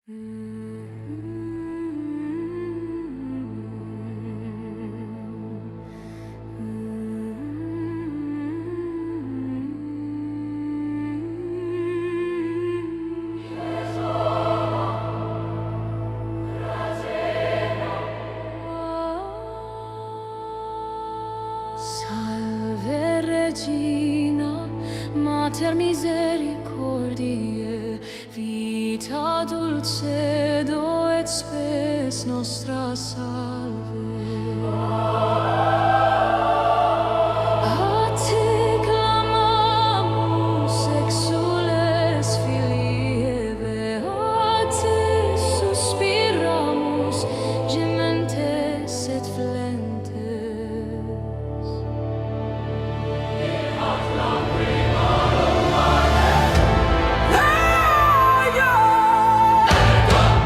Salve Regina, Mater misericordiae, vita dulcedo et spes nostra salve. A te clamamus, exules filii Eve, a te suspiramus, gementes et flentes.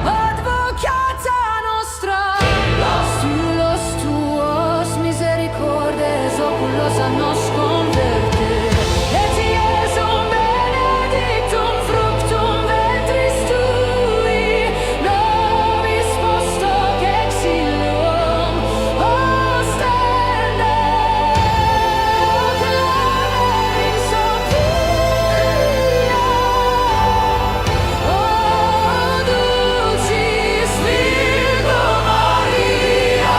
Advocata nostra, stulos tuos misericordes oculos a nos converte, et Iesum benedictum fructum ventris tui, nobis post hoc exilium ostende, proclameris Sophia, o dulcis Virgo Maria.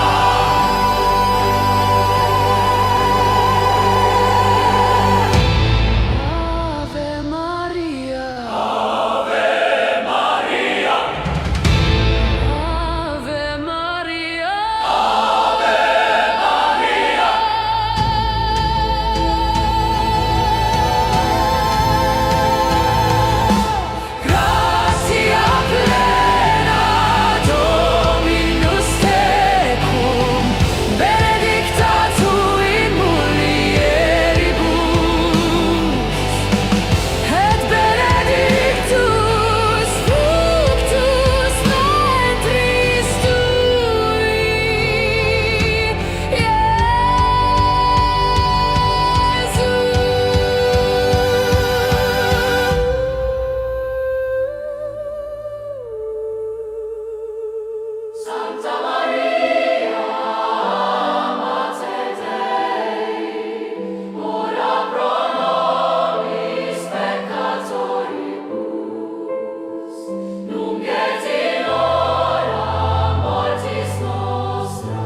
Ave Maria, Ave Maria, Ave Maria, Ave Maria. Gratia plena Dominus tecum, benedicta tu in mulieribus, et benedictus fructus ventris tui, Iesus. Santa Maria, Mater Dei, ora pro nobis peccatoribus, nunc et in hora mortis nostrae.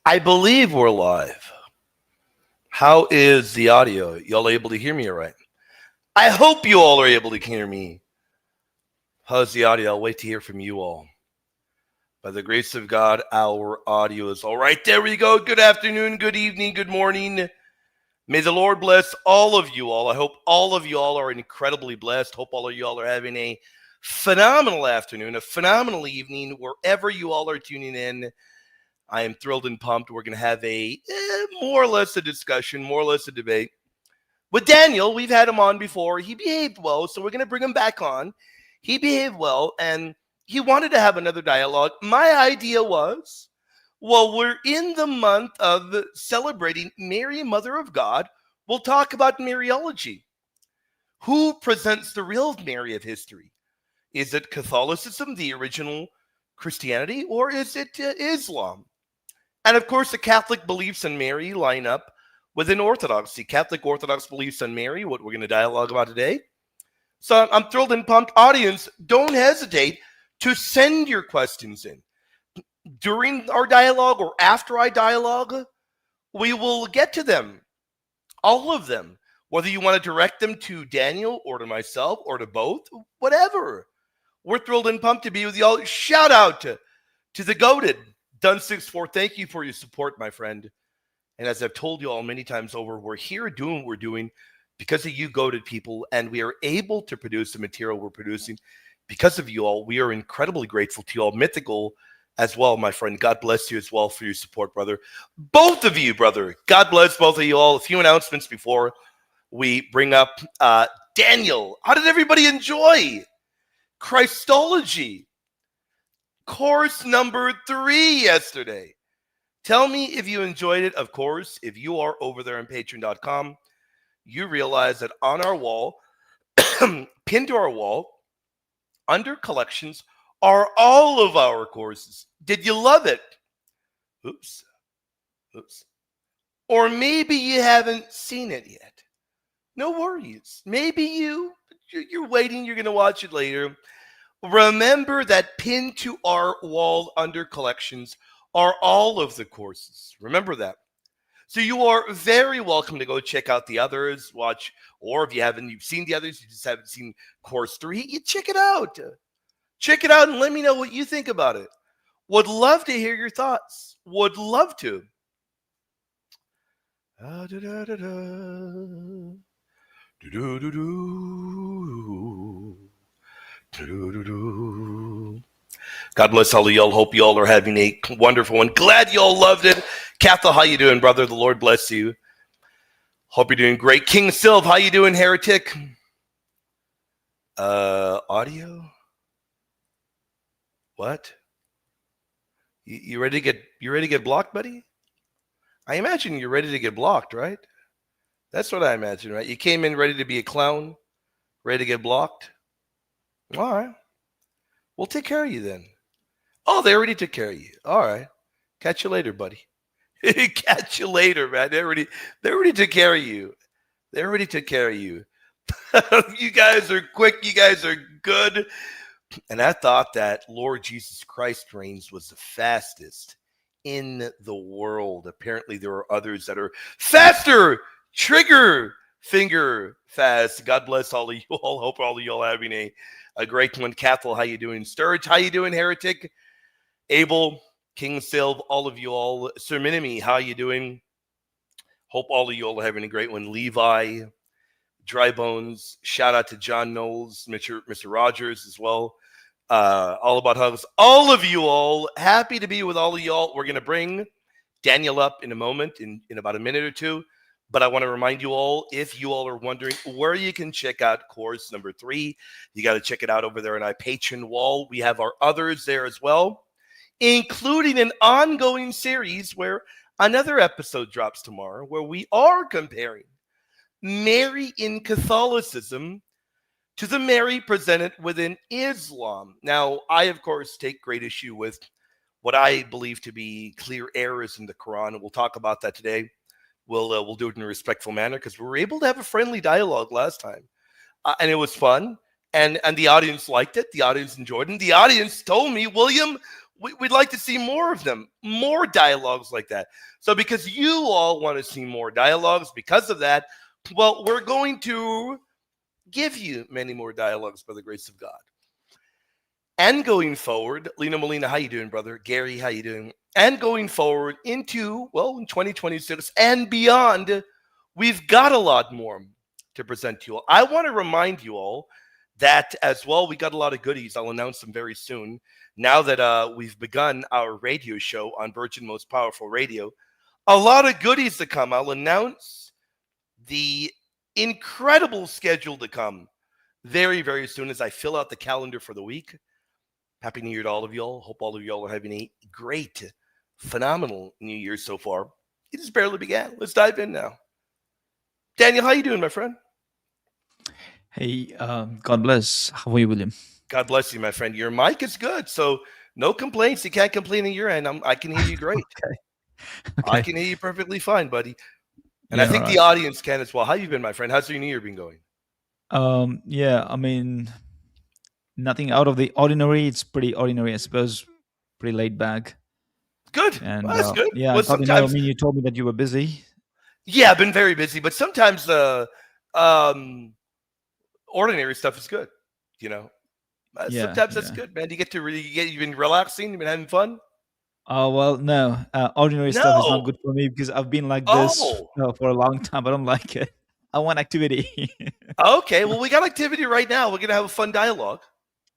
I believe we're live. How is the audio? Y'all able to hear me all right? I hope you all are able to hear me. How's the audio? I'll wait to hear from you all. By the grace of God, our audio is all right. There we go. Good afternoon, good evening, good morning. May the Lord bless all of you all. I hope all of you all are incredibly blessed. Hope all of you all are having a phenomenal afternoon, a phenomenal evening, wherever you all are tuning in. I am thrilled and pumped. We're going to have a more or less a discussion, more or less a debate. With Daniel, we've had him on before. He behaved well, so we're going to bring him back on. He behaved well, and he wanted to have another dialogue. My idea was, well, we're in the month of celebrating Mary, Mother of God. We'll talk about Mariology. Who presents the real Mary of history? Is it Catholicism, the original Christianity, or is it Islam? And of course, the Catholic beliefs in Mary line up within Orthodoxy, Catholic Orthodox beliefs on Mary, what we're going to dialogue about today. So I'm thrilled and pumped. Audience, don't hesitate to send your questions in. During our dialogue or after I dialogue, we will get to them, all of them. Whether you want to direct them to Daniel or to myself or to both, whatever. We're thrilled and pumped to be with y'all. Shout out to the goated Dun64. Thank you for your support, my friend. And as I've told you all many times over, we're here doing what we're doing because of you goated people, and we are able to produce the material we're producing because of you all. We are incredibly grateful to you all. Mythical as well, my friend. God bless you as well for your support, brother. Both of you, brother. God bless both of you all. A few announcements before we bring up Daniel. How did everybody enjoy Christology? Course number 3 yesterday. Tell me if you enjoyed it. Of course, if you are over there on patreon.com, you realize that on our wall, pinned to our wall, under collections, are all of our courses. Did you love it? Oops. Or maybe you haven't seen it yet. No worries. Maybe you're waiting, you're going to watch it later. Remember that pinned to our wall under collections are all of the courses. Remember that. So you are very welcome to go check out the others, watch, or if you've seen the others, you just haven't seen course 3, you check it out. Check it out and let me know what you think about it. Would love to hear your thoughts. Would love to. God bless all of y'all. Hope y'all are having a wonderful one. Glad y'all loved it. Cathal, how you doing, brother? The Lord bless you. Hope you're doing great. King Sylv, how you doing, heretic? Audio? What? You ready to get blocked, buddy? I imagine you're ready to get blocked, right? That's what I imagine, right? You came in ready to be a clown, ready to get blocked. All right. We'll take care of you then. Oh, they already took care of you. All right. Catch you later, buddy. Catch you later, man. They already took care of you. They already took care of you. You guys are quick. You guys are good. And I thought that Lord Jesus Christ reigns was the fastest in the world. Apparently, there are others that are faster. Trigger finger fast. God bless all of you all. Hope all of you all having a great one. Cathal, how you doing? Sturge, how you doing? Heretic, Abel, King Sylv, all of you all. Sir Minimi, how you doing? Hope all of you all are having a great one. Levi, Dry Bones, shout out to John Knowles, Mr. Rogers as well. All About Hugs. All of you all, happy to be with all of y'all. We're going to bring Daniel up in a moment, in about a minute or two. But I want to remind you all, if you all are wondering where you can check out course number 3, you got to check it out over there on our Patreon wall. We have our others there as well, including an ongoing series where another episode drops tomorrow where we are comparing Mary in Catholicism to the Mary presented within Islam. Now, I, of course, take great issue with what I believe to be clear errors in the Quran, and we'll talk about that today. We'll do it in a respectful manner because we were able to have a friendly dialogue last time, and it was fun, and the audience liked it. The audience enjoyed it. And the audience told me, William, we'd like to see more of them, more dialogues like that. So because you all want to see more dialogues, because of that, well, we're going to give you many more dialogues by the grace of God. And going forward, Lena Molina, how you doing, brother? Gary, how you doing? And going forward into, well, in 2026 and beyond, we've got a lot more to present to you all. I want to remind you all that as well, we got a lot of goodies. I'll announce them very soon. Now that we've begun our radio show on Virgin Most Powerful Radio, a lot of goodies to come. I'll announce the incredible schedule to come very, very soon as I fill out the calendar for the week. Happy New Year to all of y'all. Hope all of y'all are having a great, phenomenal New Year so far. It just barely began. Let's dive in now. Daniel, how you doing, my friend? Hey, God bless. How are you, William? God bless you, my friend. Your mic is good, so no complaints. You can't complain on your end. I can hear you great. Okay. I can hear you perfectly fine, buddy. And I Yeah, think the right. audience can as well. How you been, my friend? How's your New Year been going? Yeah, I mean, nothing out of the ordinary. It's pretty ordinary, I suppose. Pretty laid back. Good. And Well, that's good. yeah, I Well, got to know. I sometimes, mean, you told me that you were busy. yeah, I've been very busy, but sometimes um, ordinary stuff is good. You know, Yeah, sometimes that's yeah. good, man. You get to really get. You've been relaxing. You've been having fun. Oh well, no. Ordinary stuff is not No. good for me because I've been like this Oh. for a long time. I don't like it. I want activity. Okay. Well, we got activity right now. We're gonna have a fun dialogue.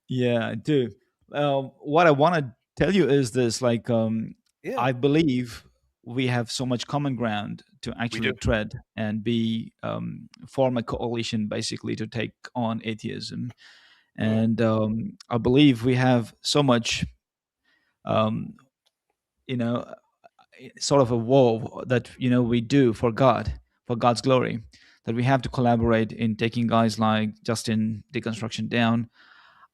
Yeah, I do. What I want to tell you is this: like, Yeah, I believe we have so much common ground to we do. actually tread and be form a coalition, basically, to take on atheism. Mhm. And I believe we have so much, um, you know, sort of a war that we do for God, for God's glory, that we have to collaborate in taking guys like Justin Deconstruction down.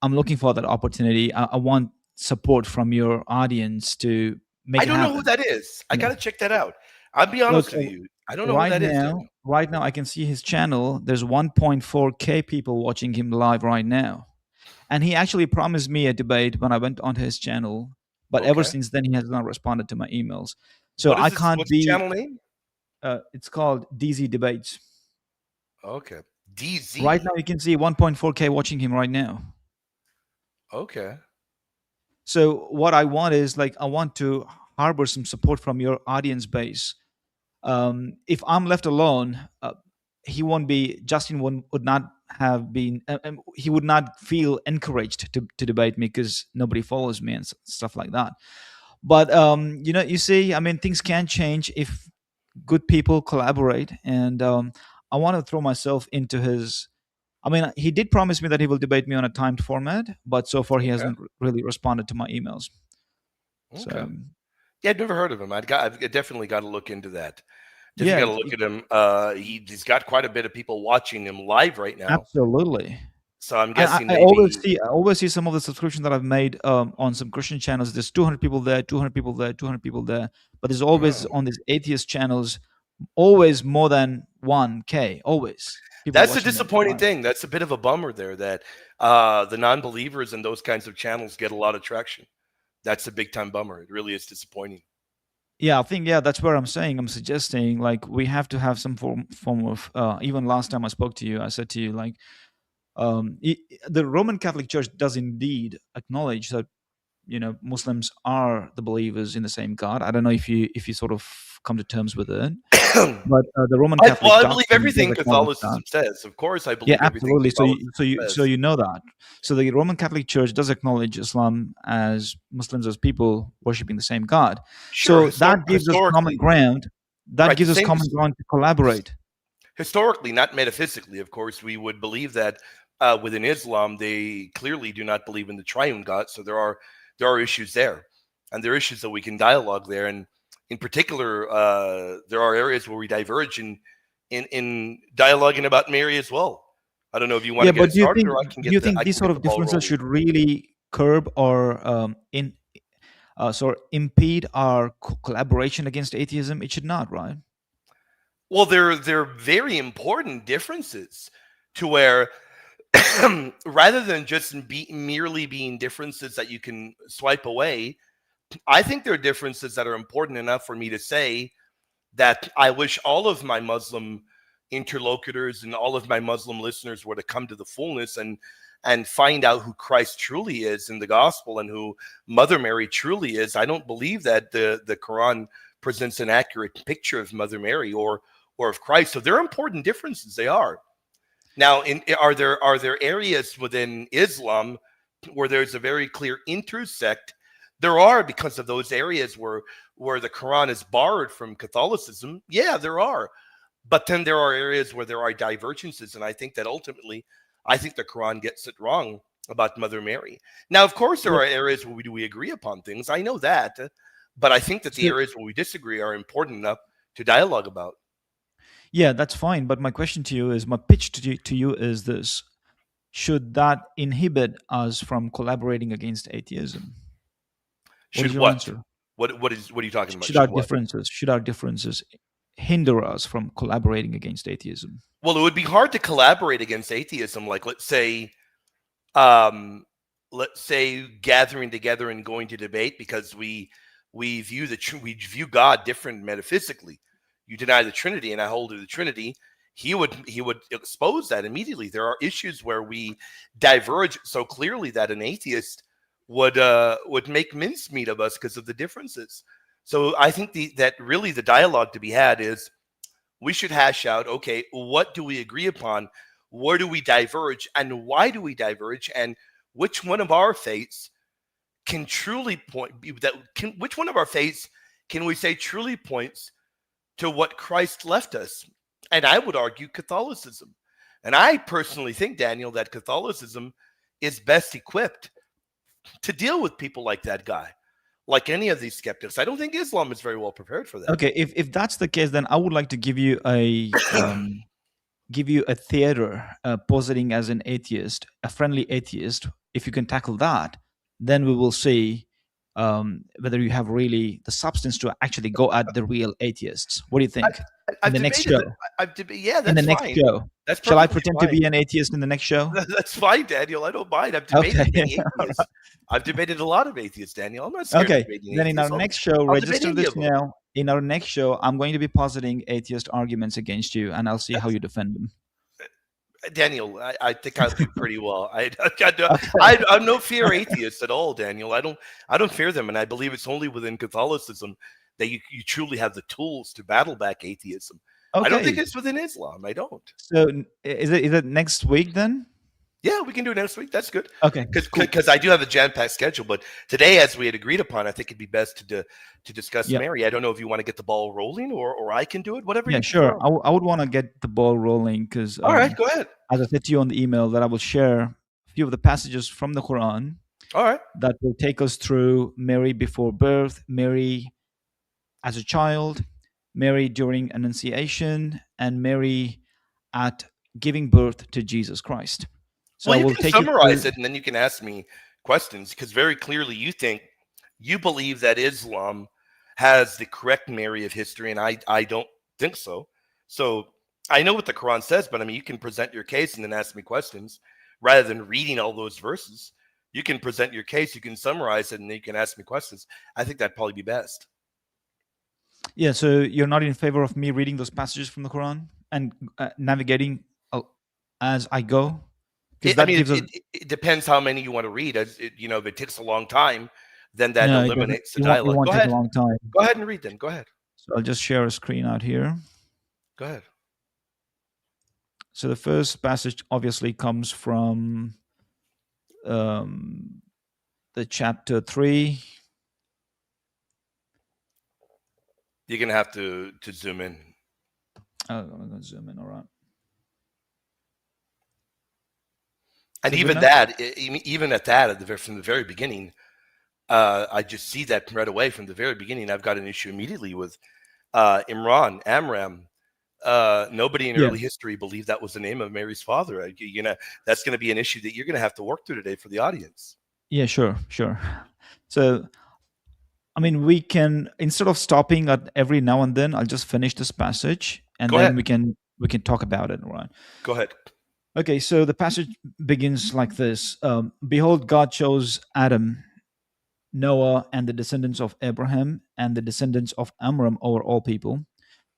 I'm looking for that opportunity. I want support from your audience to make I it don't know who happen. that is. I You know, gotta check that out. I'll be look, honest with you. I don't know who that is, Daniel. right now, I can see his channel. There's 1.4K people watching him live right now, and he actually promised me a debate when I went onto his channel. But ever Okay. since then, he has not responded to my emails. So What is I this? can't What's the be. channel name? It's called DZ Debates. Okay. Right DZ. now, you can see 1.4K watching him right now. Okay. So what I want is like I want to harbor some support from your audience base. If I'm left alone, he won't be. Justin would not have been. He would not feel encouraged to debate me because nobody follows me and stuff like that. But you see, I mean, things can change if good people collaborate, and I want to throw myself into his. I mean, he did promise me that he will debate me on a timed format, but so far he Okay. hasn't really responded to my emails. Okay. So Yeah, I'd never heard of him. I've definitely got to look into that. Definitely yeah, got to look at him. He's got quite a bit of people watching him live right now. absolutely. So I'm And I, guessing I always maybe. see I always see some of the subscription that I've made on some Christian channels. There's 200 people there, 200 people there, 200 people there, but there's always Oh. on these atheist channels always more than 1K. Always people That's a watching them disappointing live. thing. That's a bit of a bummer there that the non-believers and those kinds of channels get a lot of traction. That's a big time bummer. It really is disappointing. Yeah, I think that's where I'm suggesting like we have to have some form of. Even last time I spoke to you, I said to you like the Roman Catholic Church does indeed acknowledge that Muslims are the believers in the same God. I don't know if you sort of come to terms with it, but the Roman Catholic I believe doctrine does everything acknowledge that. Catholicism says. Of course, I Yeah, believe everything absolutely. So you, so Catholicism you, so says. you know that. So the Roman Catholic Church does acknowledge Islam as Muslims as people worshiping the same God. Sure, So that gives us common historically, ground. That right? The gives us same common ground to collaborate. historically, not metaphysically. Of course, we would believe that within Islam, they clearly do not believe in the triune God. So there are issues there, and there are issues that we can dialogue there. And in particular, there are areas where we diverge in dialoguing about Mary as well. I don't know if you want Yeah, to get but it started, or I can do you think I these can sort get the of ball differences rolling. should really curb or impede our collaboration against atheism? It should not, right? Well, they're very important differences to where rather than just merely being differences that you can swipe away, I think there are differences that are important enough for me to say that I wish all of my Muslim interlocutors and all of my Muslim listeners were to come to the fullness and find out who Christ truly is in the gospel and who Mother Mary truly is. I don't believe that the Quran presents an accurate picture of Mother Mary or of Christ. So there are important differences. They are. Now, are there areas within Islam where there's a very clear intersect? There are, because of those areas where the Quran is borrowed from Catholicism. Yeah, there are. But then there are areas where there are divergences, and I think that ultimately, I think the Quran gets it wrong about Mother Mary. Now, of course, there Yeah. are areas where we agree upon things. I know that, but I think that the So, areas where we disagree are important enough to dialogue about. yeah, that's fine. But my question to you is, my pitch to you is this: should that inhibit us from collaborating against atheism? What is Should your what? answer? What are you talking about? Should our Should what? differences? Should our differences hinder us from collaborating against atheism? Well, it would be hard to collaborate against atheism. Like, um, let's say gathering together and going to debate because we view God different metaphysically. You deny the Trinity, and I hold to the Trinity. He would expose that immediately. There are issues where we diverge so clearly that an atheist would make mincemeat of us because of the differences. So I think that really the dialogue to be had is we should hash out, okay, what do we agree upon? Where do we diverge? And why do we diverge? And which one of our faiths can truly which one of our faiths can we say truly points to what Christ left us? And I would argue Catholicism. And I personally think, Daniel, that Catholicism is best equipped to deal with people like that guy, like any of these skeptics. I don't think Islam is very well prepared for that. Okay, if that's the case, then I would like to give you a theater positing as an atheist, a friendly atheist. If you can tackle that, then we will see whether you have really the substance to actually go at the real atheists. What do you think? In I've the next debated show. that. Yeah, In the that's next fine. show. That's Shall I perfectly pretend to fine. be an atheist in the next show? That's fine, Daniel. I don't mind. I've debated Okay. many atheists. I've debated a lot of atheists, Daniel. I'm not scared of Okay. debating Then in our atheists. next show, I'll debate register any this of them. now. In our next show, I'm going to be positing atheist arguments against you, and I'll see how you defend them. Daniel, I think I'll do pretty well. Okay. I'm no fear atheist at all, Daniel. I don't fear them, and I believe it's only within Catholicism that you truly have the tools to battle back atheism. I don't think Okay. it's within Islam. I don't. So is it next week then? Yeah, we can do it next week. That's good. Okay. Cool. Because I do have a jam-packed schedule. But today, as we had agreed upon, I think it'd be best to discuss Yeah. Mary. I don't know if you want to get the ball rolling or I can do it. Whatever Yeah, you sure. prefer. I would want to get the ball rolling because, All right, go ahead. as I said to you on the email, that I will share a few of the passages from the Quran All right. that will take us through Mary before birth, Mary as a child, Mary during Annunciation, and Mary at giving birth to Jesus Christ. So Well, I you will can take you summarize through. it, and then you can ask me questions because very clearly you believe that Islam has the correct Mary of history, and I don't think so. So I know what the Quran says, but I mean, you can present your case and then ask me questions rather than reading all those verses. You can present your case, you can summarize it, and then you can ask me questions. I think that'd probably be best. Yeah, so you're not in favor of me reading those passages from the Quran and navigating as I go? Because I that mean, gives us. it depends how many you want to read. If it takes a long time, then that No, it doesn't. eliminates the It dialogue. won't Go take a ahead. long time. Go ahead and read then. Go ahead. So I'll just share a screen out here. Go ahead. So the first passage obviously comes from um, the chapter 3. You're gonna have to zoom in. Oh, I'm going to zoom in. All right. And Is it good even enough? that, even at that, from the very beginning, I just see that right away from the very beginning. I've got an issue immediately with Amram. Nobody in Yeah. early history believed that was the name of Mary's father. That's going to be an issue that you're going to have to work through today for the audience. Yeah, sure. So, I mean, we can, instead of stopping at every now and then, I'll just finish this passage and Go then ahead. we can talk about it, right? Go ahead. Okay, so the passage begins like this. Behold, God chose Adam, Noah, and the descendants of Abraham, and the descendants of Amram over all people.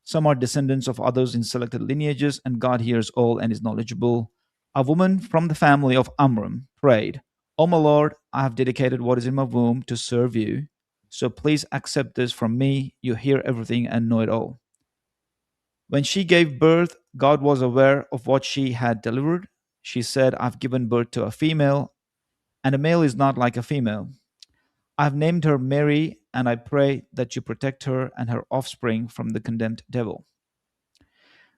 Some are descendants of others in selected lineages, and God hears all and is knowledgeable. A woman from the family of Amram prayed, O my Lord, I have dedicated what is in my womb to serve you. So please accept this from me. You hear everything and know it all. When she gave birth, God was aware of what she had delivered. She said, I've given birth to a female, and a male is not like a female. I've named her Mary, and I pray that you protect her and her offspring from the condemned devil.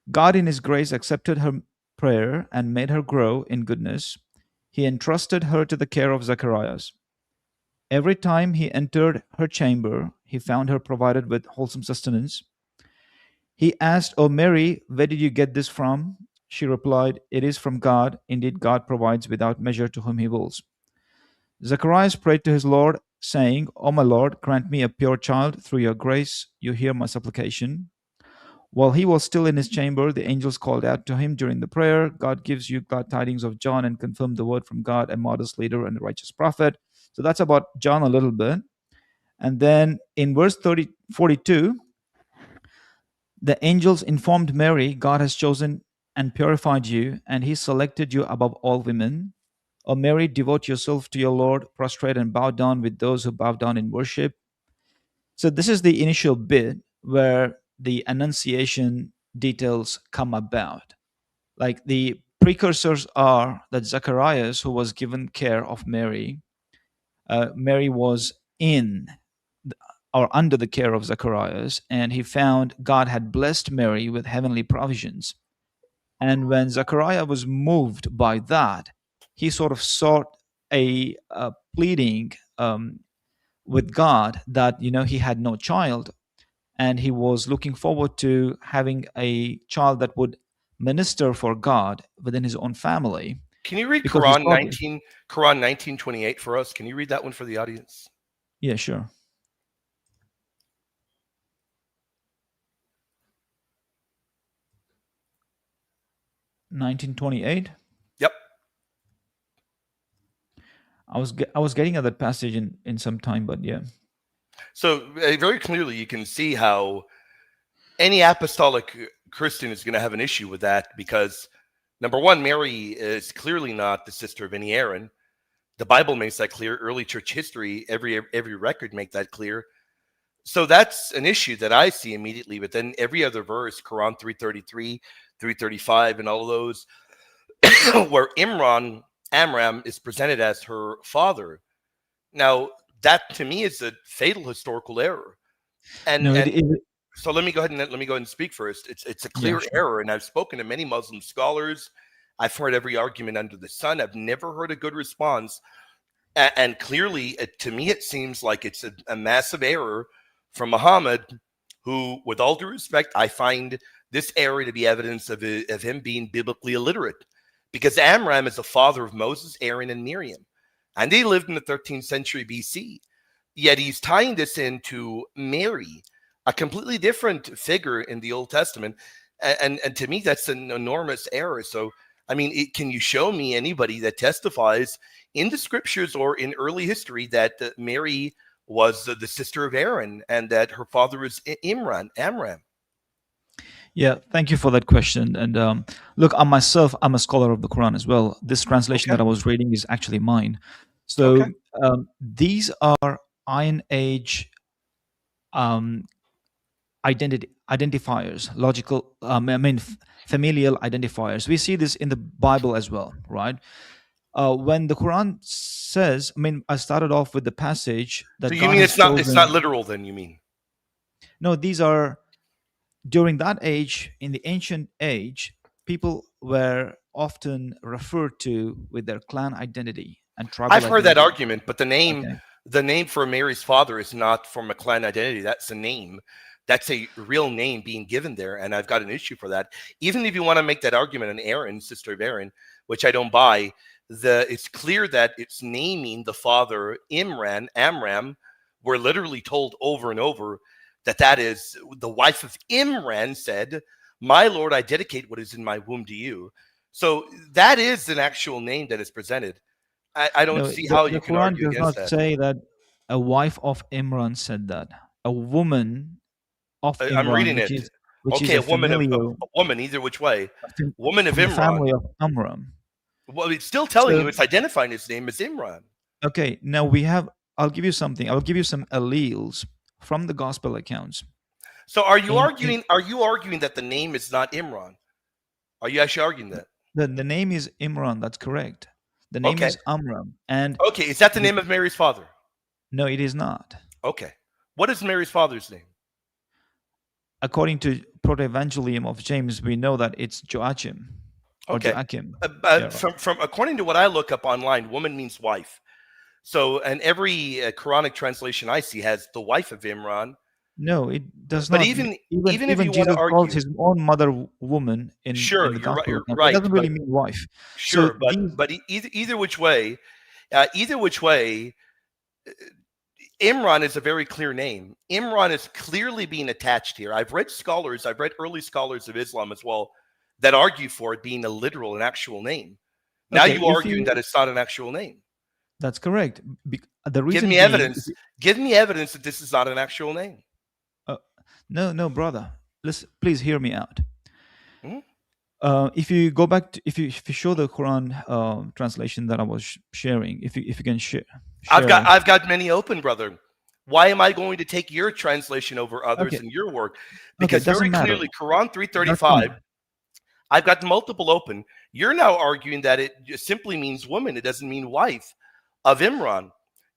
God, in His grace, accepted her prayer and made her grow in goodness. He entrusted her to the care of Zacharias. Every time he entered her chamber, he found her provided with wholesome sustenance. He asked, O Mary, where did you get this from? She replied, It is from God. Indeed, God provides without measure to whom He wills. Zacharias prayed to his Lord, saying, O my Lord, grant me a pure child through your grace. You hear my supplication. While he was still in his chamber, the angels called out to him during the prayer, God gives you glad tidings of John and confirmed the word from God, a modest leader and a righteous prophet. So that's about John a little bit. And then in verse 42, the angels informed Mary, God has chosen and purified you, and he selected you above all women. O Mary, devote yourself to your Lord, prostrate and bow down with those who bow down in worship. So this is the initial bit where the Annunciation details come about. Like the precursors are that Zacharias, who was given care of Mary, Mary was in or under the care of Zacharias, and he found God had blessed Mary with heavenly provisions. And when Zachariah was moved by that, he sort of sought a pleading with God that he had no child, and he was looking forward to having a child that would minister for God within his own family, Can you read because he saw. Quran 19:28 for us? Can you read that one for the audience? Yeah, sure. 1928. Yep. I was getting at that passage in some time, but yeah. So very clearly, you can see how any apostolic Christian is going to have an issue with that because, number one, Mary is clearly not the sister of any Aaron. The Bible makes that clear. Early church history, every record make that clear. So that's an issue that I see immediately. But then every other verse, Quran 333, 335, and all of those, where Amram is presented as her father. Now, that to me is a fatal historical error. And No, and so let me go ahead and speak first. It's a yeah, clear sure. error, and I've spoken to many Muslim scholars. I've heard every argument under the sun. I've never heard a good response. And clearly, to me, it seems like it's a massive error from Muhammad, who, with all due respect, I find this error to be evidence of him being biblically illiterate. Because Amram is the father of Moses, Aaron, and Miriam. And they lived in the 13th century BC. Yet he's tying this into Mary, a completely different figure in the Old Testament. And to me, that's an enormous error. So, I mean, can you show me anybody that testifies in the scriptures or in early history that Mary was the sister of Aaron and that her father was Amram? Yeah, thank you for that question. And look, I'm a scholar of the Quran as well. This translation Okay. that I was reading is actually mine. Okay. So these are Iron Age um, identifiers, logical, familial identifiers. We see this in the Bible as well, right? When the Quran says, I started off with the passage So that you God mean has it's not chosen. literal then, you mean? No, these are during that age, in the ancient age, people were often referred to with their clan identity and tribal I've heard that identity. argument, but Okay. the name for Mary's father is not from a clan identity. That's a name. That's a real name being given there, and I've got an issue for that. Even if you want to make that argument on Aaron, sister of Aaron, which I don't buy, it's clear that it's naming the father Amram. We're literally told over and over that that is the wife of Imran said, "My Lord, I dedicate what is in my womb to you." So that is an actual name that is presented. I don't No, see how the you can Quran argue does against not that. say that a wife of Imran said that. A woman of I'm Imran, reading it. which is Okay, a familial a woman, either which way. Woman of from the Imran. family of Amram. Well, it's still telling you So it's identifying his name as Imran. okay, now we have. I'll give you something. I'll give you some alleles from the gospel accounts. So In are you arguing that the name is not Imran? Are you actually arguing that? the name is Imran. That's correct. The name Okay. is Amram, and Okay, is that the the, name of Mary's father? no, it is not. Okay. What is Mary's father's name? According to Proto-Evangelium of James, we know that it's Joachim or Okay. Joachim. Yeah, right. From according to what I look up online, woman means wife. So, and every Quranic translation I see has the wife of Imran. No, it does But not. even if Even you want to Jesus calls argue, his own mother woman in sure, the gospel you're account. It right, doesn't but really mean wife. So sure, these but either which way, either which way, Imran is a very clear name. Imran is clearly being attached here. I've read early scholars of Islam as well, that argue for it being a literal, an actual name. Now Okay, you if arguing you that it's not an actual name. that's correct. The Give reason me being, evidence. Give me evidence that this is not an actual name. uh, no, brother. Listen, please hear me out. Hmm? If you go back to, if you show the Quran translation that I was sharing, if you can share. I've got many open, brother. Why am I going to take your translation over others Okay, in your work? okay, Because very doesn't matter. clearly, Quran That's 335, fine. I've got multiple open. You're now arguing that it just simply means woman. It doesn't mean wife of Imran.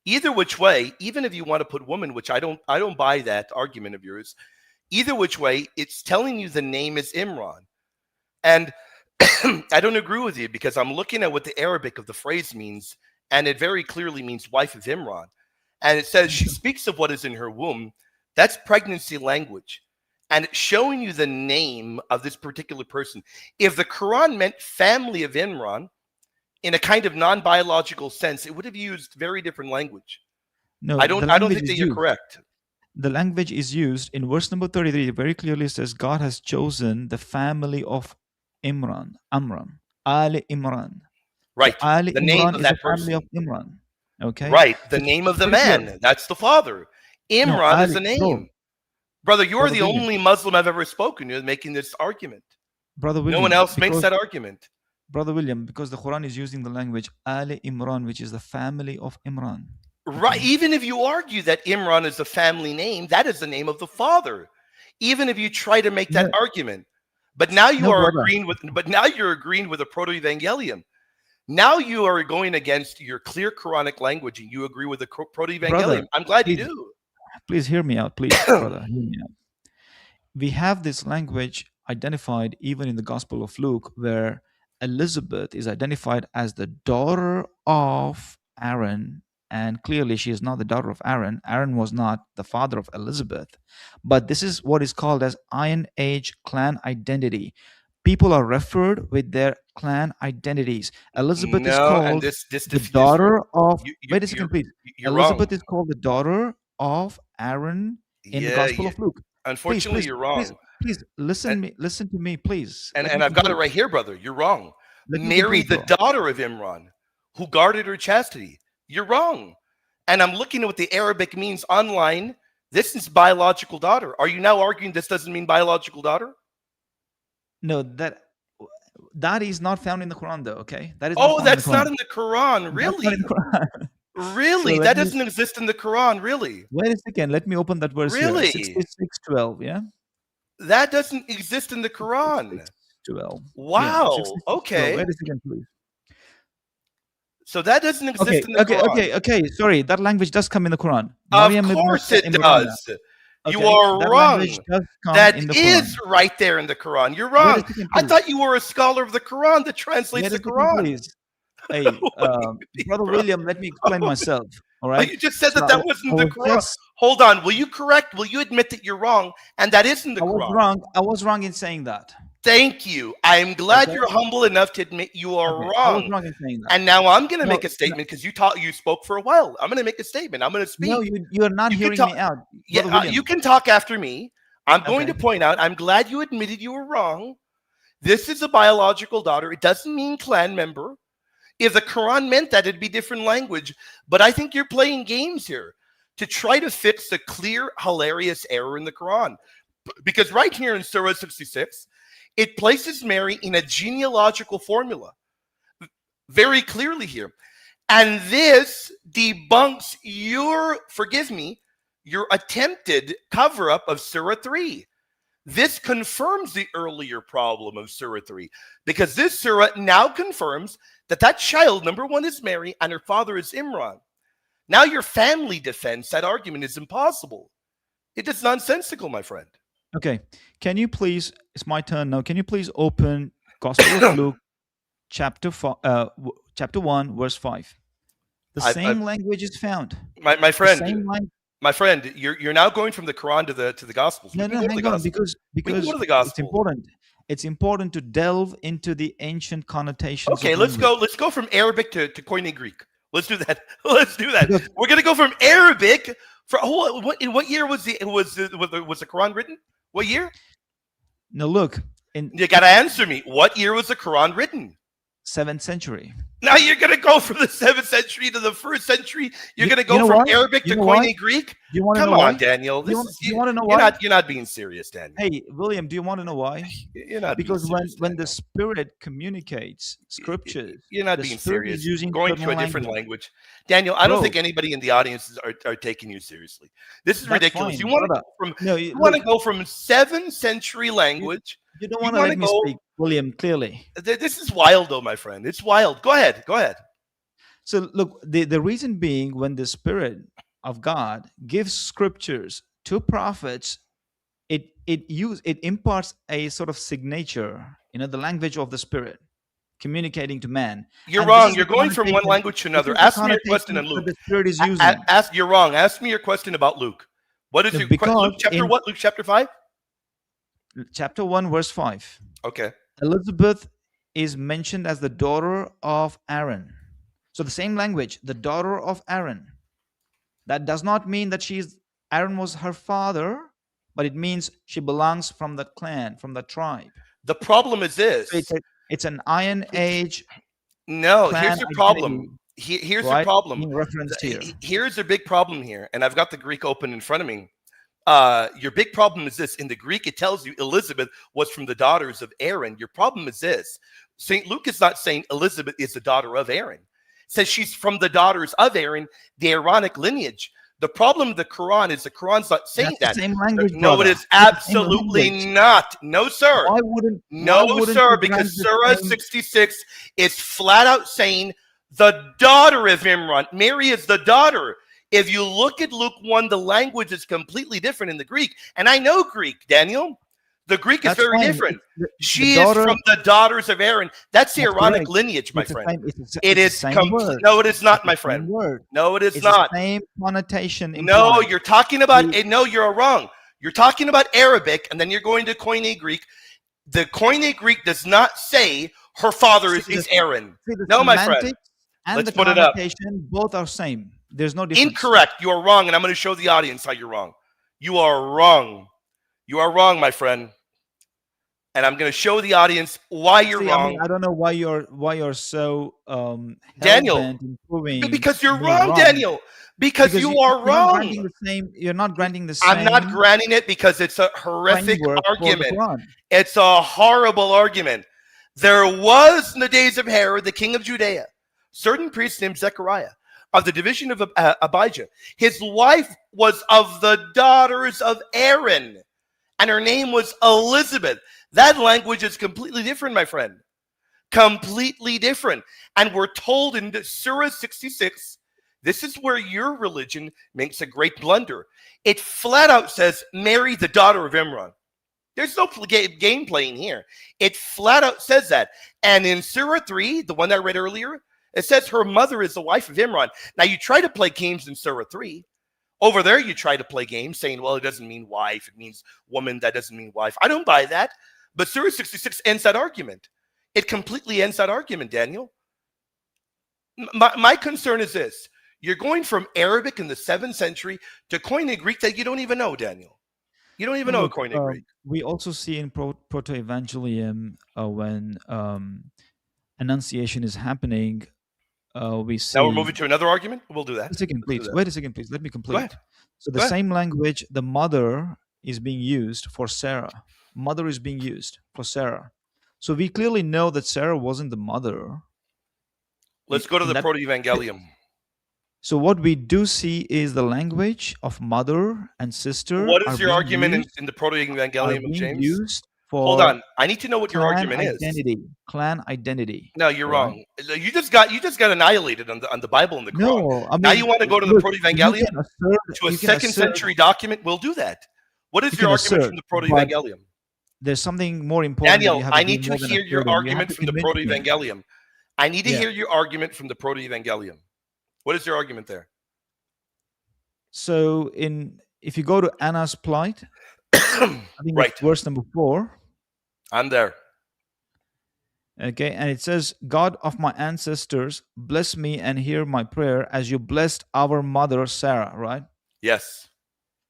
Either which way, even if you want to put woman, which I don't buy that argument of yours. Either which way, it's telling you the name is Imran. And I don't agree with you because I'm looking at what the Arabic of the phrase means, and it very clearly means wife of Imran. And it says she speaks of what is in her womb. That's pregnancy language. And it's showing you the name of this particular person. If the Quran meant family of Imran in a kind of non-biological sense, it would have used very different language. No, I the don't language think that is you're used. correct. The language is used in verse number 33. It very clearly says God has chosen the family of Amram, Ali Imran. Right. So Ali The name Imran of is the that family of person. Imran. Okay, Right. The it's name of the pretty clear. man. That's the father. No, Imran is Ali, the name. Brother, you're brother the William, only Muslim I've ever spoken to making this argument. brother No one William, else makes because that argument. because the Quran is using the language Ali Imran, which is the family of Imran. Right. Okay, Even if you argue that Imran is a family name, that is the name of the father. Even if you try to make that no, argument. But now you are brother, agreeing with you're agreeing with the proto-evangelium. Now you are going against your clear Quranic language and you agree with the brother, proto-evangelium. I'm glad you please, do. please hear me out, please, brother, hear me out. We have this language identified even in the Gospel of Luke, where Elizabeth is identified as the daughter of Aaron. And clearly, she is not the daughter of Aaron. Aaron was not the father of Elizabeth. But this is what is called as Iron Age clan identity. People are referred with their clan identities. Elizabeth is No, and called this the diffuse daughter of, wait a you're second, please. wrong. Elizabeth is called the daughter of Aaron in the Yeah, Gospel of Luke. Please, unfortunately please, you're please, wrong. please listen to me, please. Let me And I've got it complete. right here, brother. You're wrong. Let me Mary, complete, the bro. daughter of Imran, who guarded her chastity. You're wrong. And I'm looking at what the Arabic means online. This is biological daughter. Are you now arguing this doesn't mean biological daughter? No, that is not found in the Quran, though. Okay, that is not Oh, found in the that's not Quran. in the Quran, That's not in the really? Quran. So Really? let That me doesn't exist in the Quran, really? wait a second. Let me open that verse here. Really? 66:12. Yeah, That doesn't exist in the Quran. 66:12. Yeah, Wow. 66:12. Okay. Wait a second, please. So that doesn't exist Okay, in the Quran. okay. Sorry, that language does come in the Quran. Of Maryam ibn course it Imran. does. You Okay, are that language wrong. does come That in the is Quran. right there in the Quran. You're Wait a wrong. second, I please. thought you were a scholar of the Quran that translates Wait a the second, Quran. please. Hey, What do you mean, brother bro? William, let me explain myself. All Oh, right. you just said So that that wasn't I the was Quran. just, Hold on. Will you correct? Will you admit that you're wrong and that isn't the I was Quran? wrong. I was wrong in saying that. Thank you. I'm glad Okay. you're humble enough to admit you are Okay. I was wrong. wrong in saying that. And now I'm going to No, make a no, statement because you spoke for a while. I'm going to make a statement. I'm going to no, speak. you are not You can hearing talk. me out, Yeah, brother you William. can talk after me. I'm going to Okay. point out. I'm glad you admitted you were wrong. This is a biological daughter. It doesn't mean clan member. If the Quran meant that, it'd be different language. But I think you're playing games here to try to fix a clear, hilarious error in the Quran. Because right here in Surah 66, it places Mary in a genealogical formula very clearly here. And this debunks your attempted cover up of Surah 3. This confirms the earlier problem of Surah 3 because this Surah now confirms that child, number one, is Mary and her father is Imran. Now your family defense, that argument is impossible. It is nonsensical, my friend. Okay. Can you please? It's my turn now. Can you please open Gospel of Luke, chapter 1, verse 5? The I, same language is found. my The friend, same language. my friend, you're now going from the Quran to the Gospels. We No, can no, go to the hang on, Gospel. We can go because to the it's Gospel. important. It's important to delve into the ancient connotations Okay, of let's language. go. Let's go from Arabic to Koine Greek. Let's do that. Let's do that. Because We're gonna go from Arabic In what year was the Quran written? What year? Now look, in You got to answer me. What year was the Quran written? 7th century. Now you're going to go from the 7th century to the 1st century. You're going to You go know from why? Arabic You to know why? Koine Greek. Do you want to Come know why? on, Daniel. Do you This want, is do you want to know you're why? not being serious, Daniel. Hey, William, do you want to know why? You're not being Because when serious, when the Daniel. Spirit communicates scriptures, You're not the being Spirit is serious. using Going certain to a different language. language, Daniel. I don't think Bro, anybody in the audience are taking you seriously. This is that's ridiculous. You fine, want to brother. go from No, you want look, to go from 7th century you, language. you don't You want to want let to me go. speak, William, clearly. This is wild, though, my friend. It's wild. Go ahead. Go ahead. So look, the reason being, when the Spirit of God gives scriptures to prophets, it imparts a sort of signature, the language of the Spirit communicating to man. You're And this wrong. is You're the going from one connotation. language to This another. is the Ask me your question on connotation that Luke. the Spirit is using. You're wrong. Ask me your question about Luke. What is No, your because Luke chapter in what? Luke chapter 5? chapter 1, verse 5, Okay. Elizabeth is mentioned as the daughter of Aaron. So the same language, the daughter of Aaron. That does not mean that Aaron was her father, but it means she belongs from that clan, from that tribe. The problem is So this. it's an Iron Age No, clan here's your identity, problem. Here's your right? problem. Being referenced here. Here's a big problem here, and I've got the Greek open in front of me. Your big problem is this. In the Greek, it tells you Elizabeth was from the daughters of Aaron. Your problem is this. St. Luke is not saying Elizabeth is the daughter of Aaron. It says she's from the daughters of Aaron, the Aaronic lineage. The problem with the Quran is the Quran's not saying That's the that. same language, No, it brother. is It's the same absolutely language. not. No, sir. Why No, wouldn't sir, you grant because the Surah same? 66 is flat out saying the daughter of Imran. Mary is the daughter. If you look at Luke 1, the language is completely different in the Greek. And I know Greek, Daniel. The Greek is That's very fine. different. The She is daughter. from the daughters of Aaron. That's the That's Aaronic correct. lineage, my It's the friend. same. It It's the is same complete. word. No, it is It's not, the my same friend. word. No, it is It's the not. same connotation No, implied. you're talking about. The, No, you're wrong. You're talking about Arabic, and then you're going to Koine Greek. The Koine Greek does not say her father see is Aaron. the No, my friend. semantics and Let's the put it up. connotation both are same. There's no difference. Incorrect. You are wrong, and I'm going to show the audience how you're wrong. You are wrong. You are wrong, my friend. And I'm going to show the audience why you're See, I mean, wrong. I don't know why you're so hell Daniel, bent in proving because you're me wrong, wrong. Daniel. Because Because you are you're not wrong. granting the same. You're not granting the I'm not same granting it because it's a horrific framework for the argument. Quran. It's a horrible argument. There was in the days of Herod, the king of Judea, certain priest named Zechariah of the division of Abijah. His wife was of the daughters of Aaron, and her name was Elizabeth. That language is completely different, my friend. Completely different. And we're told in Surah 66, this is where your religion makes a great blunder. It flat out says, Mary, the daughter of Imran. There's no game playing here. It flat out says that. And in Surah 3, the one I read earlier, it says her mother is the wife of Imran. Now, you try to play games in Surah 3. Over there, you try to play games saying, well, it doesn't mean wife. It means woman. That doesn't mean wife. I don't buy that. But Surah 66 ends that argument. It completely ends that argument, Daniel. My concern is this. You're going from Arabic in the 7th century to Koine Greek that you don't even know, Daniel. You don't even No, know look, Koine Greek. we also see in proto-evangelium when annunciation is happening, we Now we're see. moving to another argument. We'll do that. A second, Let's do please. that. Wait a second, please. Let me Go complete. ahead. So the Go ahead. same language, the mother is being used for Sarah. Mother is being used for Sarah. So we clearly know that Sarah wasn't the mother. Let's go to In the that, Proto-Evangelium. so what we do see is the language of mother and sister What is your argument in the are Proto-Evangelium of being James? used Hold for on. I need to know what your argument is. clan identity. No, you're Right? wrong. You just got annihilated on the Bible and the Quran. No, I Now you mean, want to go to the look, Proto-Evangelium to a you can second assert, century document? We'll do that. What is you your can argument assert, from the but Proto-Evangelium? there's something more important that Daniel, you have to I do need to more than hear your asserting. You have argument to from the convince me. Proto-Evangelium. I need to Yeah. hear your argument from the Proto-Evangelium. What is your argument there? So if you go to Anna's plight, I think Right. it's verse number 4. I'm there. Okay, and it says, God of my ancestors, bless me and hear my prayer as you blessed our mother Sarah, right? Yes.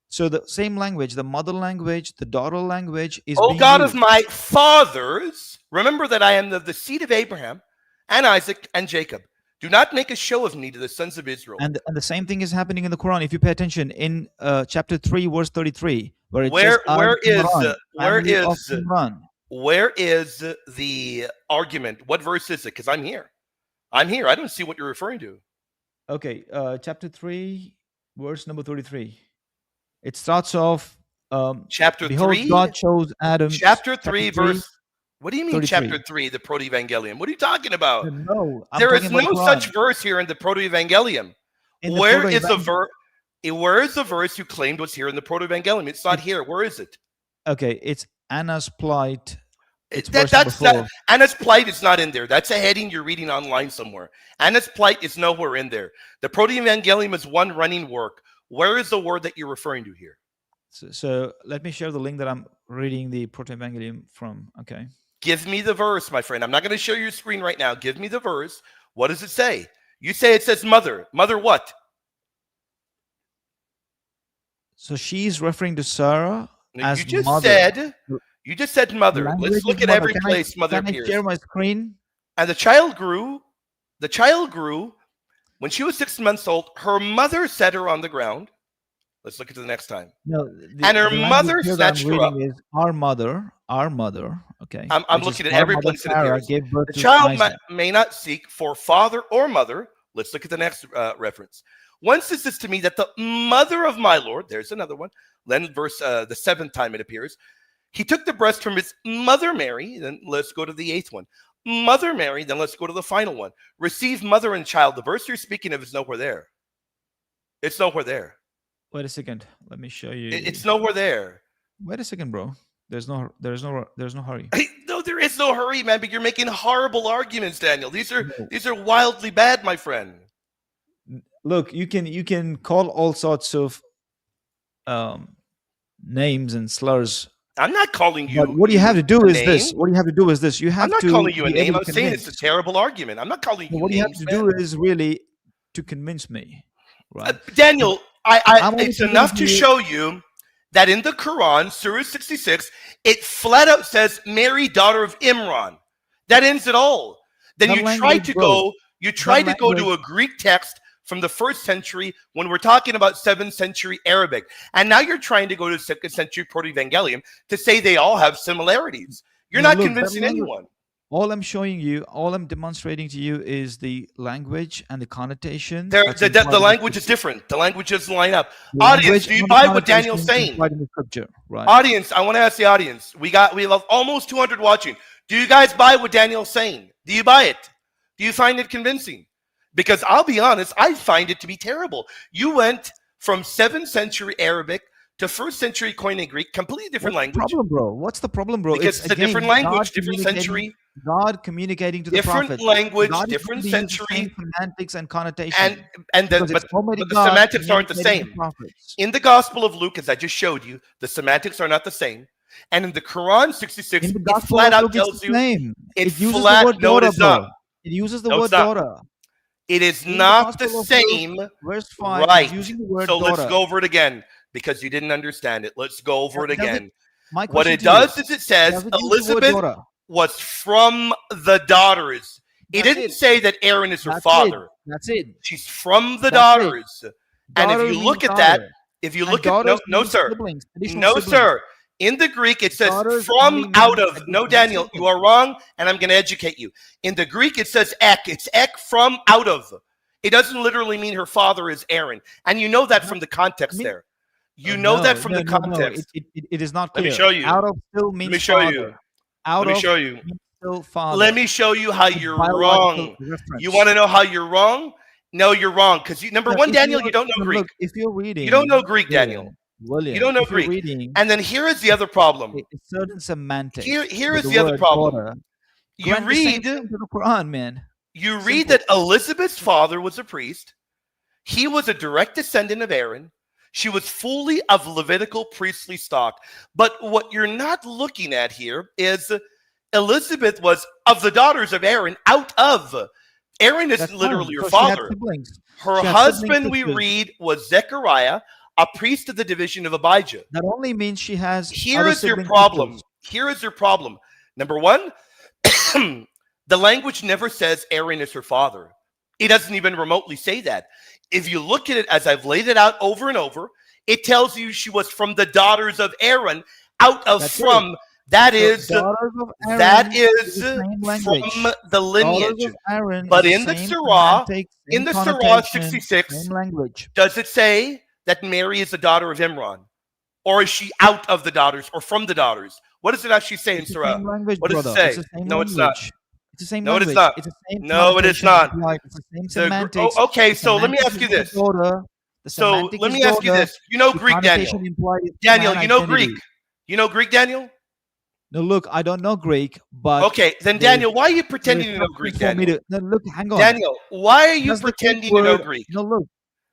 So the same language, the mother language, the daughter language is O being God of used. my fathers, remember that I am of the seed of Abraham and Isaac and Jacob. Do not make a show of me to the sons of Israel. And the same thing is happening in the Quran. If you pay attention in chapter 3, verse 33, where it says, Where is family of Imran. where is the argument? What verse is it? Because I'm here. I'm here. I don't see what you're referring to. Okay, chapter 3, verse number 33. It starts off, Chapter behold, 3? God chose Adam. Chapter 3, verse. What do you mean, 33. chapter 3, the Proto-Evangelium? What are you talking about? No, I'm There talking is about the no Quran. such verse here in the Proto-Evangelium. In the Where is the Proto-Evangelium- verse? Where is the verse you claimed was here in the Proto-Evangelium? It's not here. Where is it? Okay, it's Anna's plight. It's verse number That's 4. not, Anna's plight is not in there. That's a heading you're reading online somewhere. Anna's plight is nowhere in there. The Proto-Evangelium is one running work. Where is the word that you're referring to here? So let me share the link that I'm reading the Proto-Evangelium from. Okay. Give me the verse, my friend. I'm not going to show you your screen right now. Give me the verse. What does it say? You say it says mother. Mother what? So she's referring to Sarah as You just mother. said mother. Language Let's look is at mother. every Can place mother can appears. I share my screen? And the child grew. The child grew. When she was 6 months old, her mother set her on the ground. Let's look at the next time. No, And her the language mother here that I'm snatched her up. reading is our mother. Okay. I'm which is looking at our every mother place it Sarah appears. gave birth The to child Isaac. may not seek for father or mother. Let's look at the next reference. Once it says to me that the mother of my Lord, there's another one. Then verse the 7th time it appears. He took the breast from his mother Mary. Then let's go to the 8th one. Mother Mary. Then let's go to the final one. Receive mother and child. The verse you're speaking of is nowhere there. It's nowhere there. Wait a second. Let me show you. It's nowhere there. Wait a second, bro. There's no hurry. No, there is no hurry, man. But you're making horrible arguments, Daniel. These are wildly bad, my friend. Look, you can call all sorts of names and slurs. I'm not calling you. But what you have to do a is name. this. What you have to do is this. You have I'm not to calling you a be name. able I'm to saying it's a convince. terrible argument. I'm not calling you What you have names, to man. do is really to convince me, right? Daniel, I'm only it's enough to convincing you- show you that in the Quran, Surah 66, it flat out says Mary, daughter of Imran. That ends it all. Then That you try language, to bro. go. You try to That go to language- a Greek text from the 1st century when we're talking about 7th century Arabic, and now you're trying to go to 2nd century Proto-Evangelium to say they all have similarities. You're No, not look, that convincing language- anyone. All I'm showing you, all I'm demonstrating to you is the language and the connotation. that's The implied in language is scripture. different. The language doesn't line up. The Audience, language do you and the buy what Daniel's connotation saying? implied in the scripture, right? Audience, I want to ask the audience. We have almost 200 watching. Do you guys buy what Daniel's saying? Do you buy it? Do you find it convincing? Because I'll be honest, I find it to be terrible. You went from 7th century Arabic to 1st century Koine Greek, completely different What's the language. problem, bro? What's the problem, bro? Because it's a again, different language, God different communicating- century, God communicating to the different prophet. language, God is different going to use the century, same semantics and connotation. and because but it's Almighty the God semantics aren't the communicating to same. prophets. In the Gospel of Luke, as I just showed you, the semantics are not the same. And in the Quran 66, In the it Gospel flat of out Luke, tells it's the you same. it It uses flat- the word no, it daughter, is not. bro. It uses the No, word it's not. daughter. it is In the not the Gospel of same. Luke, verse 5, Right. it's using the word So daughter. let's go over it again because you didn't understand it. Let's go over it Does it- again. My What question it to you, does is it says does it use the word Elizabeth daughter? was from the daughters. It That's didn't it. say that Aaron is her That's father. it. That's it. She's from the That's it. daughters. And Daughter if you means look at that, daughter. if you And look at daughters no, means sir, siblings, additional no, siblings. sir. In the Greek, it says Daughters from only out means of. additional No, Daniel, you siblings. are wrong, and I'm going to educate you. In the Greek, it says ek. It's ek from out of. It doesn't literally mean her father is Aaron, and you know that from the context mean- there. You know that from the No. context. It is not Let clear. me show you. Out of still means Let me show father. you. Out Let me of show you. means still father. Let me show you how It's you're biological wrong. reference. You want to know how you're wrong? No, you're wrong. Because number No, one, if Daniel, you're- you don't know no, Greek. Look, if you're reading, You don't know Greek, Daniel. William, You don't know if you're Greek. reading, And then here is the other problem. it's certain semantics. Here with is the other word problem. daughter. You Grant the same read, thing to the Quran, man. you read Simple. that Elizabeth's father was a priest. He was a direct descendant of Aaron. She was fully of Levitical priestly stock. But what you're not looking at here is Elizabeth was of the daughters of Aaron, out of. Aaron That's isn't literally fine. her So she had father. siblings. Her She had husband, siblings, we sisters. read, was Zechariah, a priest of the division of Abijah. That only means she has Here other is your sibling problem. sisters. Here is your problem. Number one, the language never says Aaron is her father. It doesn't even remotely say that. If you look at it as I've laid it out over and over, it tells you she was from the daughters of Aaron, out of That's from. it. That So is daughters of that Aaron is the same from language. the Daughters lineage. of Aaron But is in the the same Sirah, semantic, in same the Sirah connotation, 66, same language. does it say that Mary is the daughter of Imran? Or is she out of the daughters or from the daughters? What does it actually say in It's the Sirah? same language, What does it brother. say? It's the same No, it's not. language. It's the same No, it is language. not. It's the same No, it is connotation not. applied. It's the same semantics. Okay, The so let me semantics ask you is the this. daughter. The So semantic let is me ask you daughter. this. You know The Greek, Daniel. connotation implied is Daniel, man you know identity. Greek. You know Greek, Daniel? No, look, I don't know Greek, but Okay, then there is Daniel, why are you there pretending is to know something Greek, for me Daniel? to. No, look, hang on. Daniel, why are you Does the Greek pretending to know word? Greek? No, look.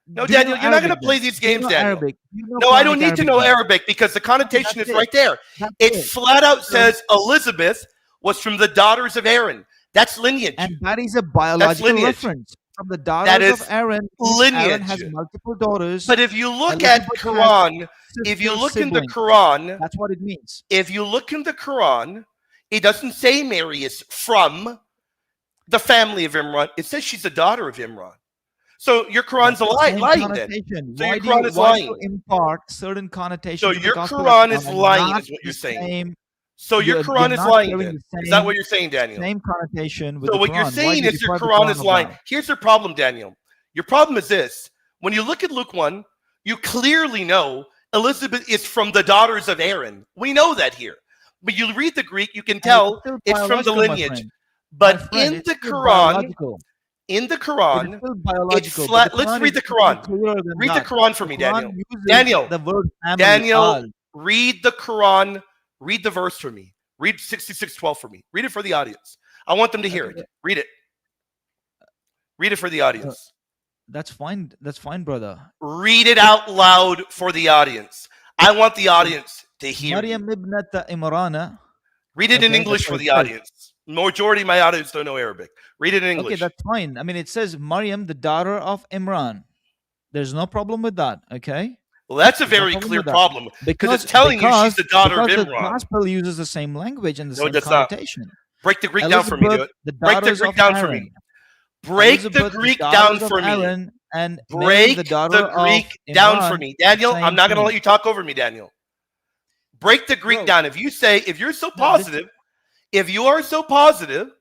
No, Do you Daniel, know you're not going Arabic to play then? these Do you games, know Daniel. Arabic? Do you know No, I don't Quranic need to know then? Arabic because the connotation That's is it. right there. That's It it. flat out So, says Elizabeth was from the daughters of Aaron. That's lineage. and that is a That's biological lineage. reference. From the That daughters of is Aaron, means Aaron has lineage. multiple daughters. But if you look at Elizabeth has Quran, if you sister look in the siblings. Quran, That's what it means. if you look in the Quran, it doesn't say Mary is from the family of Imran. It says she's a daughter of Imran. So your Quran's That's the same lying then. connotation. So your Why do you Quran is why do you lying. impart certain connotations So of the your gospel Quran of is Quran and lying, not is what the you're saying. same? So your You're Quran is not lying sharing then. the Is that what same you're saying, Daniel? same connotation with So the what you're Quran. Why saying do you is your define the Quran is Quran of lying. that? Here's your problem, Daniel. Your problem is this. When you look at Luke 1, you clearly know Elizabeth is from the daughters of Aaron. We know that here. But you read the Greek, you can And tell it's still it's from the biological, my lineage. friend. My But friend, in it's the still Quran, biological. in the It is Quran, still it's biological. But flat. the Let's Quran read is the even Quran. clearer than Read the that. Quran for The me, Quran Daniel. uses Daniel, the word family, Daniel, al. read the Quran. Read the verse for me. Read 66:12 for me. Read it for the audience. I want them to hear Okay, it. Read it. Read it for the uh, audience. that's fine. That's fine, brother. Read it out loud for the audience. I want the audience to hear you. Maryam ibnata Imrana. Read it in Okay, English that's for what it the says. audience. Majority of my audience don't know Arabic. Read it in Okay, English. that's fine. I mean, it says Maryam, the daughter of Imran. There's no problem with that. Okay, Well, that's a there's no very problem clear with that problem because it's because telling you she's the daughter of the Imran. gospel uses the same language and the No, it same does not. connotation. Break the Greek down for me. Do Elizabeth, it. the Break the daughters Greek of down for Aaron. me. Break the Elizabeth, the Greek down daughters of for me. Aaron, and Mary, the Break daughter the Greek of down for Imran. me. Daniel, I'm Same not going to let thing, you talk over me, Daniel. Break the Greek bro. down. If you're so No, this positive, if you are so positive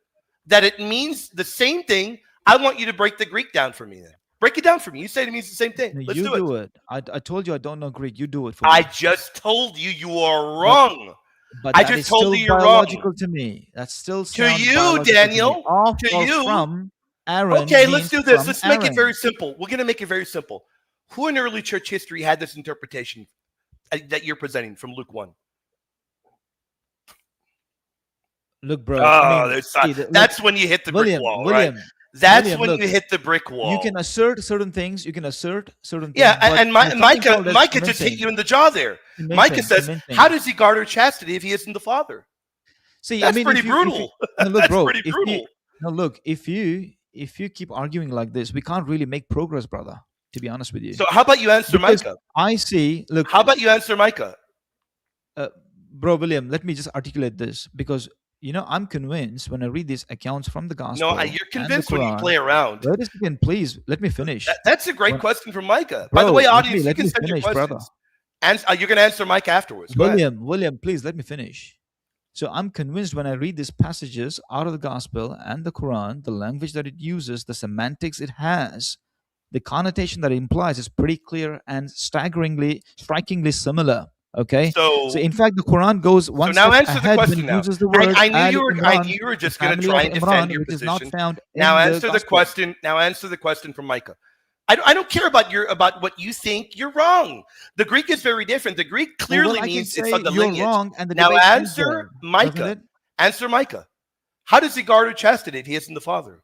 that it means the same thing, I want you to break the Greek down for me then. Break it down for me. You say it means the same thing. no, Let's you do it. do it. I told you I don't know Greek. You do it for I me. just told you you are But wrong. but I that just is told still you you're wrong. biological to me. That still To sounds you, biological to me. Daniel, Off to or you. from Aaron Okay, let's means do this. from Let's make it very Aaron. simple. We're going to make it very simple. Who in early church history had this interpretation that you're presenting from Luke 1? Look, bro. Oh, I mean, see, look, that's when you hit the brick William, wall, right? William, That's William. when Look, you hit the brick wall. you can assert certain things. You can assert certain Yeah, things, but and there's something Micah, called as Micah just hit you in the jaw there. Micah says, convincing. "How does he guard her chastity if he isn't the father?" See, That's I mean, pretty if you brutal. no, look, That's bro, pretty if you brutal. no, look, if you keep arguing like this, we can't really make progress, brother. To be honest with you, So how about you answer because Micah? I see. Look, How about you answer Micah? bro, William, let me just articulate this because I'm convinced when I read these accounts from the No, gospel you're and the convinced when you Quran. play around. Wait a second, please. Let me finish. That's a great When- question from Micah. By the Bro, way, let audience, me you let can me send your finish, brother. questions. And you're going to answer Micah afterwards. Go ahead. William, please let me finish. So I'm convinced when I read these passages out of the gospel and the Quran, the language that it uses, the semantics it has, the connotation that it implies is pretty clear and strikingly similar. Okay. So So in fact, the Quran goes one now step answer the ahead when question it now. uses the word I knew Al you were Imran, you were the just going to family try of and defend Imran, your which is not position. found Now in the answer the gospel. question. Now answer the question from Micah. I don't care about what you think. You're wrong. The Greek is very different. The Greek Well, clearly I can means it's say on the you're lineage. wrong, and the Now debate ends answer there, doesn't Micah. it? Answer Micah. How does he guard her chastity if he isn't the father?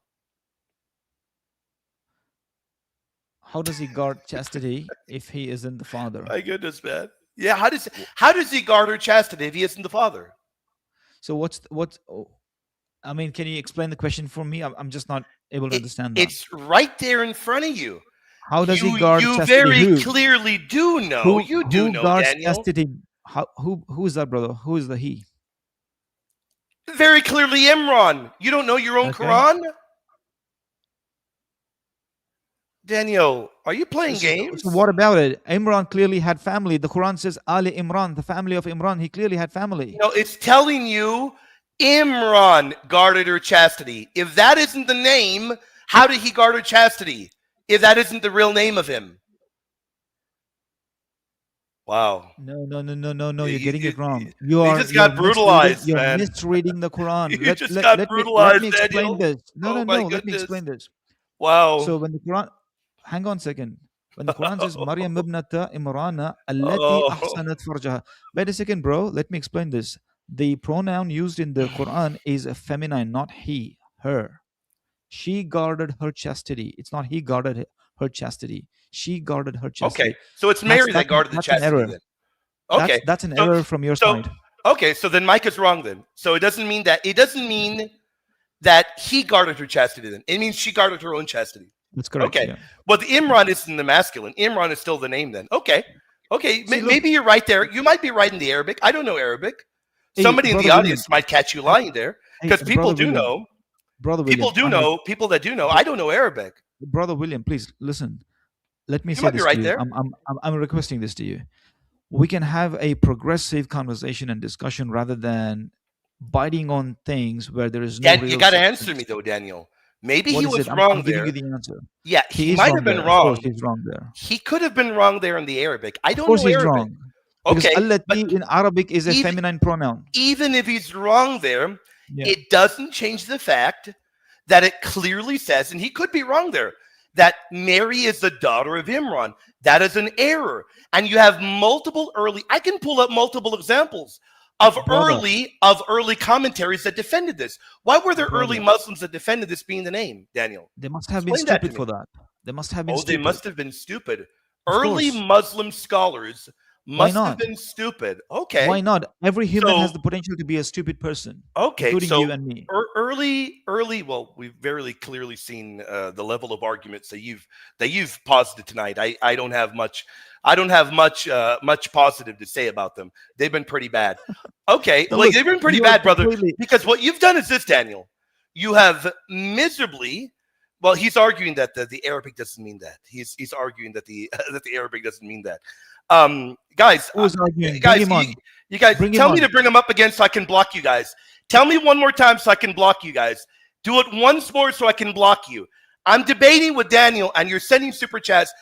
How does he guard chastity if he isn't the father? My goodness, man. Yeah, how does he guard her chastity if he isn't the father? So I mean, can you explain the question for me? I'm just not able to understand that. It's right there in front of you. How does he guard You chastity? very clearly do know. You do Who know, guards Daniel. chastity? Who is that, brother? Who is the he? Very clearly, Imran. You don't know your own Okay. Quran, Daniel? Are you playing So games? what about it? Imran clearly had family. The Quran says Ali Imran, the family of Imran. He clearly had family. No, it's telling you Imran guarded her chastity. If that isn't the name, how did he guard her chastity? If that isn't the real name of him? Wow. No. You're getting You, it wrong. you just got brutalized, You're man. misreading the Quran. You just got Let me brutalized, explain Daniel. this. Oh my No. Let me goodness. explain this. Wow. So when the Quran, hang on a second. When the Quran says Maryam ibnata Imrana allati Oh, ahsanat farjaha. Wait a second, bro. Let me explain this. The pronoun used in the Quran is a feminine, not he, her. She guarded her chastity. It's not he guarded her chastity. She guarded her okay. chastity. So it's Mary that guarded the That's an chastity error. then. Okay. That's an So error from your so side. okay. So then Mike is wrong then. So it doesn't mean that he guarded her chastity then. It means she guarded her own chastity. That's correct. Okay. Yeah. Well, the Imran is in the masculine. Imran is still the name then. Okay. Okay. See, look, Maybe you're right there. You might be right in the Arabic. I don't know Arabic. hey, Somebody in the brother William. audience might catch you Hey, lying there because people brother do William. know. Brother People William. do know. People that do know. I don't know Arabic. Brother William, please listen. Let me You say might be this to right you. there. I'm requesting this to you. We can have a progressive conversation and discussion rather than biting on things where there is no Dan, you real got to answer substance. me though, Daniel. Maybe What he is it? was I'm wrong giving you there. the answer. Yeah, He he is might wrong have been there. Of course, wrong. he's wrong there. He could have been wrong there in the Arabic. I Of don't course, know he's Arabic. wrong because Okay, but allati in Arabic is a even feminine pronoun. even if he's wrong there, Yeah, it doesn't change the fact that it clearly says, and he could be wrong there, that Mary is the daughter of Imran. That is an error. And you have multiple I can pull up multiple examples of brother, early commentaries that defended this. Why were there early brother. Muslims that defended this being the name, Daniel? They must have been Explain that to stupid me. for that. They must have been Oh, they stupid. must have been stupid. Of Early course. Muslim scholars Why must have not? been stupid. Why Okay. not? Every human So has the potential to be a stupid person, Okay, including you so and me. early. Well, we've very clearly seen the level of arguments that you've posited tonight. I don't have much. I don't have much positive to say about them. They've been pretty bad. Okay, Now, like look, they've been pretty you are bad, brother. completely. Because what you've done is this, Daniel. You have miserably. Well, he's arguing that the Arabic doesn't mean that. He's arguing that the that the Arabic doesn't mean that. Guys, Who is arguing? Bring guys, him on. you guys, Bring him tell me to on. bring them up again so I can block you guys. Tell me one more time so I can block you guys. Do it once more so I can block you. I'm debating with Daniel and you're sending super chats.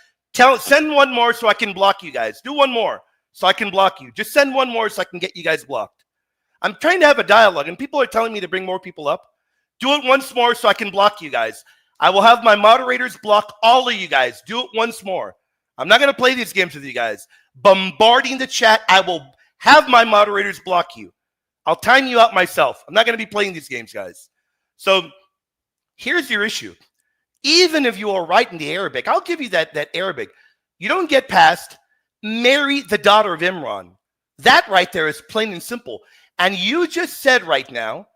Send one more so I can block you guys. Do one more so I can block you. Just send one more so I can get you guys blocked. I'm trying to have a dialogue and people are telling me to bring more people up. Do it once more so I can block you guys. I will have my moderators block all of you guys. Do it once more. I'm not going to play these games with you guys. Bombarding the chat. I will have my moderators block you. I'll time you out myself. I'm not going to be playing these games, guys. So here's your issue. Even if you are right in the Arabic, I'll give you that Arabic. You don't get past Mary, the daughter of Imran. That right there is plain and simple. And you just said right now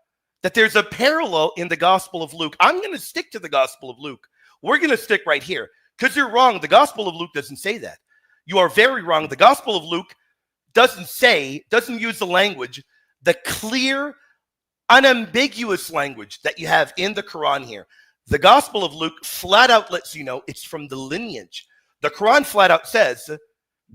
that there's a parallel in the Gospel of Luke. I'm going to stick to the Gospel of Luke. We're going to stick right here because you're wrong. The Gospel of Luke doesn't say that. You are very wrong. The Gospel of Luke doesn't use the language, the clear, unambiguous language that you have in the Quran here. The Gospel of Luke flat out lets you know it's from the lineage. The Quran flat out says,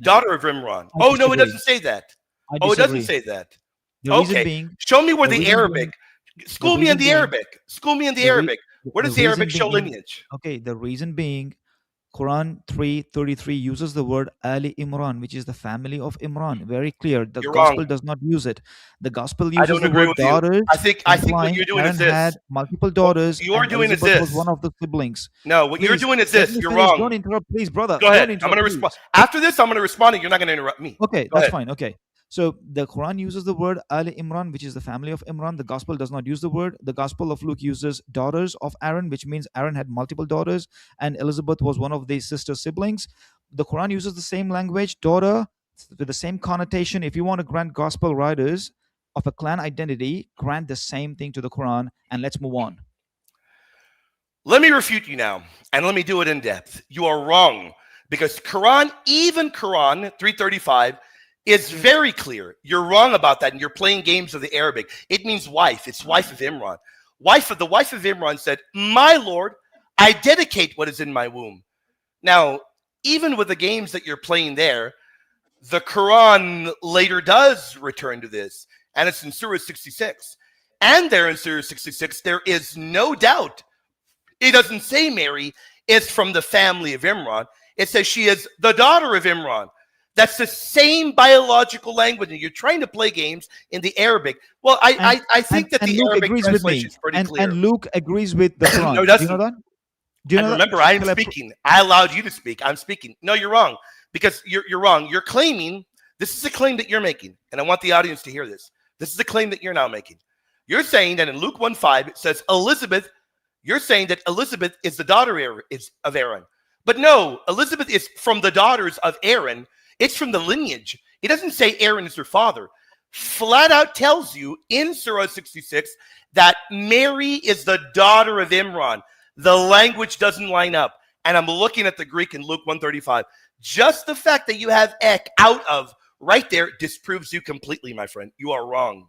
daughter of Imran. Oh, no, it doesn't say that. I Oh, it doesn't disagree. say that. The reason Okay. being, Show me where the the reason Arabic. being, School me in reason the being- Arabic. School me in the the re- Arabic. Where does the reason Arabic show being- lineage? Okay, the reason being, Quran 3:33 uses the word Ali Imran, which is the family of Imran. Very clear. The You're gospel wrong. does not use it. The gospel I uses don't the agree word with you. daughters, I think what implying you're doing Aaron is this. had multiple daughters, you are and doing is Elizabeth was this. one of the siblings. No, what you're Please, doing is let this. me You're finish. wrong. Don't interrupt, please, brother. Go ahead. Don't I'm going to interrupt, respond. please. After this, I'm going to respond and you're not going to interrupt me. Okay, Go that's ahead. fine. Okay. So the Quran uses the word Ali Imran, which is the family of Imran. The Gospel does not use the word. The Gospel of Luke uses daughters of Aaron, which means Aaron had multiple daughters, and Elizabeth was one of these sister siblings. The Quran uses the same language, daughter, with the same connotation. If you want to grant Gospel writers of a clan identity, grant the same thing to the Quran, and let's move on. Let me refute you now, and let me do it in depth. You are wrong, because Quran, even Quran 335, is very clear. You're wrong about that, and you're playing games of the Arabic. It means wife. It's wife of Imran. The wife of Imran said, "My Lord, I dedicate what is in my womb." Now, even with the games that you're playing there, the Quran later does return to this, and it's in Surah 66. And there in Surah 66, there is no doubt. It doesn't say Mary is from the family of Imran. It says she is the daughter of Imran. That's the same biological language. And you're trying to play games in the Arabic. Well, I think that and the Luke Arabic agrees with translation me. is pretty clear. And Luke agrees with the Quran. No, it Do you know doesn't. that? Do you And know remember, that? I am speaking. I allowed you to speak. I'm speaking. No, you're wrong. Because you're wrong. You're claiming, this is a claim that you're making. And I want the audience to hear this. This is a claim that you're now making. You're saying that in Luke 1:5, it says Elizabeth. You're saying that Elizabeth is the daughter of Aaron. But no, Elizabeth is from the daughters of Aaron. It's from the lineage. It doesn't say Aaron is her father. Flat out tells you in Surah 66 that Mary is the daughter of Imran. The language doesn't line up. And I'm looking at the Greek in Luke 1:35. Just the fact that you have ek out of right there disproves you completely, my friend. You are wrong.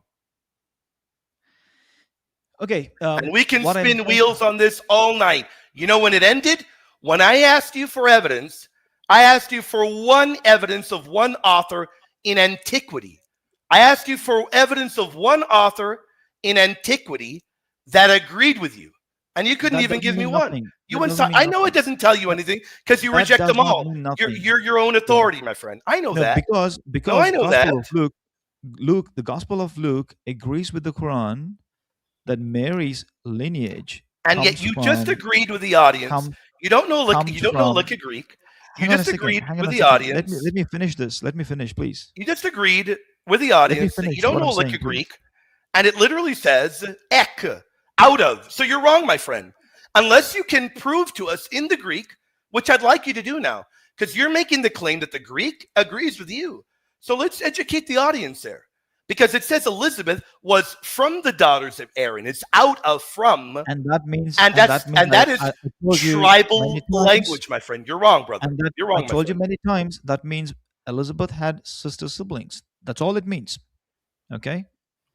Okay. And we can what I'm spin saying- wheels on this all night. You know when it ended? When I asked you for evidence, I asked you for one evidence of one author in antiquity. I asked you for evidence of one author in antiquity that agreed with you. And you couldn't that even doesn't give me mean one. nothing. You That went. doesn't mean I know it nothing. doesn't tell you anything because you That reject does them not all. mean You're, nothing. you're your own authority, my friend. I know No, that. because I know Gospel that. of Luke, the Gospel of Luke agrees with the Quran that Mary's lineage And yet comes you just from agreed with the audience. comes You don't know comes you don't know from. Lick Greek. You Hang on a just second. agreed Hang on with a the second. audience. Let me finish this. Let me finish, please. You just agreed with the Let me audience that you finish don't what know I'm Lick saying, please. Greek, and it literally says ek, out of. So you're wrong, my friend. Unless you can prove to us in the Greek, which I'd like you to do now, because you're making the claim that the Greek agrees with you. So let's educate the audience there. Because it says Elizabeth was from the daughters of Aaron. It's out of from. And that means And that is I told you tribal many times, language, my friend. You're wrong, brother. and that You're I wrong, my told you friend. many times that means Elizabeth had sister siblings. That's all it means. Okay.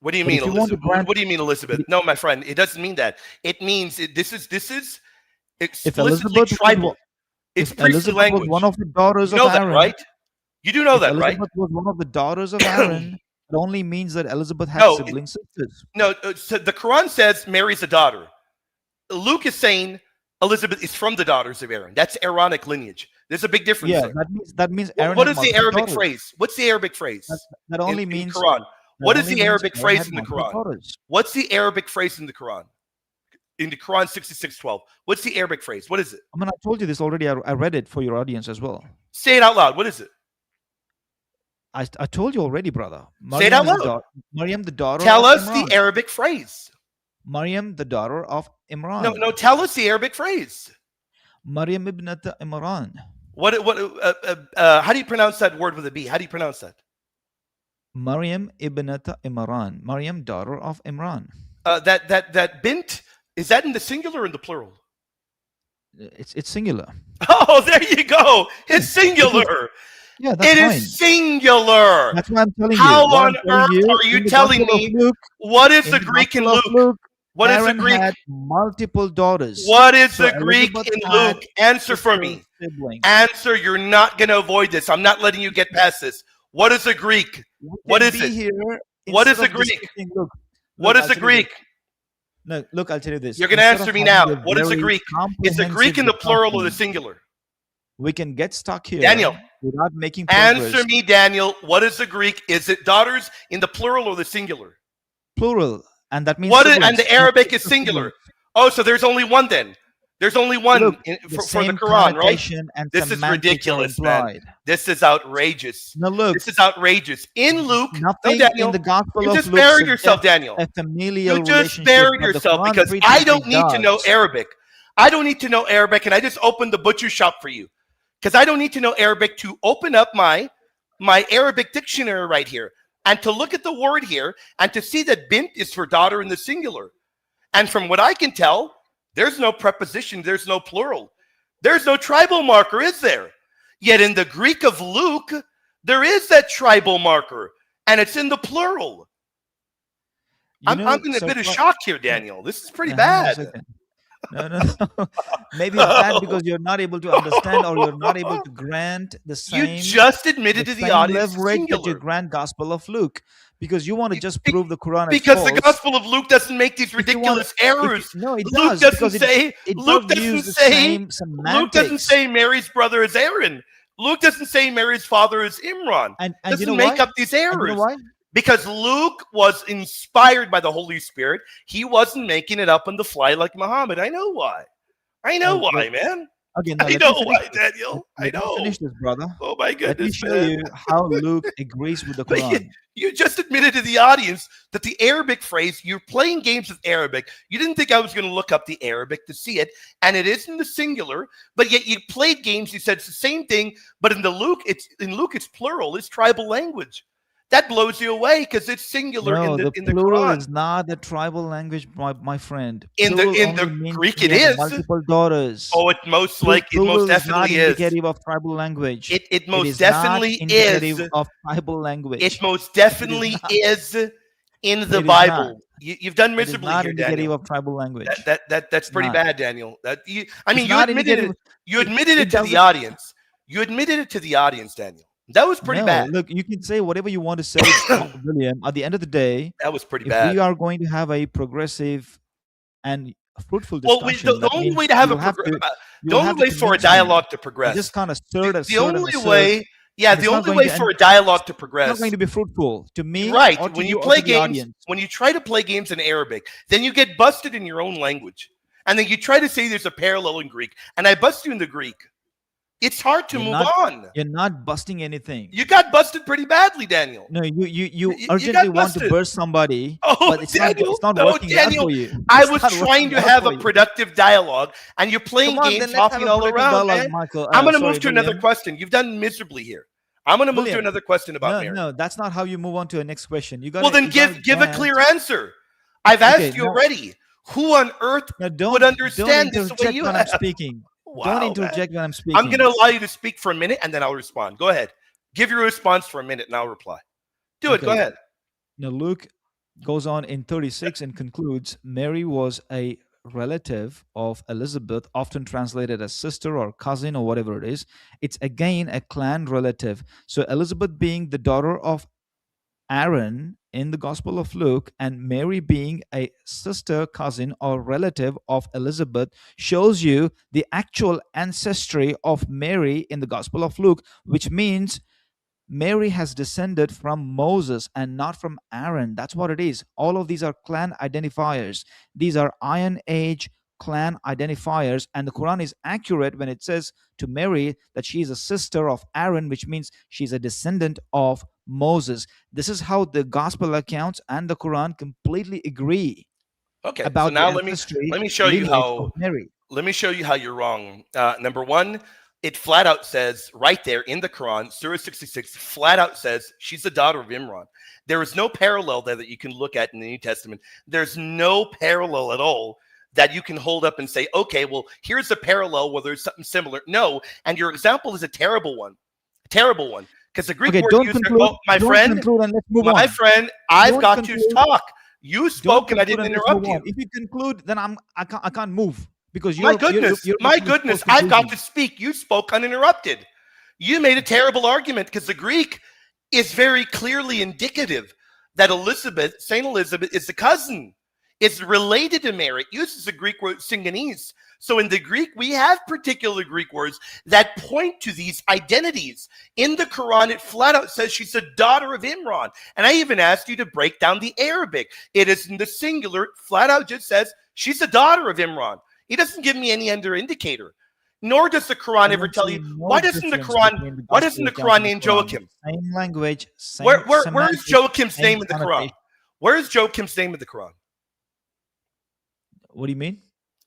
What do you But mean, if you want to Elizabeth? grant, What do you mean, Elizabeth? No, my friend, it doesn't mean that. It means this is if explicitly Elizabeth was, tribal. It's if priestly Elizabeth was language. one of the daughters You of know that, Aaron, right? You do know if that, right? Elizabeth was one of the daughters of Aaron, it only means that Elizabeth had No, sibling sisters. No, so the Quran says Mary's a daughter. Luke is saying Elizabeth is from the daughters of Aaron. That's Aaronic lineage. There's a big difference Yeah, there. that means Aaron What had is the multiple Arabic daughters. phrase? What's the Arabic phrase That only in the means Quran? What is only the means Arabic Aaron phrase had in the multiple Quran? daughters. What's the Arabic phrase in the Quran? In the Quran 66:12. What's the Arabic phrase? What is it? I mean, I told you this already. I read it for your audience as well. Say it out loud. What is it? I told you already, brother. Say it out loud. Maryam, the daughter Tell of us Imran. the Arabic phrase. Maryam, the daughter of Imran. No, tell us the Arabic phrase. Maryam ibnat Imran. How do you pronounce that word with a B? How do you pronounce that? Maryam ibnat Imran. Maryam, daughter of Imran. That bint, is that in the singular or in the plural? It's singular. Oh, there you go. It's singular. Yeah, that's It fine. is singular. That's what I'm telling How you. What on I'm telling earth are in you the telling Gospel of me Luke, what is in the the Greek in Gospel of Luke? Luke, What is the Aaron Greek? had multiple daughters. What is So the Greek Elizabeth in had Luke? Answer for sister me. siblings. Answer. You're not going to avoid this. I'm not letting you get past this. What is the Greek? We What can is be it? here What is instead the of Greek? discussing- Look, What look, is I'll the tell you this. Greek? No, look, I'll tell you this. You're going to Instead answer of me having now. a What is the very Greek? Is the Greek in comprehensive the plural or the discussion, singular? we can get stuck here Daniel, without making progress. answer me, Daniel. What is the Greek? Is it daughters in the plural or the singular? Plural, and that means What is, siblings, and the not Arabic is sister singular. siblings. Oh, so there's only one then. There's only one Look, for the same Quran, right? connotation and This is semantics are ridiculous, man. implied. This is outrageous. Now look, This is outrageous. In Luke, no, nothing Daniel, in the Gospel you of just Luke buried yourself, suggests Daniel. a familial You just relationship, buried but the yourself Quran because I 333 don't need to know does. Arabic. I don't need to know Arabic, and I just opened the butcher shop for you because I don't need to know Arabic to open up my Arabic dictionary right here and to look at the word here and to see that bint is for daughter in the singular. And from what I can tell, There's no preposition. There's no plural. There's no tribal marker, is there? Yet in the Greek of Luke, there is that tribal marker, and it's in the plural. I'm in a bit of shock here, Daniel. This is pretty hang on a bad. second. No, no, no. Maybe it's bad because you're not able to understand, or you're not able to grant the You same just admitted to the same audience leverage that you singular. grant Gospel of Luke, because you want to just prove the Quran is Because the false. Gospel of Luke doesn't make these If you want, ridiculous errors. no, it Luke does, doesn't because say. it Luke does use doesn't the say. same Luke doesn't semantics. say Mary's brother is Aaron. Luke doesn't say Mary's father is Imran. And Doesn't you know make why? up these And you errors. know why? Because Luke was inspired by the Holy Spirit. He wasn't making it up on the fly like Muhammad. I know why. I know Oh, why, man. Okay, now I let know me finish why, this. Daniel. I Let me know. finish this, brother. Oh my Let me goodness, show man. you how Luke agrees with the But Quran. you just admitted to the audience that the Arabic phrase, you're playing games with Arabic. You didn't think I was going to look up the Arabic to see it, and it is in the singular, but yet you played games. You said it's the same thing, but in Luke it's plural. It's tribal language. That blows you away because it's singular No, in the the plural Quran. is not the tribal language, my friend. In Plural the only means Greek, he it has is. multiple daughters. Oh, it most Plural is not definitely is. indicative of tribal language. It It most is not definitely indicative is. of tribal language. It most It is definitely not. is in the It is not. Bible. You've done It is miserably not here, indicative Daniel. of tribal language. That's It's pretty not. bad, Daniel. I It's mean, you not admitted indicative. it. You It, admitted it it to the doesn't. audience. You admitted it to the audience, Daniel. That was pretty No, bad. look, you can say whatever you want to say, William. At the end of the day, That was pretty if bad. we are going to have a progressive and fruitful Well, discussion, the that only means way to have you'll have to the you'll only have to way for a convince me. dialogue to You progress, just kind of the only assert, way, yeah, and the it's not only going way to end. for a dialogue to It's not progress. going to be fruitful to me Right. or to When you you or play to the games, audience. when you try to play games in Arabic, then you get busted in your own language. And then you try to say there's a parallel in Greek. And I bust you in the Greek. It's hard to move on. You're not busting anything. You got busted pretty badly, Daniel. No, you You urgently got want to busted. burst somebody, Oh, but it's Daniel. not No, working out Daniel. for you. I It's was not trying working to out have for a you. productive dialogue, and you're playing Come on, games then let's have hopping a all productive around, dialogue, man. Michael. I'm going to Sorry, move to another William. question. You've done miserably here. I'm going to move to William, another question about No, Mary. no, that's not how you move on to the next question. You got Well, then give a grant. clear answer. I've Okay, asked you no, already. Who on earth no, would don't understand this the way interject you when I'm have? speaking. Don't Wow, man. interject when I'm I'm going speaking. to allow you to speak for a minute, and then I'll respond. Go ahead. Give your response for a minute, and I'll reply. Do it. Go Okay. ahead. Now Luke goes on in 36 and concludes, Mary was a relative of Elizabeth, often translated as sister or cousin or whatever it is. It's again a clan relative. So Elizabeth being the daughter of Aaron in the Gospel of Luke, and Mary being a sister, cousin, or relative of Elizabeth shows you the actual ancestry of Mary in the Gospel of Luke, which means Mary has descended from Moses and not from Aaron. That's what it is. All of these are clan identifiers. These are Iron Age clan identifiers. And the Quran is accurate when it says to Mary that she is a sister of Aaron, which means she's a descendant of Moses. This is how the gospel accounts and the Quran completely agree Okay. So about the now ancestry let me show you lineage of how Mary. let me show you how you're wrong. Number one, it flat out says right there in the Quran, Surah 66, flat out says she's the daughter of Imran. There is no parallel there that you can look at in the New Testament. There's no parallel at all that you can hold up and say, okay, well, here's a parallel where there's something similar. No, and your example is a terrible one. Terrible one. Because the Greek Okay, word don't used there, conclude. oh, my Don't friend, conclude and let's move my on. friend, I've Don't got conclude. to talk. You Don't spoke and I conclude didn't and let's interrupt move on. you. If you conclude, then I can't move because My you're goodness, you're my making a goodness, false I've got to conclusion. speak. You spoke uninterrupted. You made a terrible argument because the Greek is very clearly indicative that Elizabeth, Saint Elizabeth, is the cousin. It's related to Mary. It uses the Greek word syngenes. So in the Greek, we have particular Greek words that point to these identities. In the Quran, it flat out says she's the daughter of Imran. And I even asked you to break down the Arabic. It is in the singular, flat out just says she's the daughter of Imran. He doesn't give me any other indicator. Nor does the Quran I ever don't tell see you, no why doesn't the difference Quran, between the why gospel doesn't the accounts Quran and the name Quran. Joachim? Same language, same Where's semantics, Joachim's same name in the Quran? connotation. Where's Joachim's name in the Quran? What do you mean?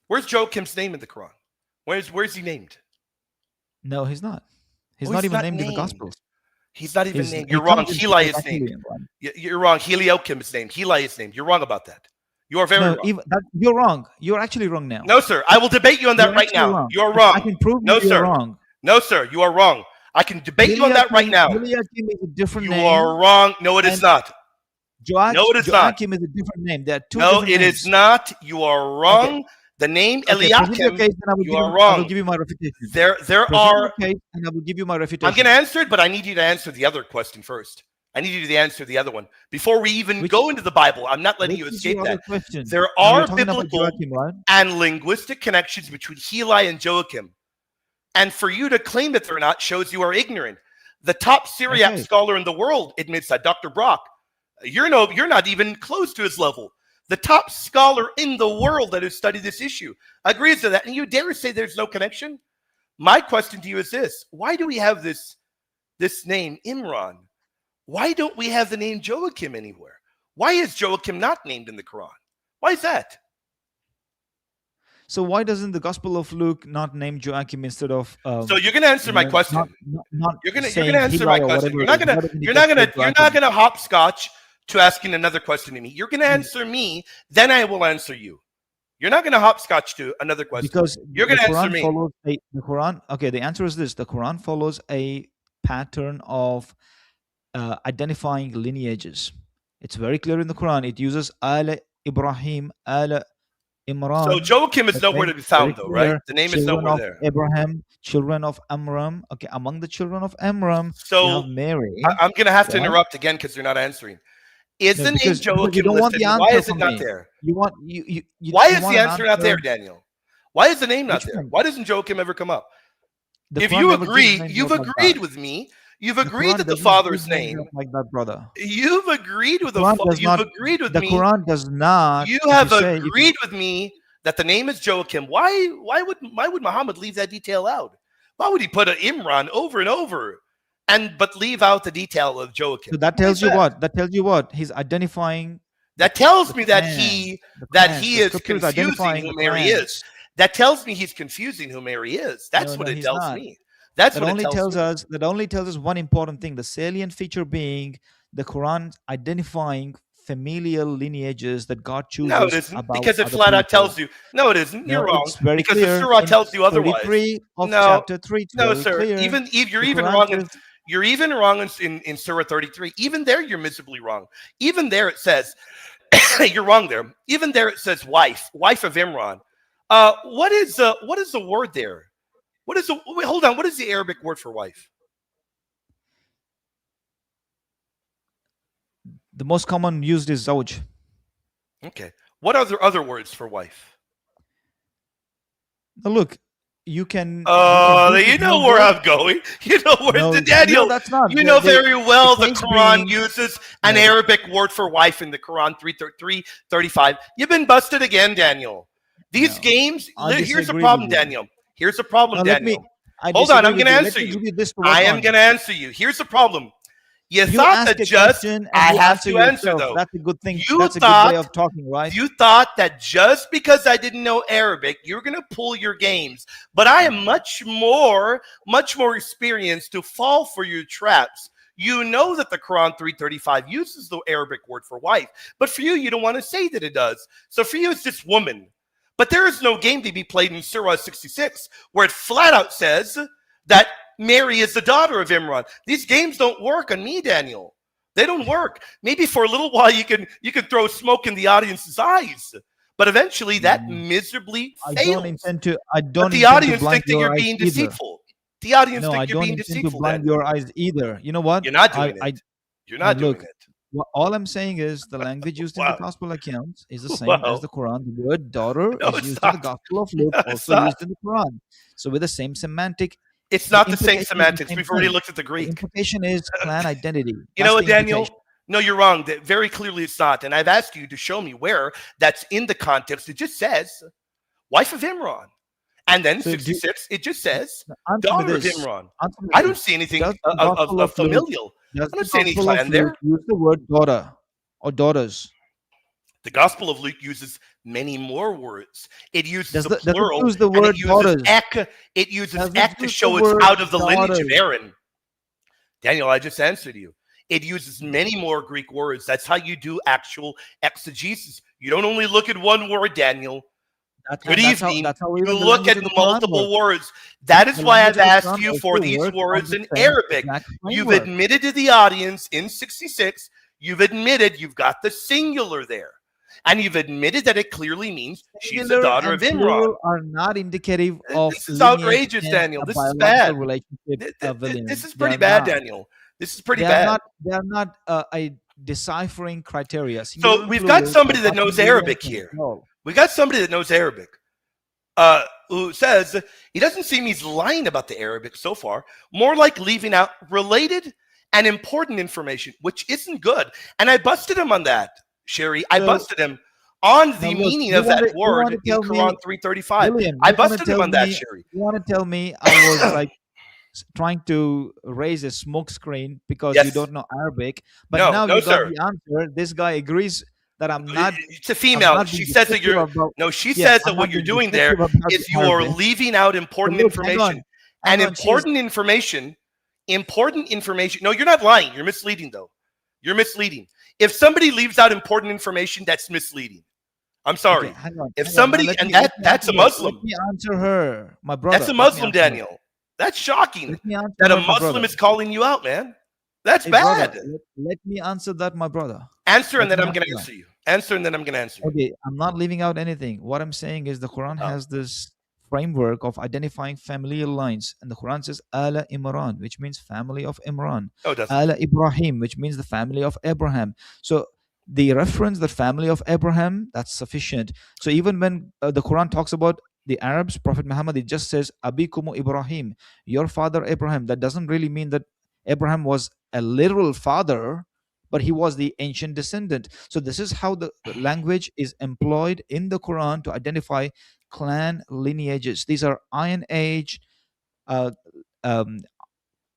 Where's Joachim's name in the Quran? Where's he named? No, he's not. He's Oh, not he's even not named in the named. Gospels. He's not even He's, named. he You're wrong. comes in Heli is named. Evangelion, right? You're wrong. Heliokim is named. Heli is named. You're wrong about that. You are very No, wrong. even that, you're wrong. You're actually wrong now. No, sir. I will debate you on that You're right actually now. wrong. You're I wrong. can prove No, you're sir. wrong. No, sir. You are wrong. I can debate you on that right now. Eliakim is a different You name, are wrong. No, it is and not. No, it is not. Joachim is a different name. There are two No, different it names. is not. You are Okay, wrong. The name okay. Present your Eliakim, case, and you are I will wrong. give you my refutation. There Present are. your case, and I will give you my I'm refutation. going to answer it, but I need you to answer the other question first. I need you to answer the other one before we even Which- go into the Bible. I'm not letting Which you is escape your that. other question? There Now, are you're talking about biblical Joachim, right? and linguistic connections between Heli and Joachim. And for you to claim that they're not shows you are ignorant. The top Syriac Okay. scholar in the world admits that, Dr. Brock. You're not even close to his level. The top scholar in the world that has studied this issue agrees to that. And you dare say there's no connection? My question to you is this. Why do we have this name, Imran? Why don't we have the name Joachim anywhere? Why is Joachim not named in the Quran? Why is that? So why doesn't the Gospel of Luke not name Joachim instead of? So you're going to answer my question. Not You're going saying to answer my Heli or question. whatever it is. You're not going to hopscotch to asking another question to me. You're going to answer me, then I will answer you. You're not going to hopscotch to another question. Because You're going the to answer Quran me. follows the Quran. Okay, the answer is this: the Quran follows a pattern of identifying lineages. It's very clear in the Quran. It uses Al Ibrahim, Al Imran. So Joachim is nowhere to be found, though, right? The name is nowhere there. Abraham, children of Amram. Okay, among the children of Amram, So you have Mary. I'm going to have to right? interrupt again because you're not answering. Is No, the name because you Joachim don't want listed? the answer Why is it from not me. there? You want Why you is want the an answer not there, Daniel? Why is the name not Which there? one? Why doesn't Joachim ever come up? The If Quran you never gives agree, names you've out like agreed that. with me. You've The agreed Quran that the does not Father's give names name. out like that, brother. You've agreed with The Quran does You've not. agreed with The me. Quran does not. You if have say- agreed with me that the name is Joachim. Why would Muhammad leave that detail out? Why would he put an Imran over and over, but leave out the detail of Joachim? So that Why tells is you that? what? That tells you what? He's identifying. That tells the me that clans, he the that clans. he The is scripture is confusing identifying who the Mary is. clans. That tells me he's confusing who Mary is. That's No, what it he's tells not. me. That's That what it only tells tells me. us. That only tells us one important thing. The salient feature being the Quran identifying familial lineages that God chooses. No, it isn't, about because it other flat out people. tells you. No, it isn't. You're No, wrong. it's very Because the clear. surah in tells you otherwise. 33 of No, chapter 3. It's no, very sir. clear. You're The even Quran wrong. says- You're even wrong in Surah 33. Even there, you're miserably wrong. Even there, it says you're wrong there. Even there, it says wife of Imran. What is the word there? Wait, hold on. What is the Arabic word for wife? The most common used is zawj. Okay. What are the other words for wife? Now look, you can. Oh, you you can know Google where it. I'm going. You know where No, Daniel. that's not. You know very well the case Quran being- uses an No. Arabic word for wife in the Quran 3:35. You've been busted again, Daniel. These No, games. I Here's the disagree problem, with you. Daniel. Here's the problem, Now, let me. Daniel. I Hold on, disagree I'm with going to you. Let answer me you. give you this to work I am on. going to answer you. Here's the problem. You You thought ask that a just question and I you have answer to answer yourself. though. That's a good thing. You That's a good thought way of talking, right? You thought that just because I didn't know Arabic, you're going to pull your games. But I am much more experienced to fall for your traps. You know that the Quran 3:35 uses the Arabic word for wife. But for you don't want to say that it does. So for you, it's just woman. But there is no game to be played in Surah 66 where it flat out says that Mary is the daughter of Imran. These games don't work on me, Daniel. They don't work. Maybe for a little while you can throw smoke in the audience's eyes, but eventually that miserably I fails. don't intend to. I don't. But the intend to audience blind think that your you're eyes being either. deceitful. The audience No, I think you're don't being intend to deceitful. blind Daniel. your eyes either. You know what? You're not doing it. You're not doing look, it. Well, all I'm saying is the language used in the Wow. gospel accounts is the same Wow. as the Quran. The word daughter No, is it's used in the not. Gospel of Luke, No, it's also not. used in the Quran. So with the same semantic. It's not the same implication is the semantics. same We've already thing. looked at the The Greek. implication is clan identity. You know what, That's the Daniel? implication. No, you're wrong. Very clearly it's not. And I've asked you to show me where that's in the context. It just says wife of Imran. And then So 66, it just says Answer me daughter of this. Imran. Answer me I don't this. see anything Does the Gospel of of Luke- familial. Does I the don't see any Gospel of clan there. Luke use the word daughter or daughters? The Gospel of Luke uses many more words. It uses Does the it plural. use the and word it uses daughters? ek. It uses Does it ek to use show the it's word out of the lineage of daughters? Aaron. Daniel, I just answered you. It uses many more Greek words. That's how you do actual exegesis. You don't only look at one word, Daniel. Good And evening. that's how You even the look language at of the the Quran multiple works. words. That is The why language I've of the asked Quran you for also these works on words the in same Arabic. exact You've framework. admitted to the audience in 66, you've admitted you've got the singular there. And you've admitted that it clearly means she's the Singular daughter of and Imran. plural are not indicative of This is lineage outrageous, in Daniel. a This is biological bad. relationship, This William. is They pretty are bad, not. Daniel. This is pretty bad. They are not a deciphering criteria. So Singular and we've got plural are somebody that nothing knows really Arabic anything here. at all. We got somebody that knows Arabic. Who says he doesn't seem he's lying about the Arabic so far, more like leaving out related and important information, which isn't good. And I busted him on that, Sherry. I So busted him on now the look, meaning of that you want word to in tell Quran me, 335. William, I busted him on that, Sherry. you want to tell me I was like trying to raise a smoke screen because you Yes. don't know Arabic, but No, now no, you got sir. the answer. This guy agrees that It's a I'm female. not She being says that descriptive you're about. no, she Yes, says I'm that what not you're being doing there descriptive about the is you are Arabic. leaving out So important look, information. hang And on. She's important information. No, you're not lying. You're misleading, though. You're misleading. If somebody leaves out important information, that's misleading. I'm okay. sorry. If Hang on. Now somebody, and that's a let Muslim. me answer her, my That's brother. a Let me Muslim, answer her. Daniel. That's shocking Let me answer that a her, my Muslim brother. is calling you out, man. That's Hey, brother, bad. let me answer that, my brother. Answer and Let then me I'm going answer to that. answer you. Answer and then I'm going to answer you. Okay, I'm not leaving out anything. What I'm saying is the Quran Oh, has this framework of identifying familial lines, and the Quran says Ala Imran, which means family of Imran, no, it doesn't. Ala Ibrahim, which means the family of Abraham. So the reference, the family of Abraham, that's sufficient. So even when the Quran talks about the Arabs, Prophet Muhammad, it just says Abikumu Ibrahim, your father Abraham. That doesn't really mean that Abraham was a literal father, but he was the ancient descendant. So this is how the language is employed in the Quran to identify clan lineages. These are Iron Age uh, um,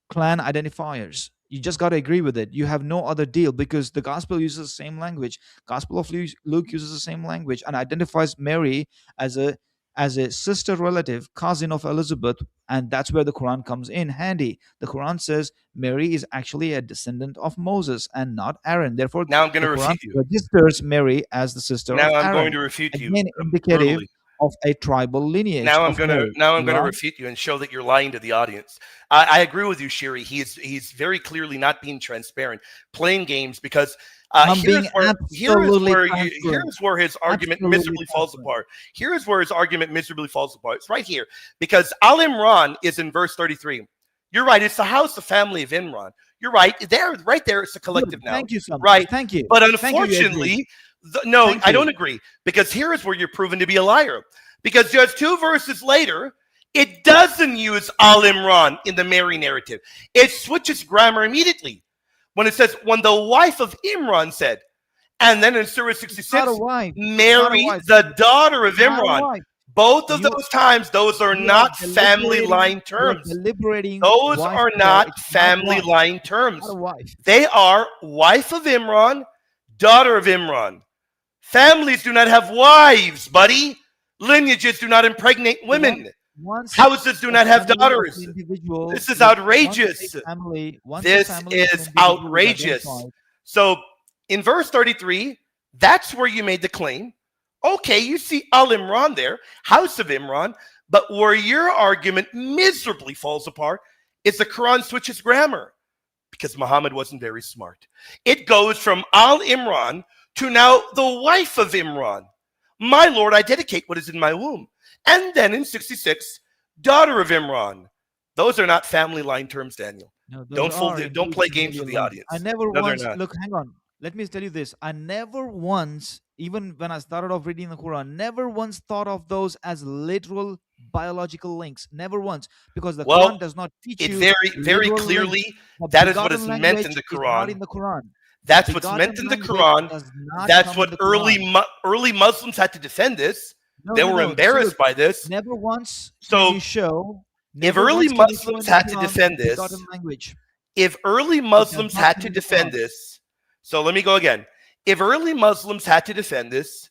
clan identifiers. You just got to agree with it. You have no other deal because the gospel uses the same language. Gospel of Luke uses the same language and identifies Mary as a sister relative, cousin of Elizabeth, and that's where the Quran comes in handy. The Quran says Mary is actually a descendant of Moses and not Aaron. Therefore, Now I'm going the to Quran refute you. registers Mary as the sister Now of I'm going Aaron. to refute you Again, indicative brutally. of a tribal lineage of Mary. Now I'm You gonna are refute you and show that you're lying to the audience. I agree with you, Shiri. He's very clearly not being transparent, playing games because I'm being absolutely transparent. here's where his argument Absolutely miserably falls transparent. apart. Here's where his argument miserably falls apart. It's right here because Al Imran is in verse 33. You're right. It's the house, the family of Imran. You're right. There, right there. It's a Good. collective noun. Thank you so much. Right. Thank you. But Thank you. You agree. unfortunately, no, Thank I don't you. agree because here is where you're proven to be a liar. Because just two verses later, it doesn't use Al Imran in the Mary narrative. It switches grammar immediately when it says, when the wife of Imran said, and then in Surah It's not a 66, wife. It's not a Mary, wife. the daughter of It's not a Imran. wife. Both of You those times, those are you are not family line you are terms. deliberating Those wife are there. not It's not family wife. line Not terms. a wife. They are wife of Imran, daughter of Imran. Families do not have wives, buddy. Lineages do not impregnate women. Once Houses do a not have family of daughters. individual, This is look, outrageous. once a This family of an is individual is outrageous. identified, So in verse 33, that's where you made the claim. Okay, you see Al Imran there, house of Imran, but where your argument miserably falls apart is the Quran switches grammar because Muhammad wasn't very smart. It goes from Al Imran to now the wife of Imran. My Lord, I dedicate what is in my womb. And then in 66, daughter of Imran. Those are not family line terms, Daniel. no, those Don't fool are don't indeed play games with familiar the lines. I audience. never No, they're once not. look. Hang on. Let me tell you this. I never once, even when I started off reading the Quran, never once thought of those as literal biological links. Never once, because the Well, Quran does not teach it you very literal links. clearly, The that is what is begotten meant in language the is not Quran. in the Quran. That's what's Begotten meant in the language Quran. does not That's come in what the Quran. early Muslims had to defend this. No, They no, were no. So look, embarrassed by this. never once can So you show. if Never early once can you show in Muslims the had to Quran defend begotten this, language. if early It does Muslims not had come to in the defend Quran. this, so let me go again. If early Muslims had to defend this,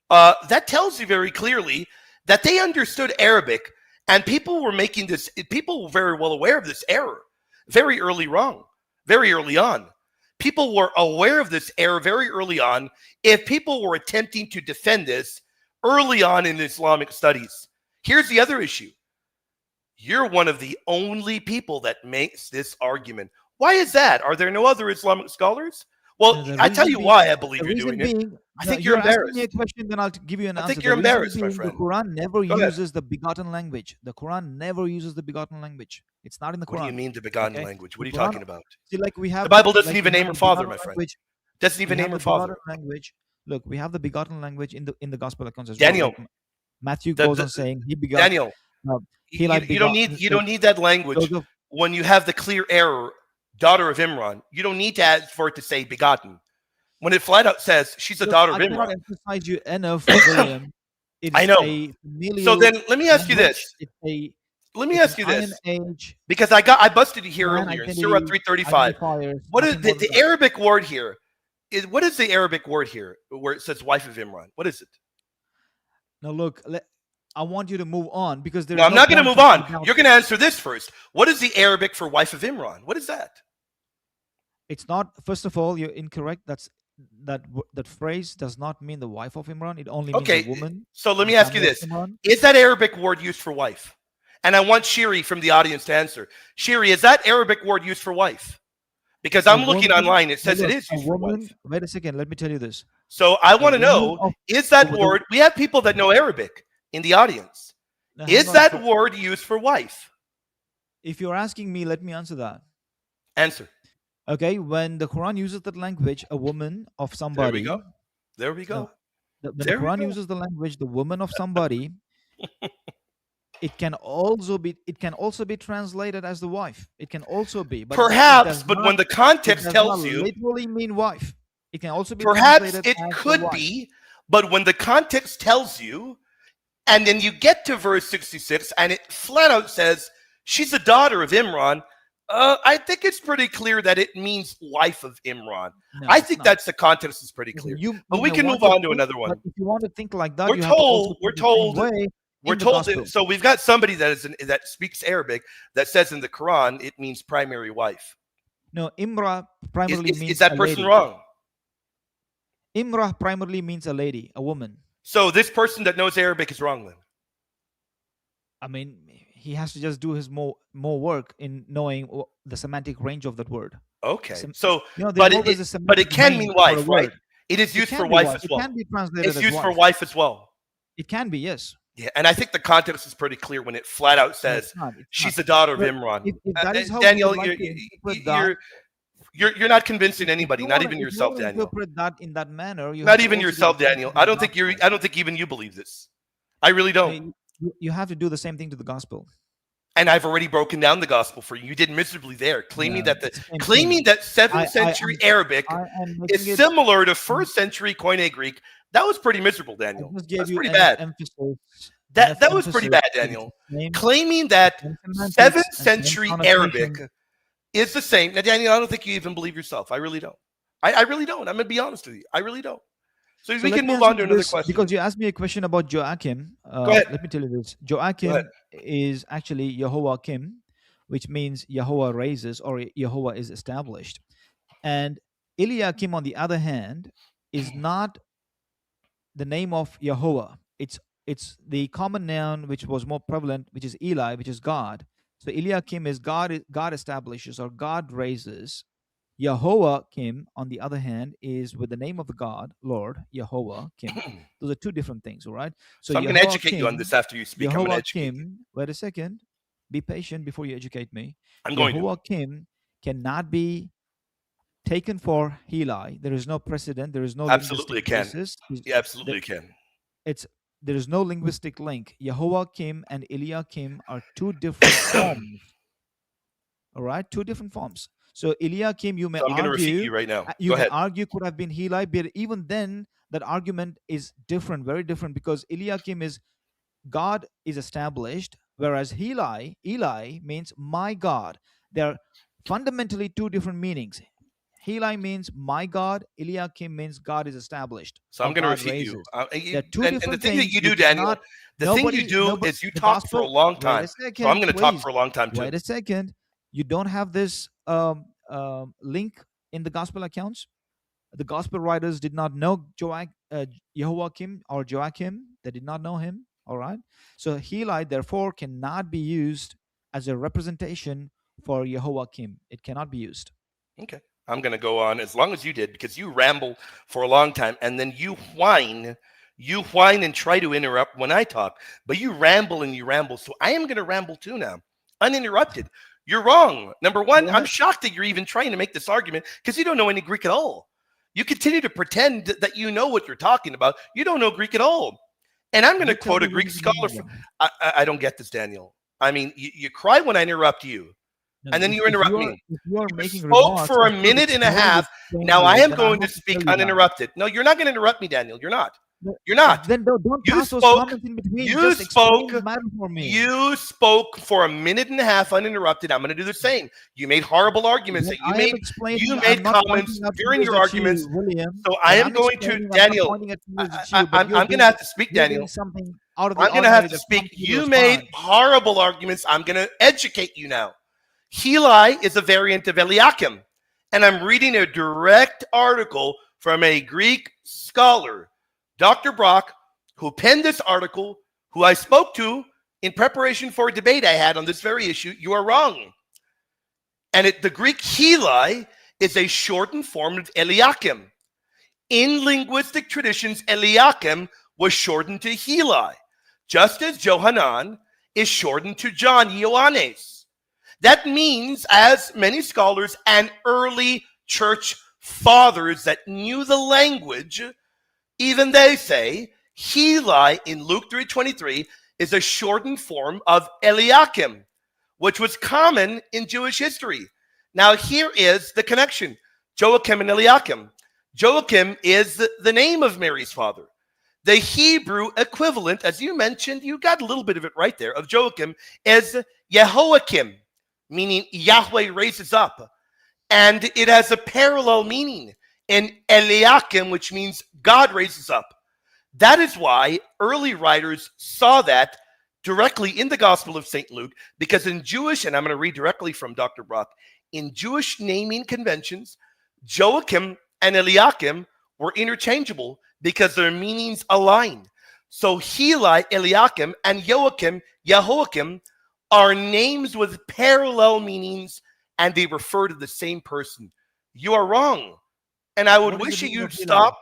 that tells you very clearly that they understood Arabic, and people were very well aware of this error very early on. people were aware of this error very early on. If people were attempting to defend this early on in Islamic studies, here's the other issue. You're one of the only people that makes this argument. Why is that? Are there no other Islamic scholars? Well, The I tell reason you being, why I believe the you're reason doing it. being, I no, think you're you're asking me a embarrassed. question, then I'll give you an I answer. think The you're reason embarrassed, my being, the friend. Quran never Go ahead. uses the begotten language. The Quran never uses the begotten language. It's not in the What do you Quran. mean the begotten Okay, language? What the are you Quran. talking about? See, like we The have Bible doesn't like even we name have her the father, begotten my friend. language. Doesn't We even have name her the father. begotten language. Look, we have the begotten language in the gospel accounts as well. Daniel, Like Matthew the, goes the, on saying he begot. Daniel, He like you don't begot. need So that language Joseph. when you have the clear error, daughter of Imran. You don't need to add for it to say begotten. When it flat out says she's a Look, daughter of I cannot Imran. emphasize you enough, William. It I is know. a So then familial let me ask you language. this. It's Let me an ask you iron this. age Because I busted you here man earlier in Surah identity 335. identifiers. What is Nothing more than the that. Arabic word here? What is the Arabic word here where it says wife of Imran? What is it? Now look, I want you to move on because there No, is I'm no not going to point move talking on. about You're going to answer this first. What is the Arabic for wife of Imran? What is that? It's not. First of all, you're incorrect. That phrase does not mean the wife of Imran. It only means a Okay, woman so in let the me ask you family of this. Imran. Is that Arabic word used for wife? And I want Shiri from the audience to answer. Shiri, is that Arabic word used for wife? Because A I'm looking woman. online, it Now says it look, is a used for woman. wife. Wait a second. Let me tell you this. So I A want to woman know, of is that the, word, we have people that know Arabic in the audience. now hang Is on. that word used for wife? If you're asking me, let me answer that. Answer. Okay, when the Quran uses that language, a woman of There we somebody. go. There we Now, go. when the There we Quran go. uses the language, the woman of somebody, it can also be translated as the wife. It can also be, but it Perhaps, does but not when the context it does not tells you, literally mean wife. It can also be perhaps translated it as the could wife. be, but when the context tells you, and then you get to verse 66 and it flat out says she's a daughter of Imran, I think it's pretty clear that it means wife of Imran. No, I it's think not. that's the context is pretty Listen, clear. you But we may can want move to on to think, another but one. if you want to think like that, We're you have to also told, we're think the same told, way we're in the told. gospel. So we've got somebody that speaks Arabic that says in the Quran it means primary wife. No, Imra primarily Is means that a person lady. wrong? Imra primarily means a lady, a woman. So this person that knows Arabic is wrong then. I mean, he has to just do his more work in knowing the semantic range of that word. Okay. Sem- So, there's always a but semantic it can range mean for a wife, right? word. It is It used for can be wife wife. as It well. can be translated It's as used for wife. wife as well. It can be, yes. Yeah, and I think the context is pretty clear when it flat out No, it's says not. It's not. she's the daughter of But Imran. if that is how you Daniel, would like to interpret that, you're not convincing if anybody, you not want to even if you yourself, want to Daniel. interpret that in that manner, you have Not to even also do the yourself, same thing Daniel. to the gospel. I don't think even you believe this. I really don't. You have to do the same thing to the gospel. And I've already broken down the gospel for you. You did miserably there, claiming No, that it's the same thing. 7th century Arabic I am is making it. similar to 1st century Koine Greek. That was pretty miserable, I Daniel. just gave That's you pretty bad. That was pretty bad, that it's Daniel. the same, Claiming the that same 7th semantics and same century Arabic connotation. is the same. Now, Daniel, I don't think you even believe yourself. I really don't. I really don't. I'm going to be honest with you. I really don't. So So we let can me move answer on to to another this question. because you asked me a question about Joachim. Go ahead. Let me tell you this. Go ahead. Joachim is actually Yehoiakim, which means Yahweh raises or Yahweh is established. And Eliakim, on the other hand, is not the name of Yahweh. It's the common noun which was more prevalent, which is Eli, which is God. So Eliakim is God establishes or God raises. Yehoiakim, on the other hand, is with the name of the God, Lord, Yehoiakim. Those are two different things, all right? So So I'm going to educate you on this after you speak. I'm going to educate you. Yehoiakim, wait a second. Be patient before you educate me. I'm going to. Yehoiakim cannot be taken for Heli. There is no precedent. There is no Absolutely linguistic it can. basis. Yeah, absolutely it can. There is no linguistic link. Yehoiakim and Eliakim are two different forms. All right, two different forms. So Eliakim, you may So I'm going to refute argue, you right now. Go ahead. could have been Heli, but even then, that argument is different, very different, because Eliakim is God is established, whereas Eli means my God. They're fundamentally two different meanings. Heli means my God. Eliakim means God is established So or I'm going to God refute you. raises. They're two And the different thing that things. you You do, Daniel, cannot. the thing you do Nobody. is you The talk for a gospel. long Wait time. a So I'm second, going to talk please. for a long time too. Wait a second. You don't have this link in the gospel accounts. The gospel writers did not know Jehoiakim or Joachim. They did not know him. All right. So Heli, therefore, cannot be used as a representation for Jehoiakim. It cannot be used. Okay. I'm going to go on as long as you did, because you ramble for a long time and then you whine and try to interrupt when I talk, but you ramble and you ramble. So I am going to ramble too now, uninterrupted. You're wrong. Number one, I'm shocked that you're even trying to make this argument because you don't know any Greek at all. You continue to pretend that you know what you're talking about. You don't know Greek at all. And I'm going to quote a Greek scholar. I don't get this, Daniel. I mean, you cry when I interrupt you. No, and then you interrupt me. If you are You making spoke remarks, for a minute and a half. Now I am going to speak uninterrupted. No, you're not going to interrupt me, Daniel. You're not. You're not. Then don't You pass those spoke- comments in between. you Just explain spoke- the matter for me. You spoke for a minute and a half uninterrupted. I'm going to do the same. You made horrible arguments that you I am made. explaining. You I'm made not comments pointing out during fingers your at you, arguments. William. So I And am I'm going to, explaining, I'm not Daniel. pointing at fingers at you, I'm but you're going to doing- have to speak, you're Daniel. doing something out of the I'm going to have ordinary to that speak. prompts you You to made respond. horrible arguments. I'm going to educate you now. Heli is a variant of Eliakim. And I'm reading a direct article from a Greek scholar, Dr. Brock, who penned this article, who I spoke to in preparation for a debate I had on this very issue. You are wrong. And the Greek Heli is a shortened form of Eliakim. In linguistic traditions, Eliakim was shortened to Heli, just as Johanan is shortened to John, Ioannes. That means, as many scholars and early church fathers that knew the language, even they say, Heli in Luke 3:23 is a shortened form of Eliakim, which was common in Jewish history. Now here is the connection. Joachim and Eliakim. Joachim is the name of Mary's father. The Hebrew equivalent, as you mentioned, you got a little bit of it right there, of Joachim is Jehoiakim, meaning Yahweh raises up. And it has a parallel meaning in Eliakim, which means God raises up. That is why early writers saw that directly in the Gospel of St. Luke, because in Jewish, and I'm going to read directly from Dr. Brock, in Jewish naming conventions, Joachim and Eliakim were interchangeable because their meanings align. So Heli, Eliakim, and Joachim, Jehoiakim, are names with parallel meanings, and they refer to the same person. You are wrong. And I would What is wish the that meaning you'd of Heli? stop.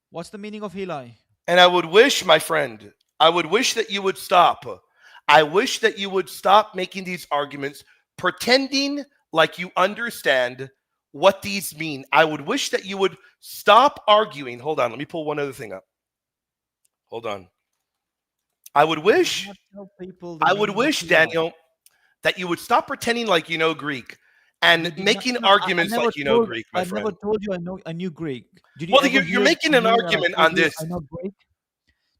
What's the meaning of Heli? And I would wish, my friend, I would wish that you would stop. I wish that you would stop making these arguments, pretending like you understand what these mean. I would wish that you would stop arguing. Hold on, let me pull one other thing up. Hold on. I would wish, Daniel, that you would stop pretending like you know Greek and making arguments like you know Greek, my friend. I never told you I knew Greek. Did you Well, ever you're hear making from an me that I argument told on you this. I know Greek.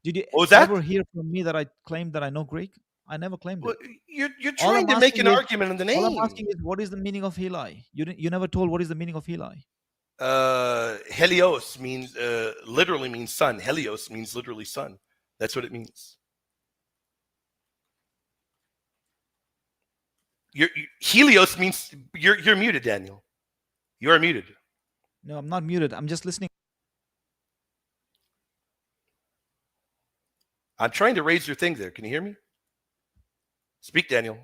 Did you What was that? ever hear from me that I claimed that I know Greek? I never claimed Well, it. you're All trying I'm to make asking an is- argument in the All I'm name. asking is, what is the meaning of Heli? You never told what is the meaning of Heli. Helios means literally means sun. Helios means literally sun. That's what it means. Helios means you're muted, Daniel. You are muted. No, I'm not muted. I'm just listening. I'm trying to raise your thing there. Can you hear me? Speak, Daniel.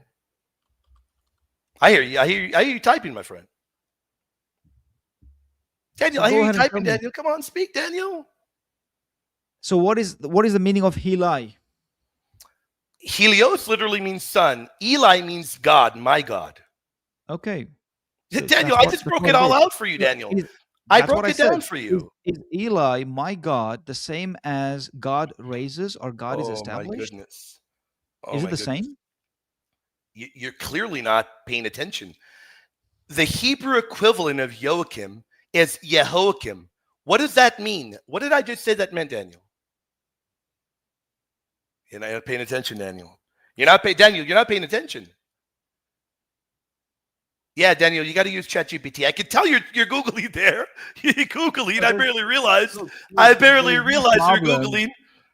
I hear you. I hear you typing, my friend. Daniel, So I go hear you ahead and typing, tell me. Daniel. Come on, speak, Daniel. So what is the meaning of Heli? Helios literally means sun. Eli means God, my God. Okay. So Daniel, that's I what- just that's broke what it all is. out for you, Daniel. I That's broke what it down said. for you. Is Eli, my God, the same as God raises or God is Oh, my established? goodness. Oh, Is it my the goodness. same? You're clearly not paying attention. The Hebrew equivalent of Joachim is Jehoiakim. What does that mean? What did I just say that meant, Daniel? You're not paying attention, Daniel. Daniel, you're not paying attention. Yeah, Daniel, you got to use ChatGPT. I can tell you're Googling there. You're Googling. I barely realized. I barely realized you're Googling.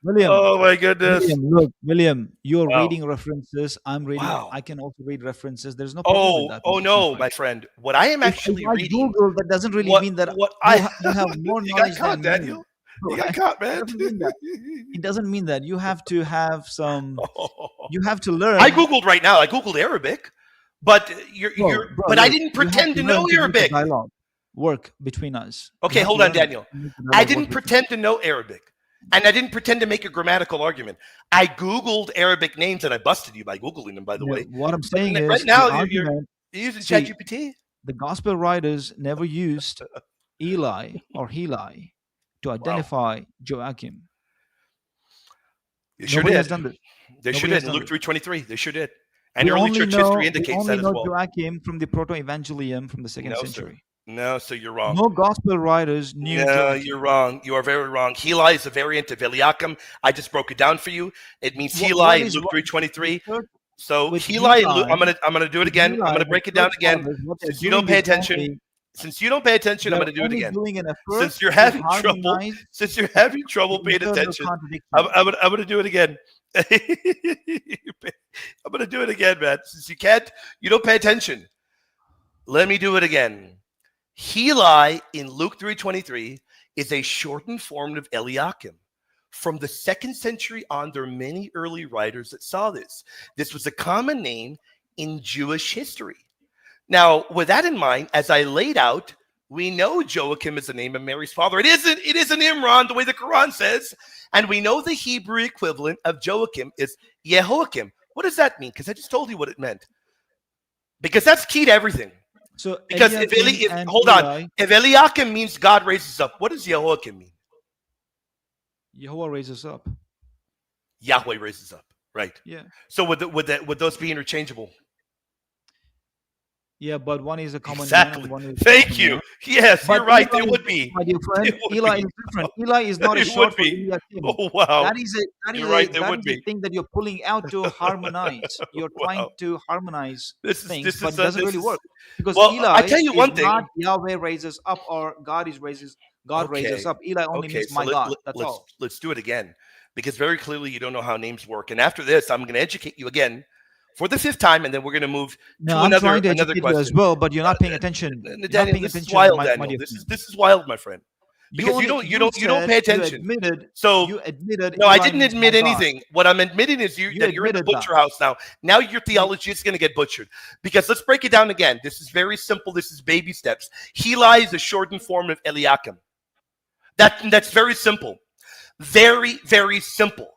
William, Oh my goodness. William, look, William, you're Wow. reading references. I'm reading. Wow. I can also read references. There's no problem with that. Oh My no, friend. my friend. What I am If actually I reading, Google, that doesn't really mean that what I you have more you got knowledge caught, than me. Daniel. You got Right? caught, It man. doesn't mean that. It doesn't mean that you have to have some. Oh. You have to I learn. googled right now. I googled Arabic, but Bro, but I look, didn't you have pretend to to learn know to make a Arabic. dialogue work between us. You Okay, have to hold on, learn Daniel. to make the I dialogue work didn't between. pretend to know Arabic, and I didn't pretend to make a grammatical argument. I googled Arabic names, and I busted you by googling them. By the You know, way, what I'm but saying right is the now you're argument. using See, ChatGPT. the gospel writers never used Eli or Heli to Wow, identify Joachim. they sure Nobody has did. done this. They sure Nobody did has in done Luke this. 3:23. They sure did, and early church history We indicates only that as know well. Joachim from the Proto-Evangelium from the second No, sir. century. No, so you're wrong. No gospel writers knew No, Joachim. you're wrong. You are very wrong. Heli is a variant of Eliakim. I just broke it down for you. It means What Heli in is Luke what 3:23. with So with Heli in Luke, Heli? I'm gonna do it With again. I'm Heli, gonna the break it down church again. fathers, what they're Since you don't doing pay is attention, only I'm gonna do it again. doing an Since effort you're to having trouble, harmonize since you're the, having trouble the paying internal attention, contradiction. I'm gonna do it again. I'm gonna do it again, man. Since you don't pay attention. Let me do it again. Heli in Luke 3:23 is a shortened form of Eliakim. From the second century on, there are many early writers that saw this. This was a common name in Jewish history. Now, with that in mind, as I laid out, we know Joachim is the name of Mary's father. It isn't Imran, the way the Quran says. And we know the Hebrew equivalent of Joachim is Yehoiakim. What does that mean? Because I just told you what it meant. Because that's key to everything. So Because Eliakim and hold on, Eli, if Eliakim means God raises up, what does Yehoiakim mean? Jehovah raises up. Yahweh raises up, right? Yeah. So would those be interchangeable? Yeah, but one is a common Exactly. man and one is Thank you. man. Yes, But you're right. Eli They is would be. my dear friend. They would Eli be. is different. Eli is not a It short would for be. Eliakim. Oh wow. That is You're right, they that would is a be. thing that you're pulling out to harmonize. You're trying Wow. to harmonize This is things, but it this doesn't is really work because well. I Eli tell you is one thing. not Yahweh raises up or God raises Okay. up. Eli only Okay, means so my God. That's all. let's do it again, because very clearly you don't know how names work. And after this, I'm going to educate you again for the fifth time, and then we're going to move No, to I'm trying to another educate you as question. well, but you're not paying attention. You're not Daniel, paying this is attention, wild, my Daniel. dear friend. This is wild, my friend. You Because only you don't said pay attention. you So admitted no, I Eli didn't means admit my God. anything. What I'm admitting is You that you're in the admitted that. butcher house now. Now your theology is going to get butchered. Because let's break it down again. This is very simple. This is baby steps. Heli is a shortened form of Eliakim. That's very simple. Very, very simple.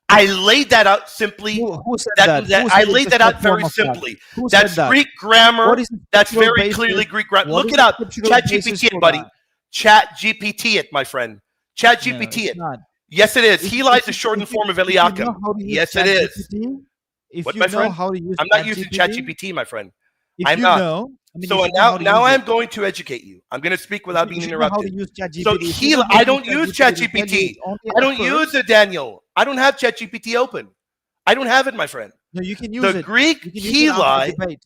I laid that out simply. Who said that? Who I said laid it's a that out short very form of that? simply. Who said That's that? Greek grammar. What is the That's scriptural very basis? clearly Greek grammar. What Look is it the up. scriptural Chat basis GPT it, for buddy. that? Chat GPT it, my friend. Chat No, GPT it's it. not. Yes, it is. If Heli is a you- shortened if you- form of if you know Eliakim. how to use Yes, it is. ChatGPT, If What, you my know friend? how to use I'm not using ChatGPT, ChatGPT, my friend. if I'm you not. know, I mean, So you should know how to now use I'm it. going to educate you. I'm going to speak without being You should know how to interrupted. use ChatGPT. So If you Heli, know how I to don't use it'll tell you ChatGPT. it's only I an don't effort. use it, Daniel. I don't have ChatGPT open. I don't have it, my friend. No, you can use The it. Greek You can use it after the Heli, debate.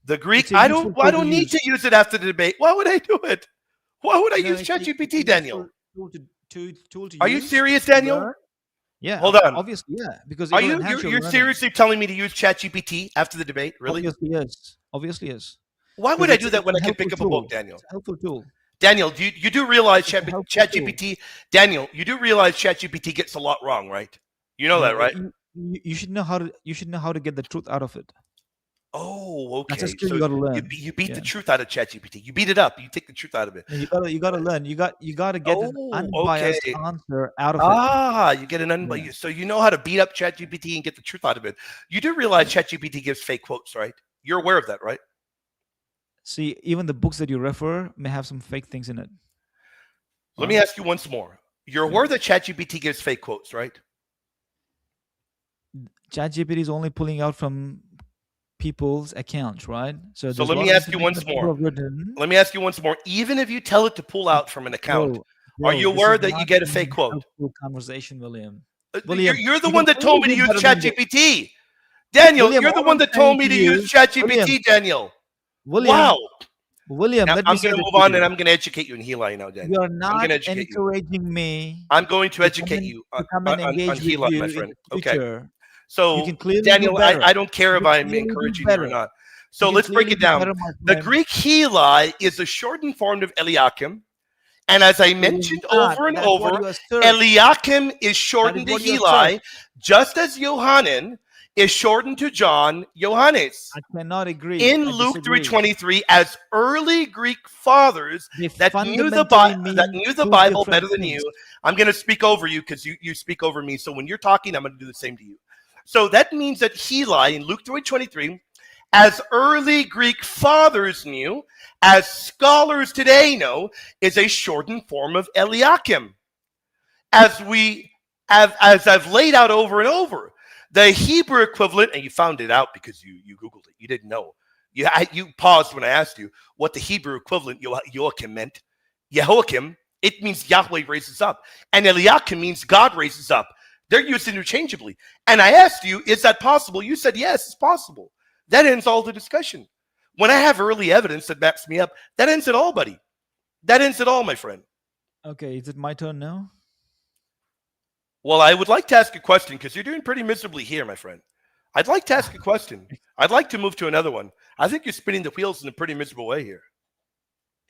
the Greek. It's a useful I tool to don't need use. to use it after the debate. Why would I do it? Why would I No, use it's a ChatGPT, Daniel? useful tool to Are you use serious, to Daniel? learn. Yeah, Hold on. obviously, yeah, because Are it will you enhance your you're learning. seriously telling me to use ChatGPT after the debate? Really? Obviously, yes. Obviously, yes. Why would Because I do that when I a can pick up helpful a book, tool. Daniel? It's a helpful tool. Daniel, you do realize It's a helpful tool. ChatGPT? Daniel, you do realize ChatGPT gets a lot wrong, right? You know that, No, right? you should know how to get the truth out of it. Oh, That's a okay. skill So you got to you learn. you beat the Yeah. truth out of ChatGPT. You beat it up. You take the truth out of it. And you gotta learn. You got to get an Oh, unbiased okay. answer out of it. Ah, you get an Yeah. so you know how to beat up ChatGPT and get the truth out of it. You do realize ChatGPT gives fake quotes, right? You're aware of that, right? See, even the books that you refer may have some fake things in it. Let me ask you once more. You're Yeah. aware that ChatGPT gives fake quotes, right? ChatGPT is only pulling out from people's accounts, right? So there's let a lot me of ask you information once that people more. have written. Let me ask you once more. Even if you tell it to pull out from an account, Bro, are you this aware is that you not get a an fake quote? helpful conversation, William. You're, William, you're the you one can that told only me to do use better than this. ChatGPT. Daniel, William, you're the all one I'm that saying told me to to you, use ChatGPT, William, Daniel. William, Wow. William, Now let me I'm say going to this move to on, and you. I'm going to educate you in Heli now, You Daniel. are I'm going not to educate you. encouraging me I'm going to to come educate and you to come and on engage with Heli, my you in friend. the Okay. future. You So, can clearly do Daniel, better. I don't care You if can I'm clearly do encouraging you or better. not. You So can let's break clearly it do down. better, my The friend. Greek Heli is a shortened form of Eliakim. And as I It is mentioned not. over and That is what over, you assert. Eliakim is That is shortened to what you assert. Heli, just as Johanan is shortened to John Johannes. I cannot agree. In I Luke disagree. 3:23, as early Greek fathers They that knew fundamentally that mean knew the two Bible different better than things. you, I'm going to speak over you because you speak over me. So when you're talking, I'm going to do the same to you. So that means that Heli in Luke 3:23, as early Greek fathers knew, as scholars today know, is a shortened form of Eliakim. As we as I've laid out over and over, the Hebrew equivalent, and you found it out because you Googled it. You didn't know. You paused when I asked you what the Hebrew equivalent Joachim meant. Jehoiakim, it means Yahweh raises up. And Eliakim means God raises up. They're used interchangeably. And I asked you, is that possible? You said, yes, it's possible. That ends all the discussion. When I have early evidence that backs me up, that ends it all, buddy. That ends it all, my friend. Okay, is it my turn now? Well, I would like to ask a question because you're doing pretty miserably here, my friend. I'd like to ask a question. I'd like to move to another one. I think you're spinning the wheels in a pretty miserable way here.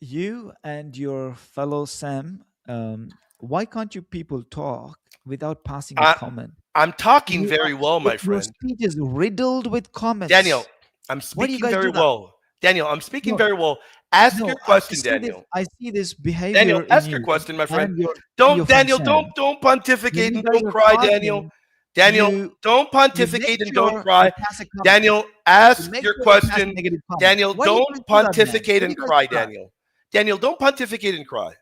You and your fellow Sam, why can't you people talk without passing a I, comment? I'm talking You very well, my your friend. speech is riddled with Daniel, comments. I'm Why do you speaking guys very do that? well. Daniel, I'm speaking No, very well. Ask your no. question, Daniel. I see this Daniel, behavior in ask your you question, my friend. and your Don't, friend Daniel, Sam. don't When pontificate you and guys don't are cry, Daniel. talking, Daniel, you don't you make pontificate and don't sure you cry. pass a comment. Daniel, You ask make your sure you pass a question. negative comment. Daniel, Why do you guys don't do that, man? pontificate Why do and you guys cry, do that? Daniel. Daniel, don't pontificate and cry.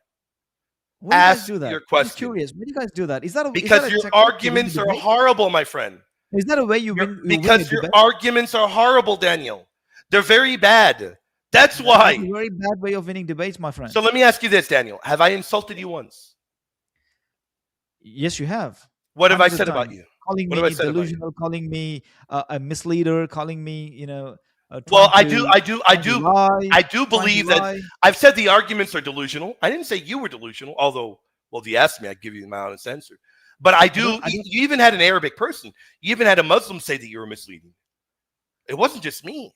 Why do you guys Ask do that? your I'm just question curious. Why do you guys do that? Is that because a your technique to win a arguments are debate? horrible, my friend. Is that a way you win a Because your debate? arguments are horrible, Daniel. They're very bad. That's That's why. a very bad way of winning debates, my friend. So let me ask you this, Daniel. Have I insulted you once? Yes, you have What have I hundreds of said about times, you? calling What have I me said about you? delusional, calling me a misleader, calling me, Well, trying to I do trying to believe that lie. I've said the arguments are delusional. I didn't say you were delusional, although, well, if you asked me, I'd give you my honest answer. But I do. I don't. You even had an Arabic person. You even had a Muslim say that you were misleading. It wasn't just me.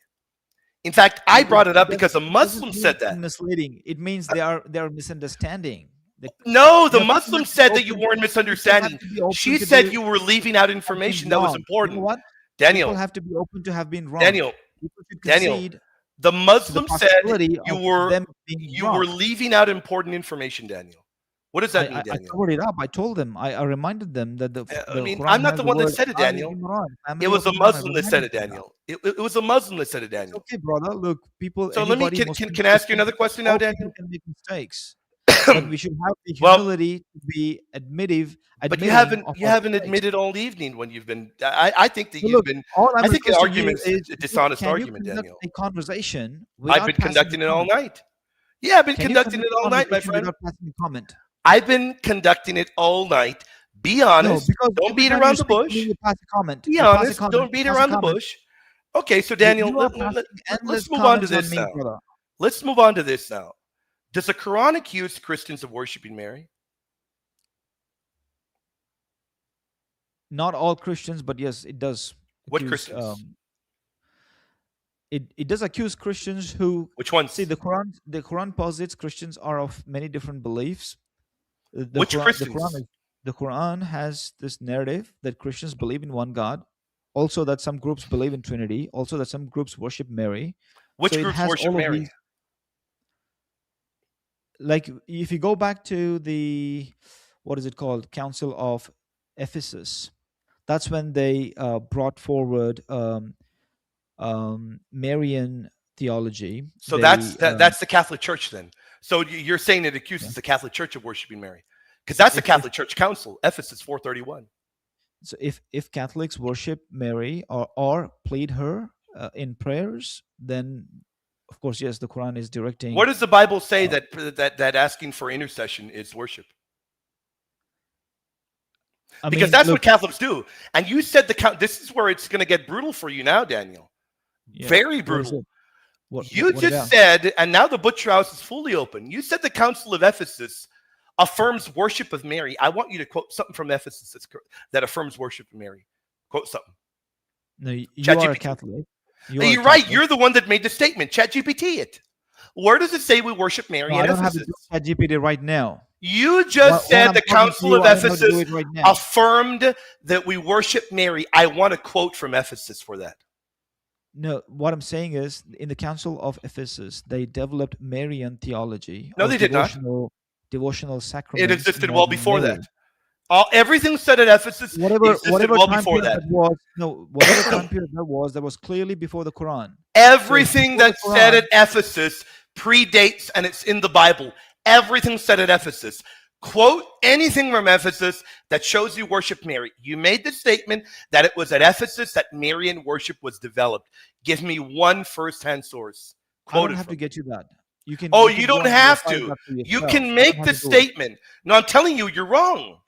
In fact, I brought it up because a It doesn't Muslim mean said that. I'm misleading. It means they are misunderstanding. The, No, the people Muslim have to be said that you open. weren't People have misunderstanding. to be open She to said be you were leaving out have been information that was wrong. You know important. what? People Daniel, have to be open to have been wrong. Daniel, People should Daniel, concede the to the Muslim said possibility of them being you were wrong. leaving out important information, Daniel. What does that mean, I Daniel? covered it up. I told them. I reminded them that I the mean, Quran I'm not has the the one that word said it, Ali Daniel. Imran, It family of was a Imran. I Muslim that said reminded it, them that. Daniel. It was a Muslim that said it, It's Daniel. okay, brother. Look, people, So let me anybody, can I Muslims, ask you Christians, another question now, all people Daniel? can make mistakes, but we should have the Well, humility to be but admitting of you our haven't mistakes. admitted all evening when you've been. I think that So you've look, been. all I'm I think the requesting you argument's is, a dishonest can you argument, conduct Daniel. a conversation I've been without passing a conducting it all comment? night. Yeah, I've been Can you conducting conduct it a all night, my conversation friend. without passing a comment? I've been conducting it all night. Be No, honest. because Don't every beat time you around the speak to me, bush. you pass a comment. Be You pass a honest. comment. Don't You beat pass a around the comment. bush. Okay, so Daniel, You are passing endless let's move on to comments on this me, now. brother. Let's move on to this now. Does the Quran accuse Christians of worshiping Mary? Not all Christians, but yes, it does What accuse. Christians? It does accuse Christians who Which see ones? the Quran. The Quran posits Christians are of many different beliefs. Which The Christians? The Quran has this narrative that Christians believe in one God, also that some groups believe in Trinity, also that some groups worship Mary. So Which it groups has worship all of Mary? these. Like if you go back to the what is it called, Council of Ephesus, that's when they brought forward Marian theology. So They that's the Catholic Church then. So you're saying it yeah. accuses the Catholic Church of worshiping Mary, because that's the If Catholic Church Council, Ephesus 431. so if Catholics worship Mary or plead her in prayers, then of course yes, the Quran is directing. What does the Bible say Uh, that asking for intercession is worship? I Because mean, that's what look, Catholics do. And you said this is where it's going to get brutal for you now, Daniel. yeah. Very What is brutal. it? You What just about? said, and now the butcher house is fully open. You said the Council of Ephesus affirms worship of Mary. I want you to quote something from Ephesus that affirms worship of Mary. Quote something. No, you are a ChatGPT. Catholic. You are a You're right. Catholic. You're the one that made the statement. ChatGPT it. Where does it say we worship No, Mary I in don't have to do Ephesus? ChatGPT right now. You What just said I'm the talking to Council you, of I don't have to do Ephesus it right now. affirmed that we worship Mary. I want a quote from Ephesus for that. No, what I'm saying is, in the Council of Ephesus, they developed Marian theology No, or they did not. devotional It sacraments existed well involving before that. Mary. Everything said at Ephesus existed Whatever well time before period that. that was, no, whatever time period that was clearly before the Quran. So Everything before the that's said Quran, at Ephesus predates and it's in the Bible. Everything said at Ephesus. Quote anything from Ephesus that shows you worship Mary. You made the statement that it was at Ephesus that Marian worship was developed. Give me one first-hand source. I Quote don't it have to from. get you that. Oh, You you can go don't and have verify to. that for You yourself. can I don't make have the to do it. statement. No, I'm telling you, you're wrong.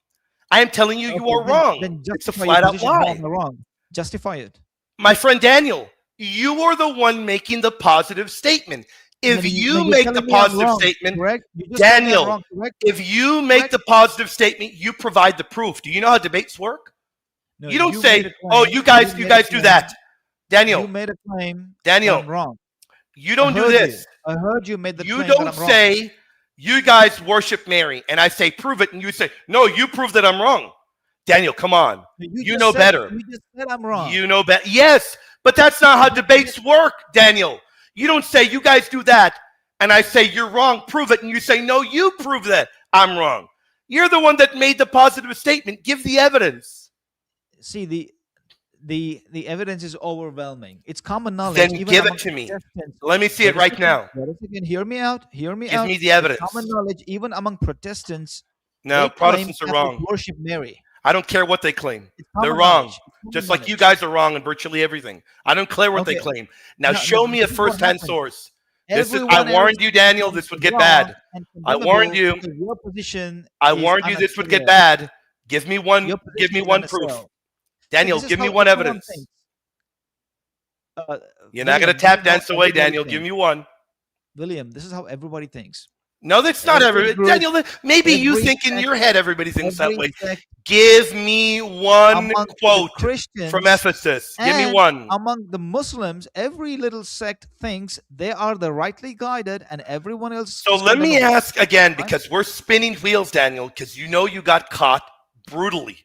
I am telling you, you Okay, are wrong. then It's a justify your flat out position. How lie. am I wrong? Justify it. My friend Daniel, you are the one making the positive statement. If Then you you're make the telling me I'm positive wrong, statement, correct? You just told me I'm Daniel, wrong, correct? if you make Correct? the positive statement, you provide the proof. Do you know how debates work? No, You don't you made say, a "Oh, claim. you You guys, you made a guys do claim. that." You Daniel, made a claim that Daniel, I'm wrong. you I don't do heard you. this. I heard you made that You claim that don't I'm wrong. say, "You guys worship Mary," and I say, "Prove it," and you say, "No, you prove that I'm wrong." Daniel, come on. You know better. You just said I'm wrong. You know better. Yes, but that's not how debates work, Daniel. You don't say, "You guys do that," and I say, "You're wrong, prove it," and you say, "No, you prove that I'm wrong." You're the one that made the positive statement. Give the evidence. See, the evidence is overwhelming. It's common knowledge, Then even give it among to me. Protestants. Let me see it Wait a right second. now. Wait a second. Hear me out. Hear me Give out. me the It's common evidence. knowledge, even among Protestants. No, They claim Protestants are Catholics wrong. worship Mary. I don't care what they claim. It's They're common wrong. knowledge. It's common Just like you knowledge. guys are wrong in virtually everything. I don't care what they Okay. claim. Now No, show me a this is what first-hand happens. source. I Everyone else warned you, Daniel, becomes this would get wrong bad. and I warned condemnable you. because your position I is warned you this would get unassailable. bad. Give me Your position is one proof. unassailable. So Daniel, this is give me how one everyone evidence. thinks. Uh, You're not gonna William, this is tap how dance away, everybody Daniel. Give thinks. me one. William, this is how everybody thinks. No, that's not Every everybody. group, Daniel, maybe you every think in sect, your head everybody thinks that every way. sect Give me one among the quote from Christians Ephesus. Give me and one. among the Muslims, every little sect thinks they are the rightly guided and everyone else So is let me condemnable. ask again, Right? because we're spinning wheels, Daniel, because you know you got caught brutally.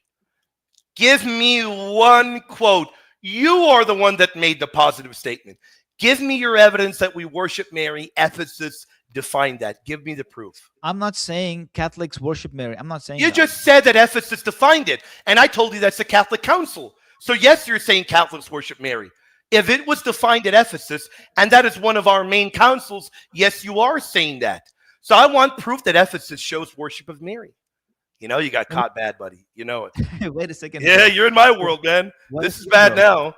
Give me one quote. You are the one that made the positive statement. Give me your evidence that we worship Mary. Ephesus defined that. Give me the proof. I'm not saying Catholics worship Mary. I'm not saying You that. just said that Ephesus defined it, and I told you that's the Catholic Council. So yes, you're saying Catholics worship Mary. If it was defined at Ephesus, and that is one of our main councils, yes, you are saying that. So I want proof that Ephesus shows worship of Mary. You know, you got caught bad, buddy. You know it. Wait a second, Yeah, bro. you're in my Bro, world, man. Wait a This is second, bad bro. now.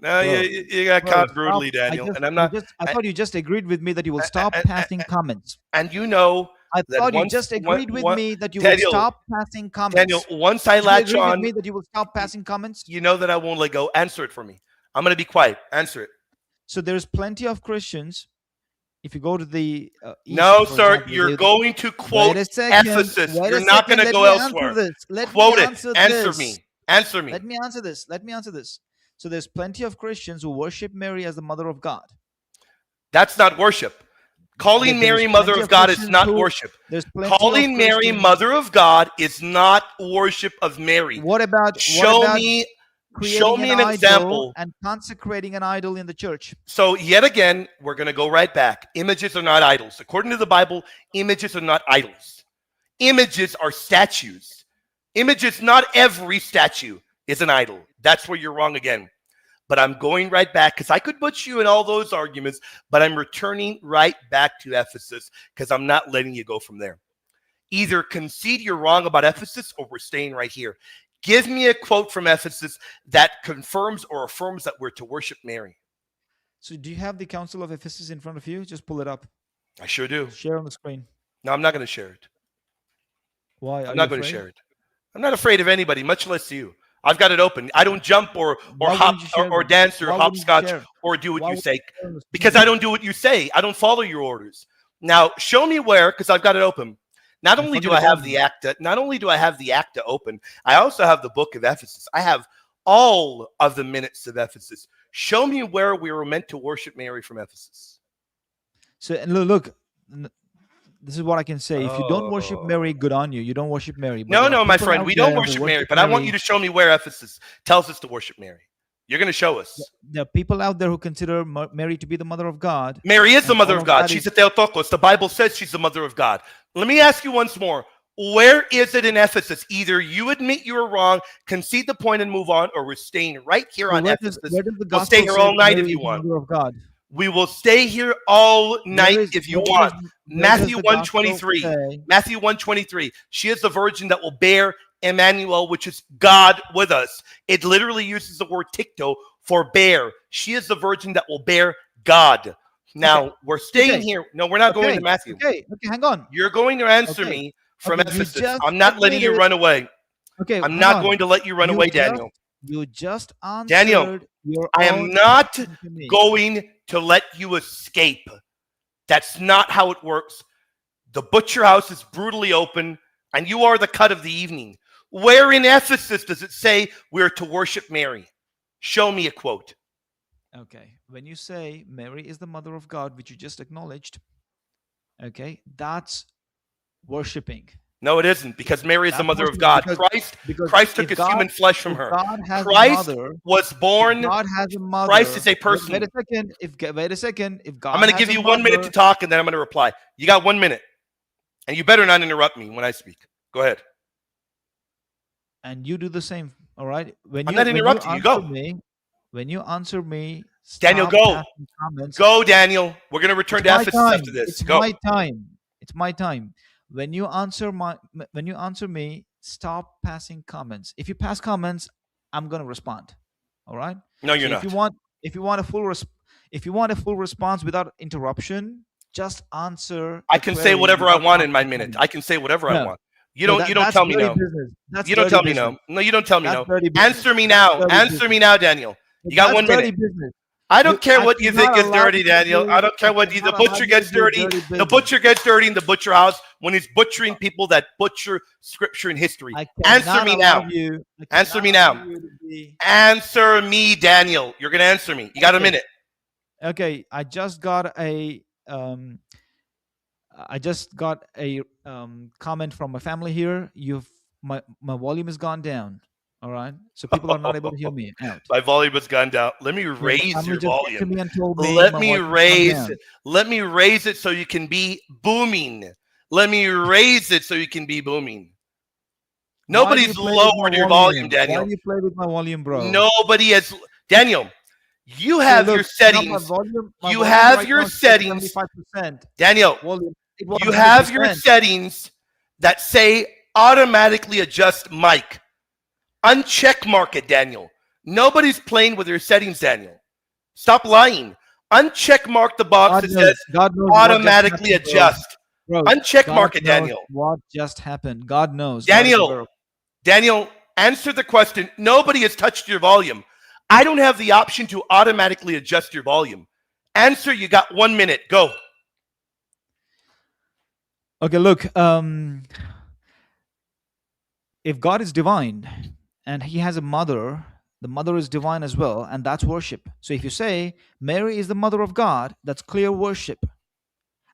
Now Bro, you got bro, caught stop. brutally, Daniel. And I'm not. I thought you just agreed with me that you will stop And, passing comments. and you know I that thought you just agreed with me that you will Daniel, stop passing Daniel, comments. once I Did you latch agree with on, me that you will stop passing comments? you know that I won't let go. Answer it for me. I'm gonna be quiet. Answer it. So there's plenty of Christians. If you go to the No, east, for sir. example, You're going to quote wait a second. Ephesus. Wait a You're not second. gonna Let go me answer elsewhere. this. Let me Quote it. answer Answer this. me. Answer me. Let me answer this. Let me answer this. So there's plenty of Christians who worship Mary as the mother of God. That's not worship. Calling There's Mary Mother plenty of of God is Christians not who worship. there's plenty of Calling Mary Christians. Mother of God is not worship of Mary. What about Show me creating an an idol example. and consecrating an idol in the church? So yet again, we're going to go right back. Images are not idols. According to the Bible, images are not idols. Images are statues. Images, not every statue is an idol. That's where you're wrong again. But I'm going right back because I could put you in all those arguments, but I'm returning right back to Ephesus because I'm not letting you go from there. Either concede you're wrong about Ephesus or we're staying right here. Give me a quote from Ephesus that confirms or affirms that we're to worship Mary. So do you have the Council of Ephesus in front of you? Just pull it up. I sure do. Share on the screen. No, I'm not going to share it. Why? I'm not going to share it. I'm not afraid of anybody, much less you. I've got it open. I don't jump or Why hop wouldn't you share or them? dance or Why wouldn't you hopscotch share? or do what Why you would say you share on the because I screen don't do what you say. I don't follow your orders. Now, show me where, because I've got it open. Not and only do forget I about have me? the ACTA, not only do I have the ACTA open, I also have the Book of Ephesus. I have all of the minutes of Ephesus. Show me where we were meant to worship Mary from Ephesus. So and look, this is what I can say. If you don't worship Oh. Mary, good on you. You don't worship Mary, but No, there are no, my people friend, out we don't there who worship Mary, worship but I want you Mary. to show me where Ephesus tells us to worship Mary. You're going to show us. There are people out there who consider Mary to be the mother of God, Mary is the and mother all of of God. that She's is a Theotokos. The Bible says she's the mother of God. Let me ask you once more. Where is it in Ephesus? Either you admit you were wrong, concede the point and move on, or we're staying right here so. on Where Ephesus. does the We'll stay gospel here say all that night if Mary you is the want. mother of God? We will stay here all night if you want. Where does Matthew the gospel 1:23. say? Matthew 1:23. She is the virgin that will bear Emmanuel, which is God with us. It literally uses the word tikto for bear. She is the virgin that will bear God. Okay, Now, we're staying okay, here. No, we're not going okay, to Matthew. okay. Hang on. You're going to answer Okay, me from okay. You Ephesus. just I'm not letting you admitted. run away. Okay, I'm hang not on. going to let you run You away, just Daniel. you just Daniel, answered your I am own not question to me. going to let you escape. That's not how it works. The butcher house is brutally open, and you are the cut of the evening. Where in Ephesus does it say we're to worship Mary? Show me a quote. Okay, when you say Mary is the mother of God, which you just acknowledged, okay, that's worshiping. No, it isn't, because Mary is the That's mother of worshiping God. because Christ took his human flesh from if her. God has a Christ mother, was if born. God has a Christ is mother, a wait person. a second. Wait a second, if I'm God going to has give a you 1 minute to mother, talk, and then I'm going to reply. You got 1 minute, and you better not interrupt me when I speak. Go ahead. and you do the same, all right? I'm not interrupting you. Go. When you answer me, Daniel, stop go. passing comments. Go, Daniel. We're going to It's return to my Ephesus after time. this. It's Go. my time. It's my time. When you answer me, stop passing comments. If you pass comments, I'm gonna respond. All right. No, So you're not. if you want a if you want a full response without interruption, just answer I the can say query whatever I without want in my passing minute. comments. I can say whatever I No, want. no, You don't that's tell me dirty no. business. That's You don't dirty tell me business. no. No, you don't tell me That's no. dirty Answer business. me That's now. dirty Answer business. me now, Daniel. You got That's 1 minute. dirty business. I don't care I what you think cannot is allow dirty, you to Daniel. I do. don't I care what you. The cannot allow butcher you to gets do dirty. dirty The business. butcher gets dirty in the butcher house when he's butchering people that butcher scripture and history. I Answer cannot me allow now. you. I Answer me cannot allow now. you to be. Answer me, Daniel. You're going to answer me. You got a Okay. minute. Okay. I just got a comment from my family here. My volume has gone down. All right. So people are not able to hear me out. My volume has gone down. Let me Yeah, my raise family your just came to volume. me and told me Let my me volume has gone raise down. let me raise it so you can be booming. Let me raise it so you can be booming. Why do you Nobody's play with my lowered your volume, volume? Why Daniel. do you play with my volume, bro? Nobody has. Daniel, you So have your look, now settings. my You volume have right your now is at settings. 75% Daniel, volume. It was you have your 100%. settings that say automatically adjust mic. Uncheck mark it, Daniel. Nobody's playing with your settings, Daniel. Stop lying. Uncheck mark the box that says God knows what just automatically happened, bro. adjust. Bro, Uncheck God mark it, knows Daniel. what just happened. God knows. God is Daniel, aware of. Daniel, answer the question. Nobody has touched your volume. I don't have the option to automatically adjust your volume. Answer, you got 1 minute. Go. Okay, look. If God is divine and He has a mother, the mother is divine as well, and that's worship. So if you say Mary is the mother of God, that's clear worship.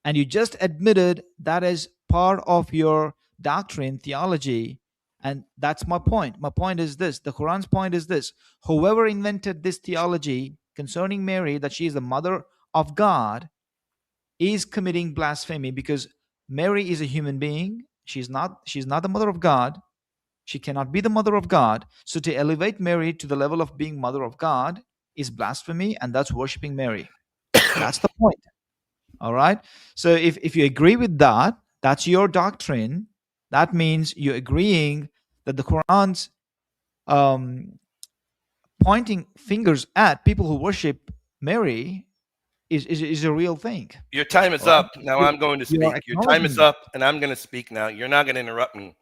And you just admitted that is part of your doctrine, theology. And that's my point. My point is this, the Quran's point is this: whoever invented this theology concerning Mary, that she is the mother of God, is committing blasphemy, because Mary is a human being. She's not the mother of God. She cannot be the mother of God. So to elevate Mary to the level of being mother of God is blasphemy, and that's worshiping Mary. That's the point. All right. So if you agree with that, that's your doctrine. That means you're agreeing that the Quran's um, pointing fingers at people who worship Mary is a real thing. Your time is All right. up. Now I'm going to You are speak. Your time is acknowledging it. up, and I'm going to speak now. You're not going to interrupt me.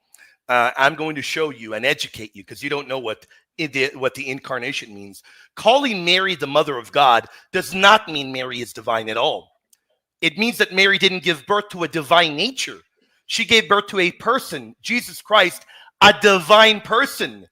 I'm going to show you and educate you because you don't know what the incarnation means. Calling Mary the mother of God does not mean Mary is divine at all. It means that Mary didn't give birth to a divine nature. She gave birth to a person, Jesus Christ, a divine person.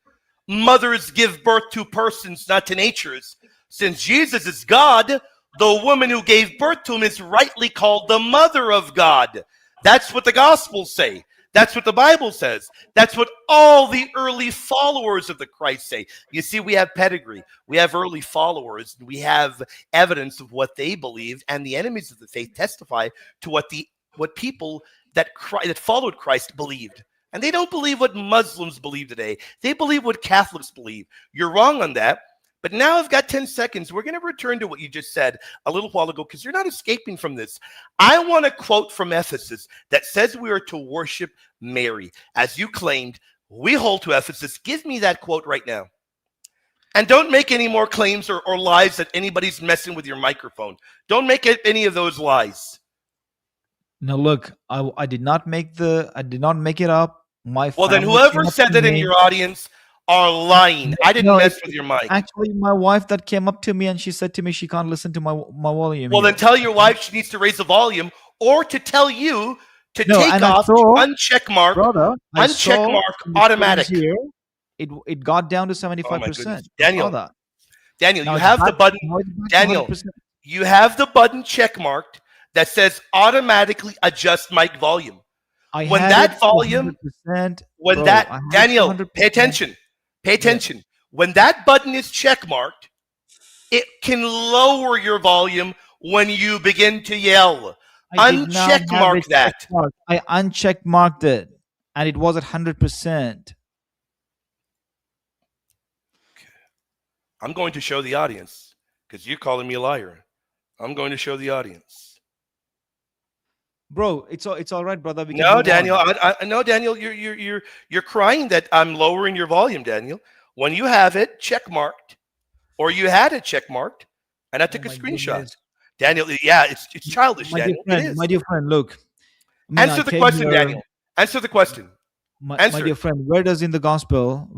Mothers give birth to persons, not to natures. Since Jesus is God, the woman who gave birth to him is rightly called the mother of God. That's what the Gospels say. That's what the Bible says. That's what all the early followers of the Christ say. You see, we have pedigree. We have early followers. We have evidence of what they believed, and the enemies of the faith testify to what people that followed Christ believed. And they don't believe what Muslims believe today. They believe what Catholics believe. You're wrong on that. But now I've got 10 seconds. We're going to return to what you just said a little while ago because you're not escaping from this. I want a quote from Ephesus that says we are to worship Mary. As you claimed, we hold to Ephesus. Give me that quote right now. And don't make any more claims or lies that anybody's messing with your microphone. Don't make any of those lies. No, look, I did not make it up. Well, then whoever said that in your audience are lying. I didn't mess with your mic. Actually, my wife that came up to me and she said to me she can't listen to my volume. Well, then tell your wife she needs to raise the volume, or to tell you to take off the uncheck mark, automatic. Here, it got down to 75%. Daniel, you have the button. Daniel, you have the button check marked that says automatically adjust mic volume. Daniel, pay attention. Pay attention. Yeah. When that button is check marked, it can lower your volume when you begin to yell. Uncheck mark that. I uncheck marked it, and it was at 100%. I'm going to show the audience because you're calling me a liar. I'm going to show the audience. Bro, it's all right, brother. No, Daniel. No, Daniel. You're crying that I'm lowering your volume, Daniel. When you have it check marked, or you had it check marked, and I took a screenshot. Goodness. Daniel, yeah, it's childish, Daniel. My dear friend, look. Answer the question, Daniel. Answer the question. My dear friend, where does in the gospel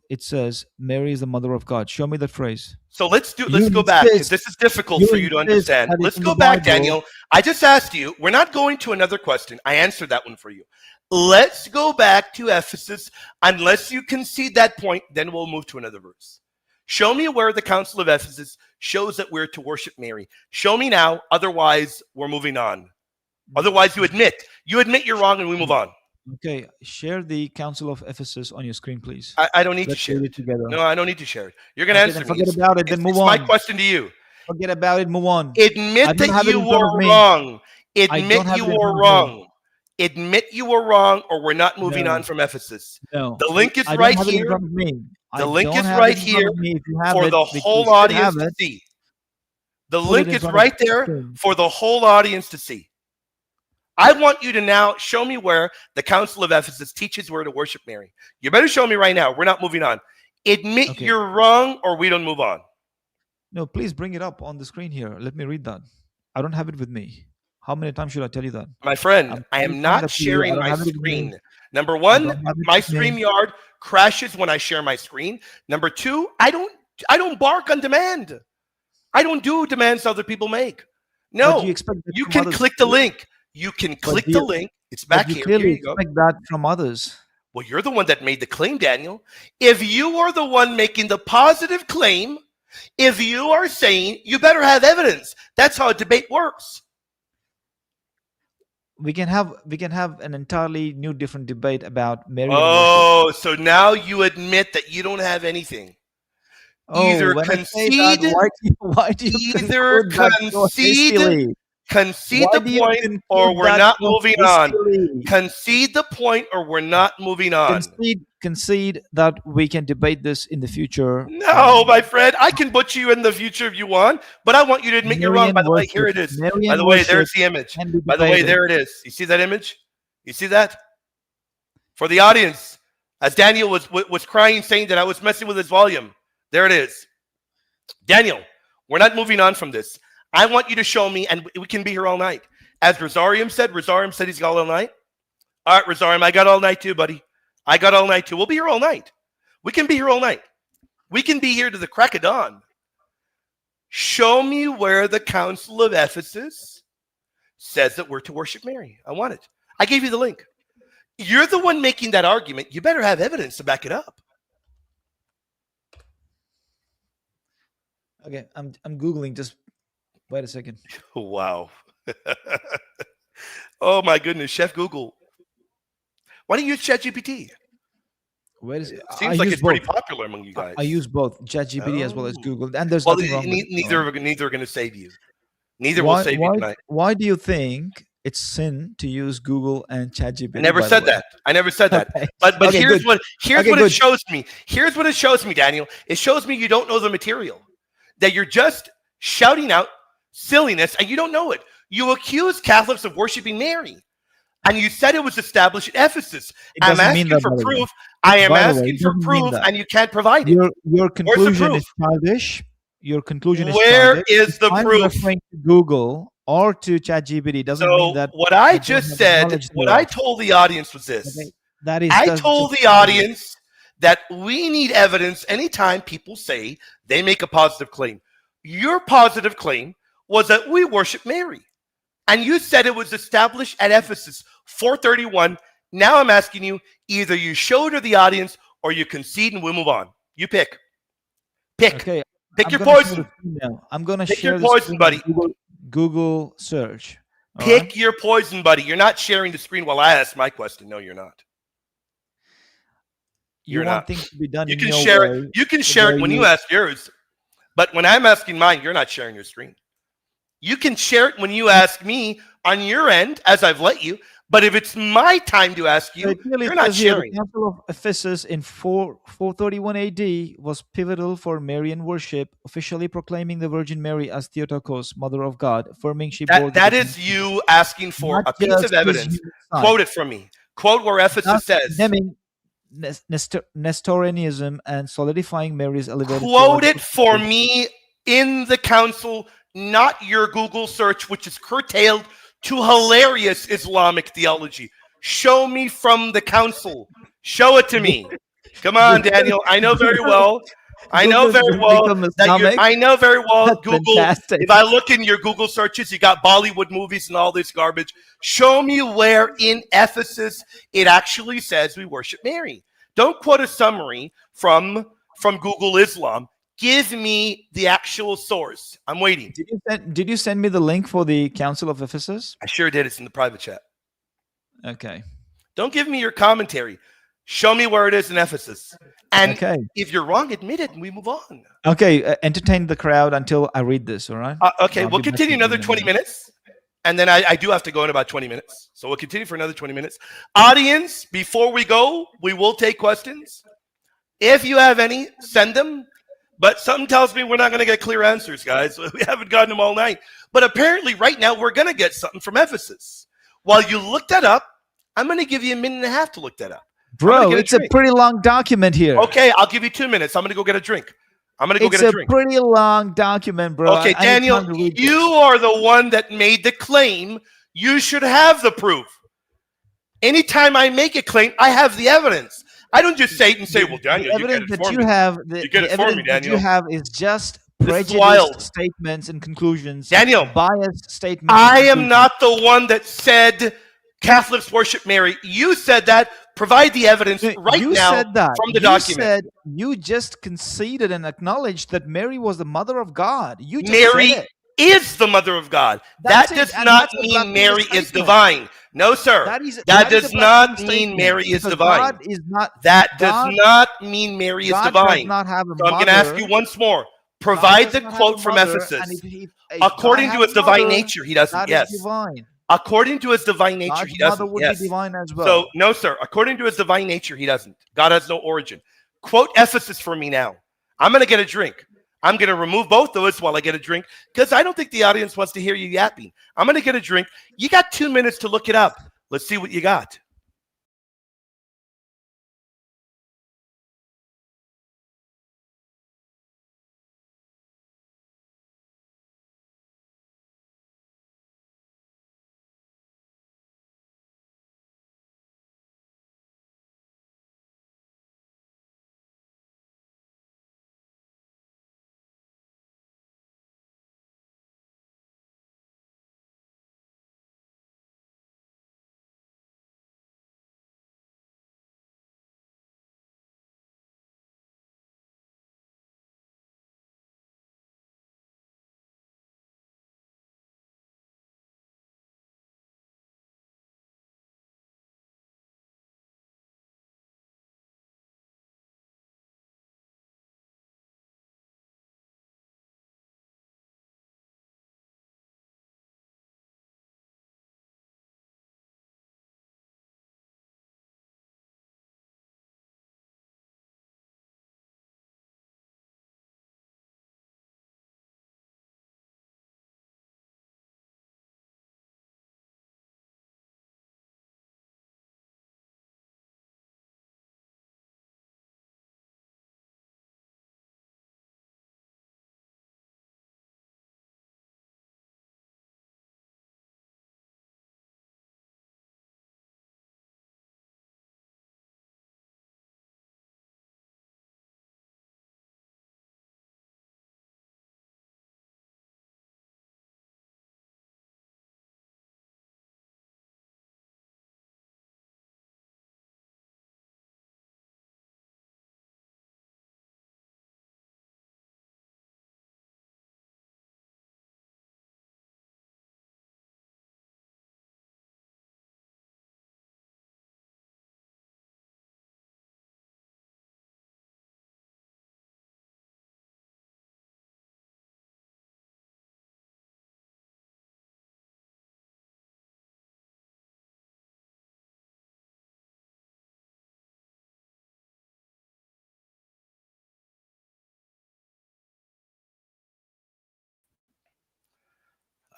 it says Mary is the mother of God? Show me that phrase. So let's go back. This is difficult for you to understand. Let's go back, Daniel. I just asked you. We're not going to another question. I answered that one for you. Let's go back to Ephesus. Unless you concede that point, then we'll move to another verse. Show me where the Council of Ephesus shows that we're to worship Mary. Show me now. Otherwise, we're moving on. Otherwise, you admit you're wrong and we move on. Okay, share the Council of Ephesus on your screen, please. I don't need to share it. No, I don't need to share it. You're going to answer me. Forget about it, then move on. It's my question to you. Forget about it, move on. Admit that you were wrong. Admit you were wrong. Admit you were wrong, or we're not moving on from Ephesus. No. The link is right here. The link is right here for the whole audience to see. The link is right there for the whole audience to see. I want you to now show me where the Council of Ephesus teaches where to worship Mary. You better show me right now. We're not moving on. Admit you're wrong, or we don't move on. No, please bring it up on the screen here. Let me read that. I don't have it with me. How many times should I tell you that? My friend, I am not sharing my screen. Number one, my StreamYard crashes when I share my screen. Number two, I don't bark on demand. I don't do demands other people make. No, you can click the link. You can click the link. It's back here. Here you go. Expect that from others. Well, you're the one that made the claim, Daniel. If you are the one making the positive claim, if you are saying, you better have evidence. That's how a debate works. We can have an entirely new, different debate about Mary. Oh, so now you admit that you don't have anything. Either concede, concede the point, or we're not moving on. Concede the point, or we're not moving on. Concede that we can debate this in the future. No, my friend, I can butcher you in the future if you want, but I want you to admit you're wrong. By the way, here it is. By the way, there's the image. By the way, there it is. You see that image? You see that? For the audience, as Daniel was crying, saying that I was messing with his volume. There it is. Daniel, we're not moving on from this. I want you to show me, and we can be here all night. As Rosarium said he's got all night. All right, Rosarium, I got all night too, buddy. I got all night too. We'll be here all night. We can be here all night. We can be here to the crack of dawn. Show me where the Council of Ephesus says that we're to worship Mary. I want it. I gave you the link. You're the one making that argument. You better have evidence to back it up. Okay, I'm googling. Just wait a second. Wow. Oh my goodness, Chef Google. Why don't you use ChatGPT? Wait a It I seems like use it's pretty both. popular among you I guys. use both ChatGPT as well as Oh. Google, and there's Well, nothing wrong with it. All neither right? are going to save you. Neither will Why save you why tonight. why do you think it's sin to use Google and I ChatGPT? never By the said way, that. I never said that. okay, But okay, good. here's Okay, what it good. shows me. Here's what it shows me, Daniel. It shows me you don't know the material. That you're just shouting out silliness and you don't know it. You accuse Catholics of worshiping Mary. And you said it was established at Ephesus. It I'm doesn't mean asking that, for by the way. proof. I am By the way, asking it for doesn't mean proof, that. and you can't provide it. Your Where's the conclusion proof? is childish. Your conclusion is Where childish. If is the I'm proof? referring to Google or to ChatGPT, doesn't mean So that what I I don't just have the said, knowledge what I thereof. told the audience was Okay, this. I that's told just the audience that we need evidence anytime people say they make a positive claim. Your positive claim was that we worship Mary. And you said it was established at Ephesus 431. Now I'm asking you, either you show it to the audience or you concede and we'll move on. You pick. Pick. okay. Pick I'm your gonna share the poison. screen now. I'm gonna Pick your share the poison, screen buddy. on Google search. All right. Pick your poison, buddy. You're not sharing the screen while I ask my question. No, you're not. You You're want not. things to be done You in can your share it. way, You can the share way it when you you. ask yours. But when I'm asking mine, you're not sharing your screen. You can share it when you ask me on your end, as I've let you. But if it's my time to ask So you, it clearly you're not says here the sharing. Council of Ephesus in 431 AD was pivotal for Marian worship, officially proclaiming the Virgin Mary as Theotokos, Mother of God, affirming she bore the That divine is Son, you asking for not a piece just of his evidence. human side, Quote it from me. Quote where thus Ephesus says. condemning Nestorianism and solidifying Mary's elevated Quote it theological for status. me in the council, not your Google search, which is curtailed to hilarious Islamic theology. Show me from the council. Show it to me. Come on, Daniel. I know very well. I know Google very just well become that you're. Islamic. I know very well. That's Google. fantastic. If I look in your Google searches, you got Bollywood movies and all this garbage. Show me where in Ephesus it actually says we worship Mary. Don't quote a summary from Google Islam. Give me the actual source. I'm waiting. Did you send me the link for the Council of Ephesus? I sure did. It's in the private chat. Okay. Don't give me your commentary. Show me where it is in Ephesus. And Okay. if you're wrong, admit it and we move on. Okay. Entertain the crowd until I read this. All right. Okay, I'll we'll be back continue with you another in a 20 minute. minutes. And then I do have to go in about 20 minutes. So we'll continue for another 20 minutes. Audience, before we go, we will take questions. If you have any, send them. But something tells me we're not going to get clear answers, guys. We haven't gotten them all night. But apparently right now we're going to get something from Ephesus. While you look that up, I'm going to give you a minute and a half to look that up. Bro, it's a pretty long document here. Okay, I'll give you 2 minutes. I'm going to go get a drink. It's a pretty long document, bro. Okay, I need Daniel, time to read you this. are the one that made the claim. You should have the proof. Anytime I make a claim, I have the evidence. I don't just say it and say, well, Daniel, The you get evidence it that for you me. have, You get it for me, evidence that you Daniel. have is just This is prejudiced wild. statements and conclusions. Daniel, Biased statements. I and am conclusions. not the one that said Catholics worship Mary. You said that. Provide the evidence right You now said that. from the You document. said you just conceded and acknowledged that Mary was the mother of God. You just Mary said it. is the mother of God. That's That it, does and not that's a mean blasphemous Mary is statement. divine. No, sir. That is does a not blasphemous mean statement, Mary is because divine. God is not. That does God, not mean Mary is God does divine. not have a So I'm going to ask mother. you once more. God Provide does the not have a quote from mother, Ephesus. and if God According had to a his divine mother, nature, he doesn't. God Yes. is divine. According to his divine nature, God's he mother doesn't. would Yes. be divine as well. So, no, sir. According to his divine nature, he doesn't. God has no origin. Quote Ephesus for me now. I'm going to get a drink. I'm going to remove both those while I get a drink because I don't think the audience wants to hear you yapping. I'm going to get a drink. You got 2 minutes to look it up. Let's see what you got.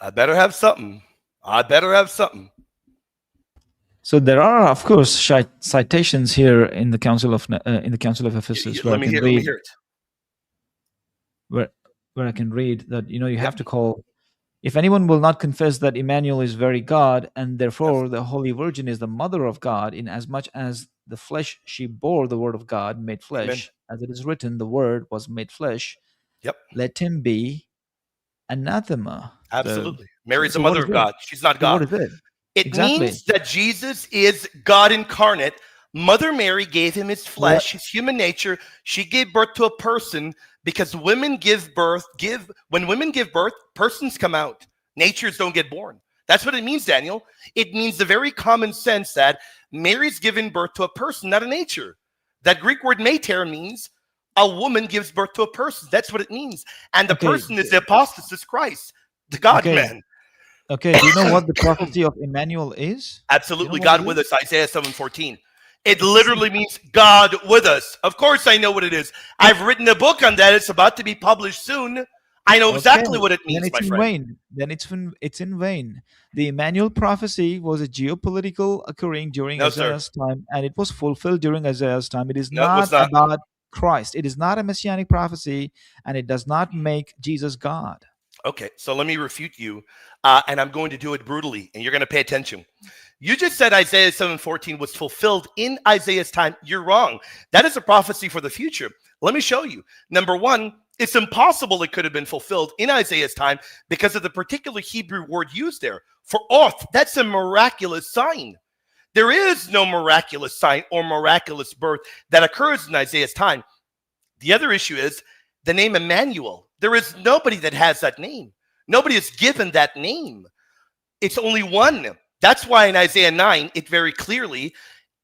I better have something. I better have something. So there are, of course, citations here in the Council of Ephesus where I Let me can hear. Let me read hear it. where I can read that you Yep. have to call. If anyone will not confess that Emmanuel is very God, and Yes. therefore the Holy Virgin is the mother of God, inasmuch as the flesh she bore the Word of God made Amen. flesh, as it is written, the Word was made flesh, Yep. let him be anathema. So, Absolutely. Mary's the what mother is of it? God. She's not So what God. is it? It Exactly. means that Jesus is God incarnate. Mother Mary gave him his What? flesh, his human nature. She gave birth to a person because women give birth, when women give birth, persons come out. Natures don't get born. That's what it means, Daniel. It means the very common sense that Mary's given birth to a person, not a nature. That Greek word mater means a woman gives birth to a person. That's what it means. And the Okay. person is the apostasis Christ, the God Okay. man. Okay. Do you know what the prophecy of Emmanuel is? Do you know Absolutely, what it God is? with us, Isaiah 7:14. It It's the same. literally means God with us. Of course, I know what it is. I've written a book on that. It's about to be published soon. I know Okay, exactly what it then means, it's my in friend. vain. Then it's in vain. The Emmanuel prophecy was a geopolitical occurring during No, sir. Isaiah's time, and it was fulfilled during Isaiah's time. It is No, it not was not. about Christ. It is not a messianic prophecy, and it does not make Jesus God. Okay, so let me refute you, and I'm going to do it brutally, and you're going to pay attention. You just said Isaiah 7:14 was fulfilled in Isaiah's time. You're wrong. That is a prophecy for the future. Let me show you. Number one, it's impossible it could have been fulfilled in Isaiah's time because of the particular Hebrew word used there. For oath, that's a miraculous sign. There is no miraculous sign or miraculous birth that occurs in Isaiah's time. The other issue is the name Emmanuel. There is nobody that has that name. Nobody is given that name. It's only one. That's why in Isaiah 9, it very clearly,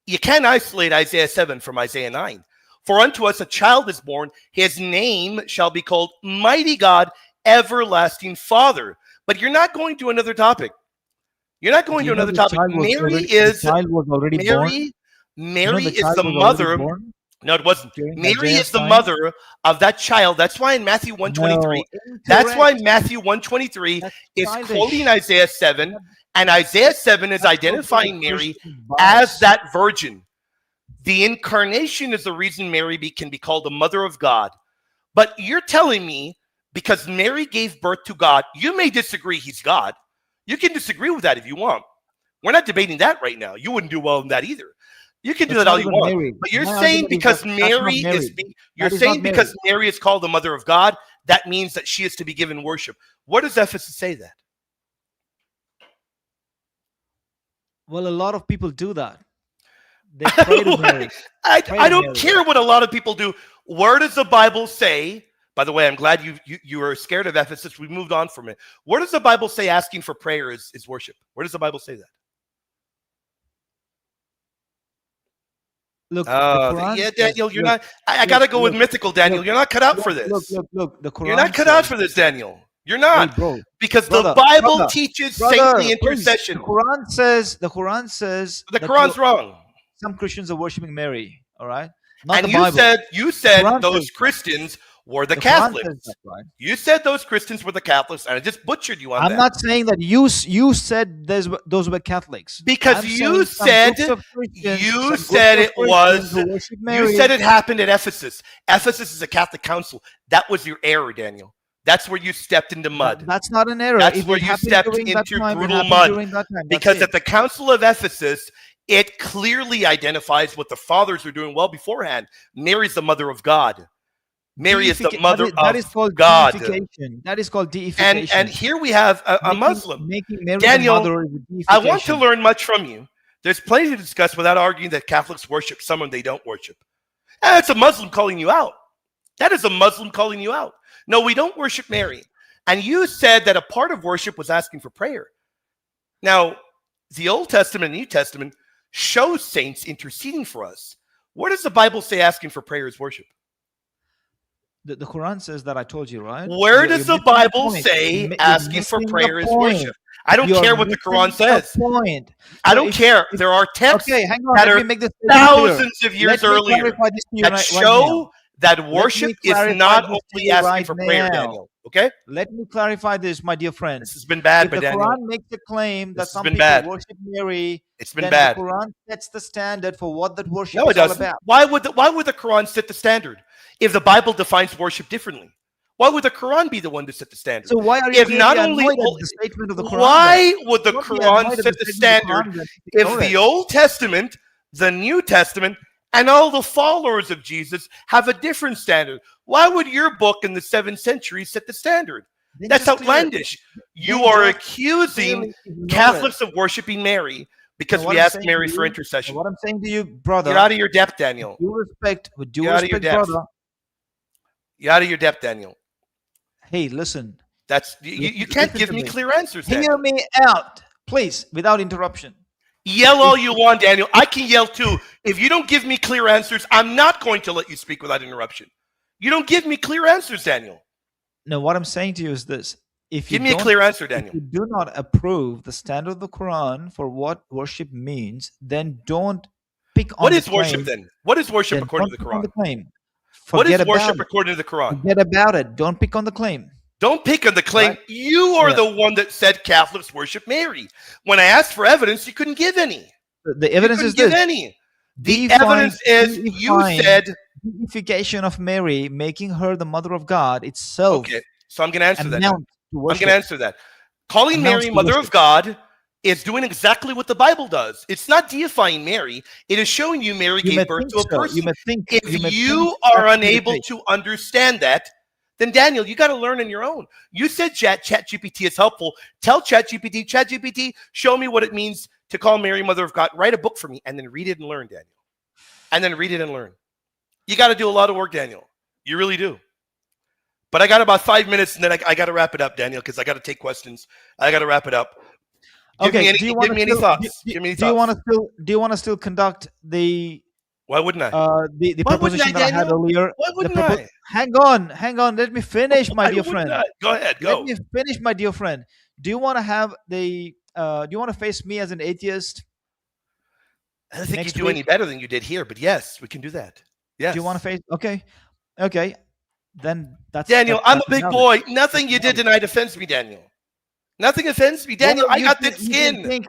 you can't isolate Isaiah 7 from Isaiah 9. For unto us a child is born, his name shall be called Mighty God, Everlasting Father. But you're not going to another topic. You're not Do going to you know another topic. the child was already born? Mary, You know Mary the is child the was already mother. born No, it wasn't. during Mary is Isaiah's the time? mother of that child. That's why in Matthew No, 123, that's why incorrect. Matthew 123 That's is quoting childish. Isaiah 7, That, and Isaiah 7 is that's not the identifying Mary Christian as bias. that virgin. The incarnation is the reason Mary can be called the mother of God. But you're telling me because Mary gave birth to God, you may disagree he's God. You can disagree with that if you want. We're not debating that right now. You wouldn't do well in that either. You can do That's that all not you even want. Mary. But you're My saying argument is that because that's not Mary Mary. you're That is not saying Mary. because Mary is called the mother of God, that means that she is to be given worship. Where does Ephesus say that? Well, a lot of people do that. They pray to Mary. Pray I to don't Mary. care what a lot of people do. Where does the Bible say? By the way, I'm glad you were scared of Ephesus. We moved on from it. Where does the Bible say asking for prayer is worship? Where does the Bible say that? Look, the Quran Yeah, says, Daniel, you're not. I look, gotta go with look, mythical, Daniel. look, You're not cut out for this. look. The You're not Quran cut out says, for this, Daniel. You're hey, not. bro, Because the brother, Bible brother, teaches saintly brother, please. The intercession. Quran says The that Quran's wrong. some Christians are worshiping Mary. All right, not And the Bible. you The said Quran says those that. Christians were the The Quran says that, Catholics. right? You said those Christians were the Catholics, and I just butchered you on I'm that. not saying that you said those were Catholics. Because I'm saying some groups of Christians, who worship you said Mary. it happened at Ephesus. Ephesus is a Catholic council. That was your error, Daniel. That's where you stepped into mud. That's not an error. That's If where it you happened stepped during that into time, it brutal happened mud. during that time. That's Because it. at the Council of Ephesus, it clearly identifies what the fathers were doing well beforehand. Mary's the mother of God. Mary is the mother That of is called God. deification. That is called And deification. here we have a Muslim. Making Mary the Daniel, mother is a I want to deification. learn much from you. There's plenty to discuss without arguing that Catholics worship someone they don't worship. And that's a Muslim calling you out. That is a Muslim calling you out. No, we don't worship Mary. And you said that a part of worship was asking for prayer. Now, the Old Testament and New Testament show saints interceding for us. Where does the Bible say asking for prayer is worship? The Quran says that. I told you, right? Where does the missing the Bible point. say You're asking for missing the prayer is point. worship? I don't You're care what the Quran missing the says. point. I So don't care. There are texts okay, hang on. that Let are me make this clear. thousands of years Let me earlier clarify this to you that right now. show that Let worship me is clarify not this to only you asking right for prayer, now. Daniel. Okay? Let me clarify this, my dear friend. This has been bad, If but the Daniel, Quran makes a claim that this has some been people bad. worship Mary, It's been then the bad. Quran sets the standard for what that worship No, it is all doesn't. about. Why would the Quran set the standard if the Bible defines worship differently? Why would the Quran be the one to set the standard? So why are you If clearly not only, annoyed at the statement of the Quran then? why would the Don't be Quran annoyed at the set the statement of the standard Quran then. if Ignore the it. Old Testament, the New Testament, and all the followers of Jesus have a different standard? Why would your book in the 7th century set the standard? Then That's just clear- outlandish. You then are just accusing clearly ignore Catholics of worshiping Mary because Now, we what I'm asked saying Mary to for you- intercession. What I'm saying to you, You're brother, out of your depth, Daniel. with due You're out of your respect, depth. brother. You're out of your depth, Daniel. Hey, listen. That's you Listen- can't listen give to me me. clear answers, Hear Daniel. me out, please, without interruption. Yell all you want, Daniel. I can yell too. If you don't give me clear answers, I'm not going to let you speak without interruption. You don't give me clear answers, Daniel. No, what I'm saying to you is this: if you Give me a don't- clear answer, if Daniel. you do not approve the standard of the Quran for what worship means, then don't pick on What the is worship claim. then? What is worship Then according to don't the pick on Quran? the claim. What Forget is worship about it. according to the Quran? Forget about it. Don't pick on the claim. Don't pick on the claim. Right. You are Yeah. the one that said Catholics worship Mary. When I asked for evidence, you couldn't give any. The evidence you is couldn't give this: any. The Define- evidence is you define said. deification of Mary, making her the mother of God itself. Okay, so I'm going to answer that. amount to I'm worship. going to answer that. Calling Amounts Mary to Mother worship. of God is doing exactly what the Bible does. It's not deifying Mary. It is showing you Mary You may gave birth think to a so. person. You may think. If you may you think are that's the unable case. to understand that, then Daniel, you got to learn on your own. You said ChatGPT is helpful. Tell ChatGPT, show me what it means to call Mary Mother of God. Write a book for me and then read it and learn, Daniel. And then read it and learn. You got to do a lot of work, Daniel. You really do. But I got about 5 minutes, and then I got to wrap it up, Daniel, because I got to take questions. I got to wrap it up. Give me any thoughts. Give me any Do you want thoughts. to still? Do you want to still conduct the Why wouldn't I? the Why wouldn't proposition I, that I had Daniel? earlier? Why The wouldn't I? Hang on. Let me finish, my Why dear wouldn't friend. I? Go ahead. Go. Let me finish, my dear friend. Do you want to have the? Do you want to face me as an atheist? I don't think you next do week? any better than you did here, but yes, we can do that. Yes. Do you want to face? Okay. Then that's Daniel, that- I'm a that's big about boy. it. Nothing you did tonight offends me, Daniel. Nothing offends me. Daniel, Well, I got can- thick you can skin. think-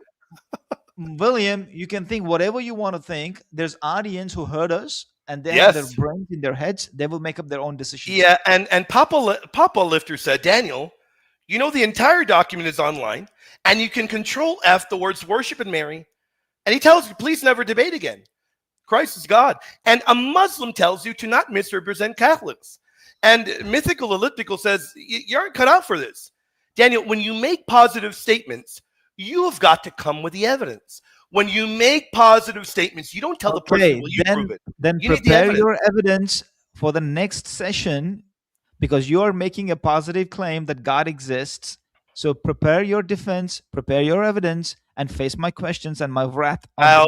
William, you can think whatever you want to think. There's audience who heard us, and they have their Yes. brains in their heads. They will make up their own decisions. Yeah, and Papa Lifter said, Daniel, you know the entire document is online, and you can control F the words worship and Mary. And he tells you, please never debate again. Christ is God. And a Muslim tells you to not misrepresent Catholics. And Mythical Elliptical says, you aren't cut out for this. Daniel, when you make positive statements, you have got to come with the evidence. When you make positive statements, you don't tell the person, well, you prove it. Then You need the prepare evidence. your evidence for the next session, because you are making a positive claim that God exists. So prepare your defense, prepare your evidence, and face my questions and my wrath. Oh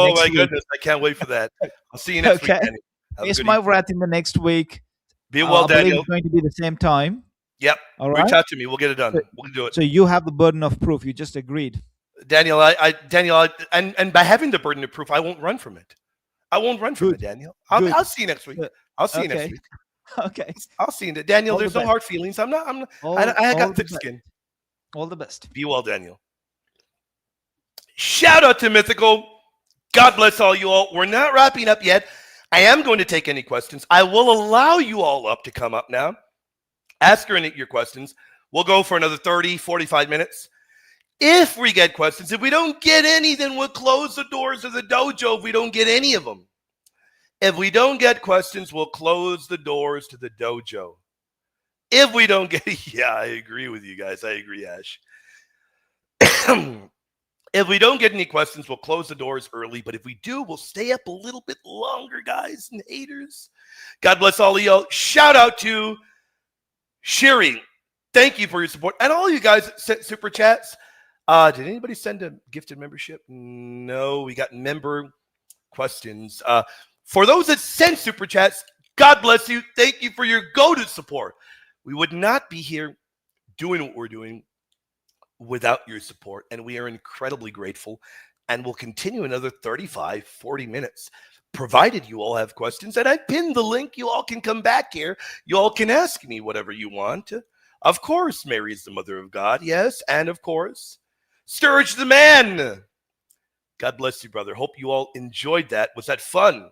next my week. goodness, I can't wait for that. I'll see you next week, Okay. Daniel. Have a Face good my evening. wrath in the next week. Be well, I believe Daniel. it's going to be the same time. Yep. All right. Reach out to me. We'll get it done. We'll do it. So you have the burden of proof. You just agreed. Daniel, and by having the burden of proof, I won't run from it. I won't run from Good. it, Daniel. Good. I'll see you next week. Good. I'll see you next Okay. week. Okay. I'll see you. Daniel, All the there's no best. hard feelings. I'm not. I All got the thick best. skin. All the best. Be well, Daniel. Shout out to Mythical. God bless all you all. We're not wrapping up yet. I am going to take any questions. I will allow you all up to come up now. Ask your questions. We'll go for another 30, 45 minutes. If we get questions, if we don't get any, then we'll close the doors of the dojo if we don't get any of them. If we don't get questions, we'll close the doors to the dojo. If we don't get, yeah, I agree with you guys. I agree, Ash. If we don't get any questions, we'll close the doors early. But if we do, we'll stay up a little bit longer, guys and haters. God bless all of y'all. Shout out to Sherry. Thank you for your support. And all you guys that sent super chats. Did anybody send a gifted membership? No, we got member questions. For those that send super chats, God bless you. Thank you for your go-to support. We would not be here doing what we're doing without your support, and we are incredibly grateful, and we'll continue another 35, 40 minutes, provided you all have questions. And I pinned the link. You all can come back here. You all can ask me whatever you want. Of course, Mary is the mother of God. Yes, and of course, Sturge the man. God bless you, brother. Hope you all enjoyed that. Was that fun?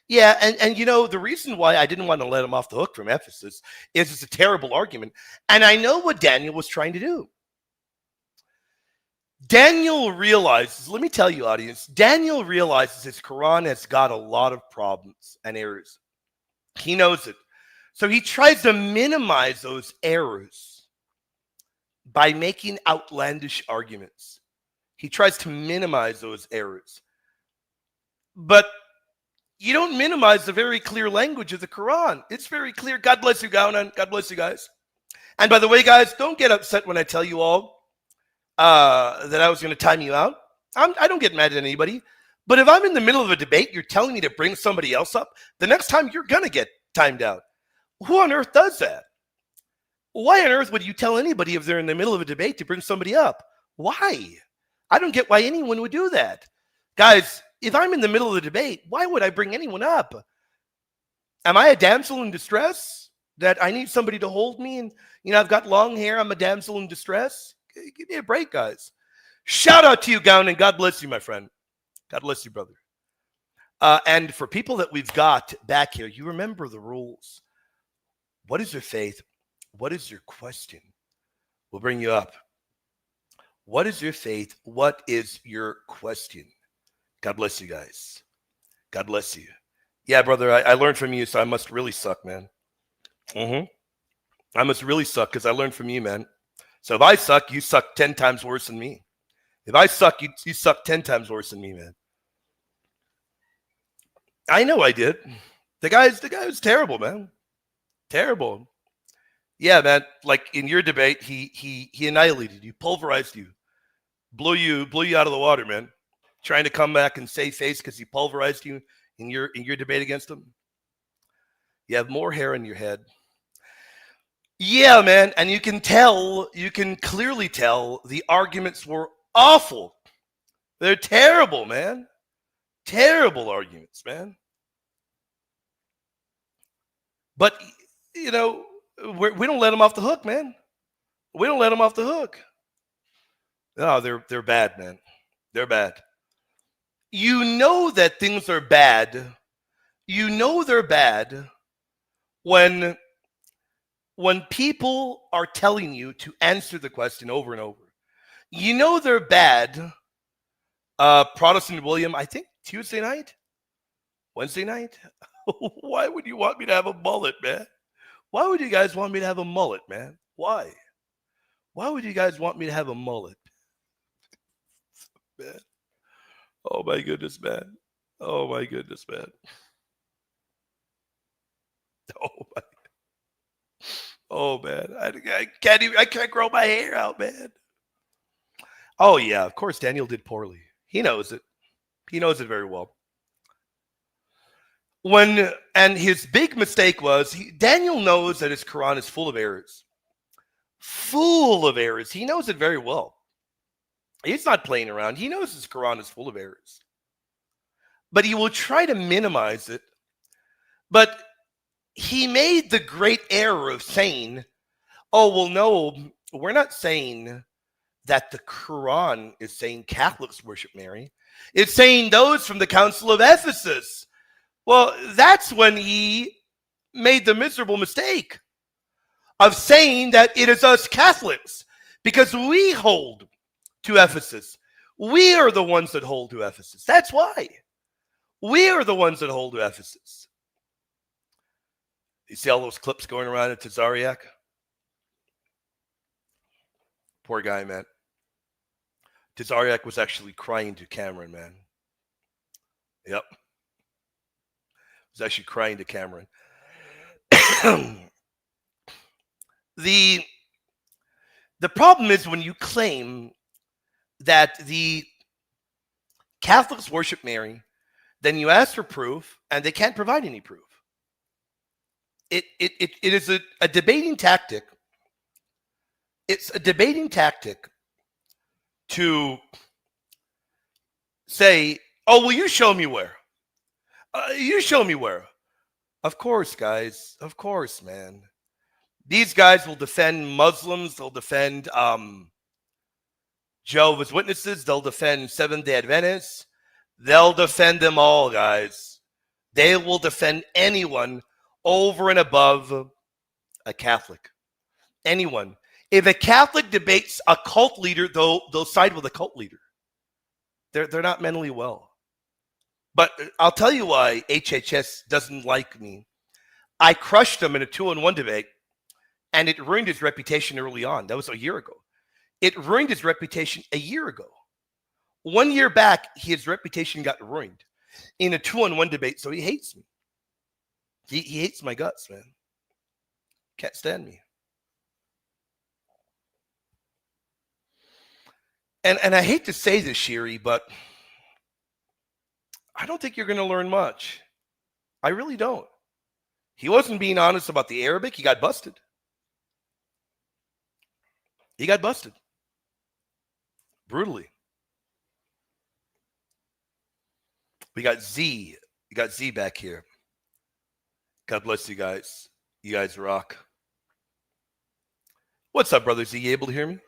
Yeah, and you know, the reason why I didn't want to let him off the hook from Ephesus is it's a terrible argument. And I know what Daniel was trying to do. Daniel realizes, let me tell you, audience, Daniel realizes his Quran has got a lot of problems and errors. He knows it. So he tries to minimize those errors by making outlandish arguments. He tries to minimize those errors. But you don't minimize the very clear language of the Quran. It's very clear. God bless you, Gaunan. God bless you, guys. And by the way, guys, don't get upset when I tell you all that I was going to time you out. I don't get mad at anybody. But if I'm in the middle of a debate, you're telling me to bring somebody else up, the next time you're going to get timed out. Who on earth does that? Why on earth would you tell anybody if they're in the middle of a debate to bring somebody up? Why? I don't get why anyone would do that. Guys, if I'm in the middle of the debate, why would I bring anyone up? Am I a damsel in distress that I need somebody to hold me? And, you know, I've got long hair. I'm a damsel in distress. Give me a break, guys. Shout out to you, Gown, and God bless you, my friend. God bless you, brother. And for people that we've got back here, you remember the rules. What is your faith? What is your question? We'll bring you up. What is your faith? What is your question? God bless you guys. God bless you. Yeah, brother, I learned from you, so I must really suck, man. I must really suck because I learned from you, man. So if I suck, you suck 10 times worse than me. If I suck, you suck 10 times worse than me, man. I know I did. The guy was terrible, man. Terrible. Yeah, man. Like in your debate, he annihilated you, pulverized you, blew you out of the water, man. Trying to come back and save face because he pulverized you in your debate against him. You have more hair in your head. Yeah, man. And you can clearly tell the arguments were awful. They're terrible, man. Terrible arguments, man. But, you know, we don't let them off the hook, man. We don't let them off the hook. No, they're bad, man. They're bad. You know that things are bad. You know they're bad when people are telling you to answer the question over and over. You know they're bad. Protestant William, I think Tuesday night, Wednesday night. Why would you want me to have a mullet, man? Why would you guys want me to have a mullet, man? Why? Why would you guys want me to have a mullet? Man. Oh my goodness, man. Oh my goodness, man. Oh my. Oh man. I can't grow my hair out, man. Oh yeah, of course Daniel did poorly. He knows it. He knows it very well. And his big mistake was Daniel knows that his Quran is full of errors. Full of errors. He knows it very well. He's not playing around. He knows his Quran is full of errors. But he will try to minimize it. But he made the great error of saying, oh, well, no, we're not saying that the Quran is saying Catholics worship Mary. It's saying those from the Council of Ephesus. Well, that's when he made the miserable mistake of saying that it is us Catholics because we hold to Ephesus. We are the ones that hold to Ephesus. That's why. We are the ones that hold to Ephesus. You see all those clips going around at Tazariak? Poor guy, man. Tazariak was actually crying to Cameron, man. Yep. Was actually crying to Cameron. The problem is when you claim that the Catholics worship Mary, then you ask for proof, and they can't provide any proof. It is a debating tactic. It's a debating tactic to say, oh, well, you show me where. You show me where. Of course, guys. Of course, man. These guys will defend Muslims. They'll defend Jehovah's Witnesses. They'll defend Seventh-day Adventists. They'll defend them all, guys. They will defend anyone over and above a Catholic. Anyone. If a Catholic debates a cult leader, they'll side with a cult leader. They're not mentally well. But I'll tell you why HHS doesn't like me. I crushed him in a 2-on-1 debate, and it ruined his reputation early on. That was a year ago. It ruined his reputation a year ago. 1 year back, his reputation got ruined in a 2-on-1 debate, so he hates me. He hates my guts, man. Can't stand me. And I hate to say this, Shiri, but I don't think you're going to learn much. I really don't. He wasn't being honest about the Arabic. He got busted. He got busted. Brutally. We got Z. We got Z back here. God bless you guys. You guys rock. What's up, brother Z? You able to hear me?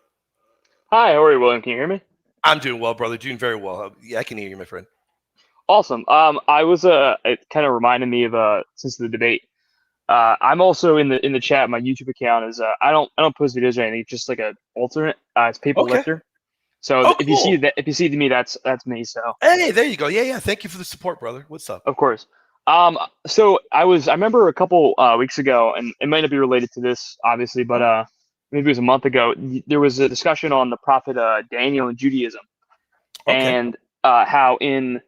Hi, how are you, William? Can you hear me? I'm doing well, brother. Doing very well. Yeah, I can hear you, my friend. Awesome. I was it kind of reminded me of since the debate. I'm also in the chat. My YouTube account is I don't post videos or anything. It's just like a alternate. It's Paper Okay. Lifter. So Oh, if you see cool. that, if you see me, that's me. So Hey, there you go. Yeah. Thank you for the support, brother. What's up? of course. So I remember a couple weeks ago, and it might not be related to this, obviously, but maybe it was a month ago. There was a discussion on the prophet Daniel in Judaism, Okay. and how in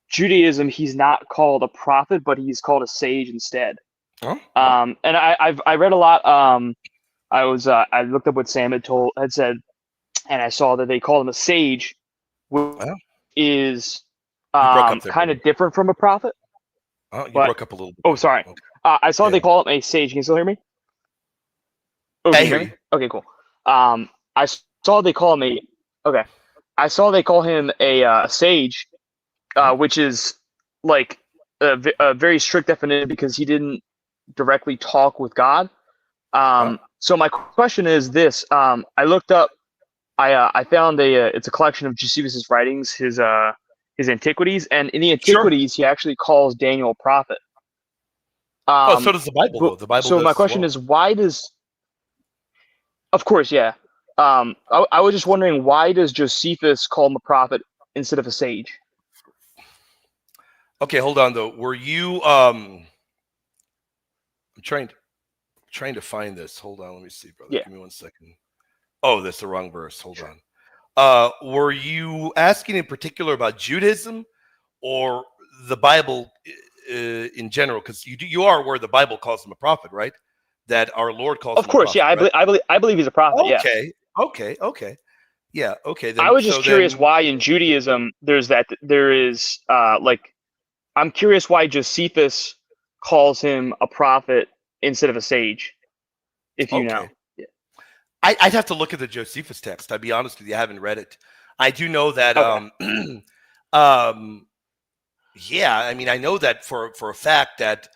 Judaism he's not called a prophet, but he's called a sage instead. Oh. And I read a lot. I looked up what Sam had said, and I saw that they call him a sage, which Wow. is You broke up there, kind brother. of different from a prophet. Oh, you but- broke up a little bit. Oh, sorry. Okay. I saw Yeah. they call him a sage. Can you still hear me? Oh, I can hear me? you. Okay, cool. I saw they call him I saw they call him a sage, which is like a very strict definition because he didn't directly talk with God. So my question is this: I looked up, I found it's a collection of Josephus's writings, his antiquities, and in the antiquities he actually calls Daniel a prophet. So does the Bible, though. The Bible So does my as question well. is, why does? Of course, yeah. I was just wondering, why does Josephus call him a prophet instead of a sage? Okay, hold on though. Were you I'm trying to find this. Hold on, let me see, brother. Yeah. Give me 1 second. Oh, that's the wrong verse. Hold on. Were you asking in particular about Judaism or the Bible in general? Because you are aware the Bible calls him a prophet, right? That our Lord calls Of him course, a prophet. yeah. I believe he's a prophet. Yeah. Okay. Yeah, okay. Then I was just curious then, why in Judaism there is I'm curious why Josephus calls him a prophet instead of a sage, if you know. Okay. I'd have to look at the Josephus text. I'll be honest with you, I haven't read it. I do know that Okay. yeah, I mean, I know that for a fact that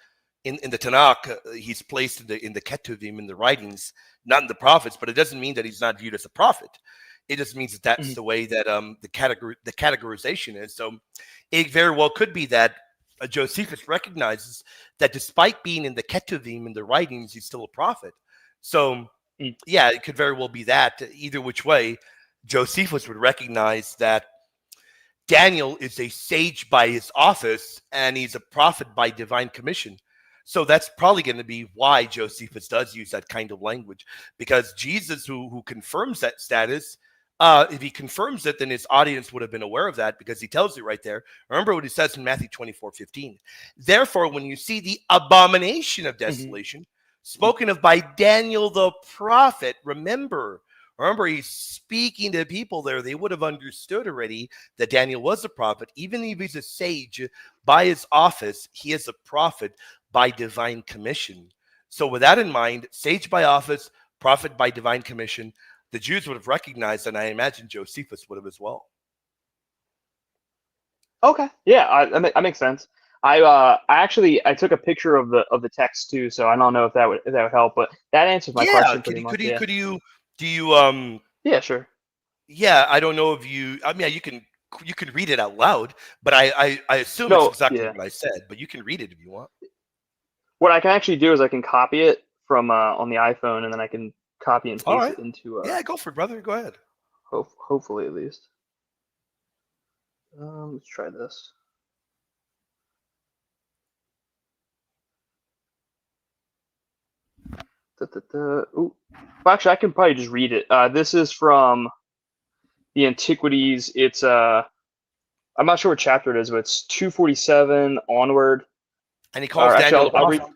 in the Tanakh, he's placed in the Ketuvim, in the writings, not in the prophets, but it doesn't mean that he's not viewed as a prophet. It just means that that's the way that the categorization is. So it very well could be that Josephus recognizes that despite being in the Ketuvim, in the writings, he's still a prophet. So yeah, it could very well be that. Either which way, Josephus would recognize that Daniel is a sage by his office and he's a prophet by divine commission. So that's probably going to be why Josephus does use that kind of language, because Jesus, who confirms that status, if he confirms it, then his audience would have been aware of that, because he tells you right there. Remember what he says in Matthew 24:15. Therefore, when you see the abomination of desolation spoken of by Daniel the prophet, remember, he's speaking to people there. They would have understood already that Daniel was a prophet. Even if he's a sage by his office, he is a prophet by divine commission. So with that in mind, sage by office, prophet by divine commission, the Jews would have recognized, and I imagine Josephus would have as well. Okay. Yeah, that makes sense. I took a picture of the text too, so I don't know if that would help, but that answers my Yeah, question pretty much. Yeah. could you do you Yeah, sure. yeah, I don't know if you I mean yeah, you can read it out loud, but I assume it's No, exactly yeah. what I said, but you can read it if you want. What I can actually do is I can copy it from on the iPhone, and then I can copy and All paste right. it into Yeah, go for it, brother. Go ahead. hopefully at least. Let's try this. Ooh. Well, actually, I can probably just read it. This is from the Antiquities. It's I'm not sure what chapter it is, but it's 247 onward. And he calls Or actually, Daniel a I'll read. prophet.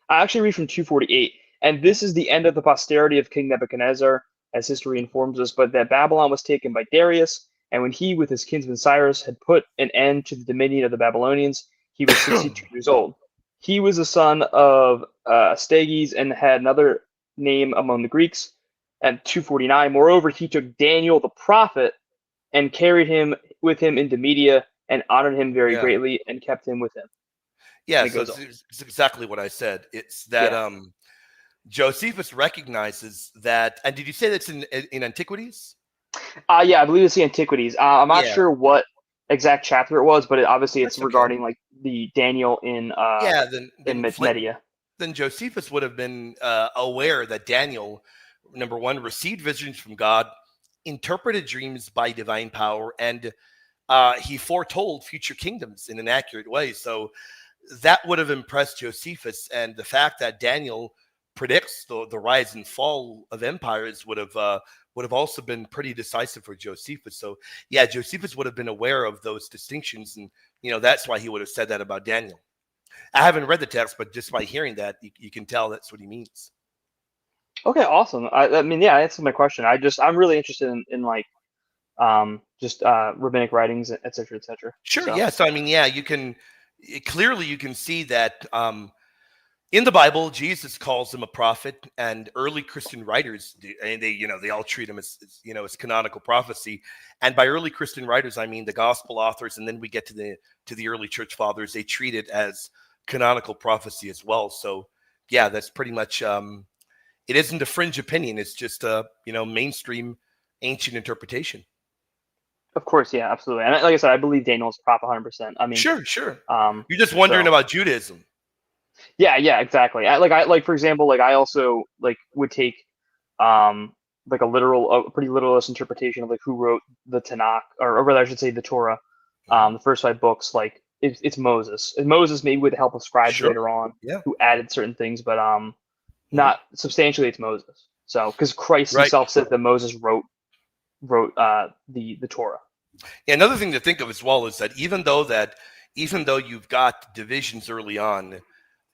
I actually read from 248, and this is the end of the posterity of King Nebuchadnezzar, as history informs us. But that Babylon was taken by Darius, and when he, with his kinsman Cyrus, had put an end to the dominion of the Babylonians, he was 62 years old. He was the son of Astyages and had another name among the Greeks. At 249, moreover, he took Daniel the prophet and carried him with him into Media and honored him very Yeah. greatly and kept him with him. Yeah, And it so goes on. it's exactly what I said. It's that Yeah. Josephus recognizes that, and did you say that's in Antiquities? Yeah, I believe it's the Antiquities. I'm not Yeah, sure what exact chapter it was, but obviously it's that's okay. regarding like the Daniel in Yeah, Media. then Josephus would have been aware that Daniel, number one, received visions from God, interpreted dreams by divine power, and he foretold future kingdoms in an accurate way. So that would have impressed Josephus, and the fact that Daniel predicts the rise and fall of empires would have also been pretty decisive for Josephus. So yeah, Josephus would have been aware of those distinctions, and that's why he would have said that about Daniel. I haven't read the text, but just by hearing that, you can tell that's what he means. Okay, awesome. I mean, yeah, that's my question. I'm really interested in like just rabbinic writings, et cetera, et cetera. Sure. So Yeah. So I mean, yeah, clearly you can see that in the Bible, Jesus calls him a prophet, and early Christian writers, and they all treat him as canonical prophecy. And by early Christian writers, I mean the gospel authors, and then we get to the early church fathers. They treat it as canonical prophecy as well. So yeah, that's pretty much. It isn't a fringe opinion; it's just a mainstream ancient interpretation. of course, yeah, absolutely. And like I said, I believe Daniel's prop 100%. I mean, Sure, sure. um, You're just wondering so about Judaism. yeah, exactly. I for example, like I also like would take um like a pretty literalist interpretation of like who wrote the Tanakh, or rather I should say the Torah, Mhm. the first 5 books. Like it's Moses, and Moses maybe with the help of scribes Sure. later on Yeah. who added certain things, but Mhm. not substantially. It's Moses. So because Christ Right. himself said that Moses wrote the Torah. Yeah, another thing to think of as well is that even though you've got divisions early on,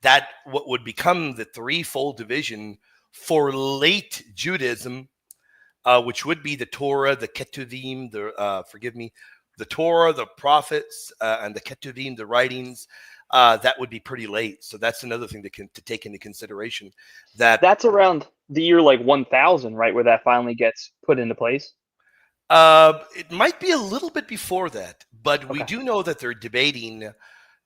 that what would become the threefold division for late Judaism, which would be the Torah, the Ketuvim, the Torah, the prophets, and the Ketuvim, the writings. That would be pretty late. So that's another thing to take into consideration. That's around the year like 1000, right, where that finally gets put into place. It might be a little bit before that, but we Okay. do know that they're debating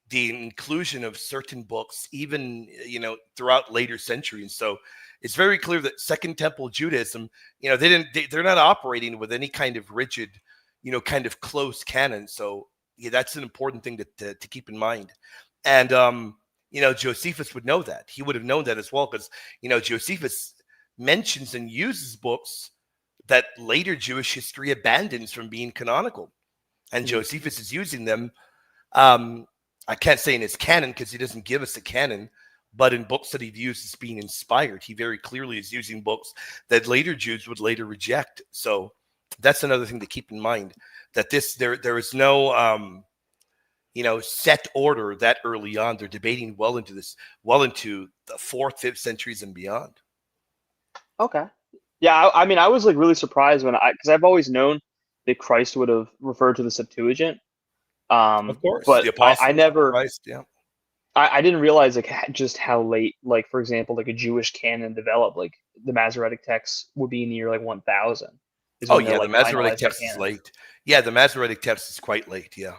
the inclusion of certain books, even throughout later centuries. So it's very clear that Second Temple Judaism, they're not operating with any kind of rigid, kind of close canon. So yeah, that's an important thing to keep in mind. And Josephus would know that. He would have known that as well, because Josephus mentions and uses books that later Jewish history abandons from being canonical, and Mhm. Josephus is using them. I can't say in his canon because he doesn't give us a canon, but in books that he views as being inspired, he very clearly is using books that later Jews would later reject. So that's another thing to keep in mind, that there is no set order that early on. They're debating well into the 4th, 5th centuries and beyond. Okay. Yeah, I mean, I was like really surprised because I've always known that Christ would have referred to the Septuagint, Of course, but the I apostles, never, Christ, yeah. I didn't realize like just how late, like for example, like a Jewish canon developed. Like the Masoretic texts would be in the year like 1000 is Oh when they're yeah, the like Masoretic finalized their text is canon. late. Yeah, the Masoretic text is quite late. Yeah.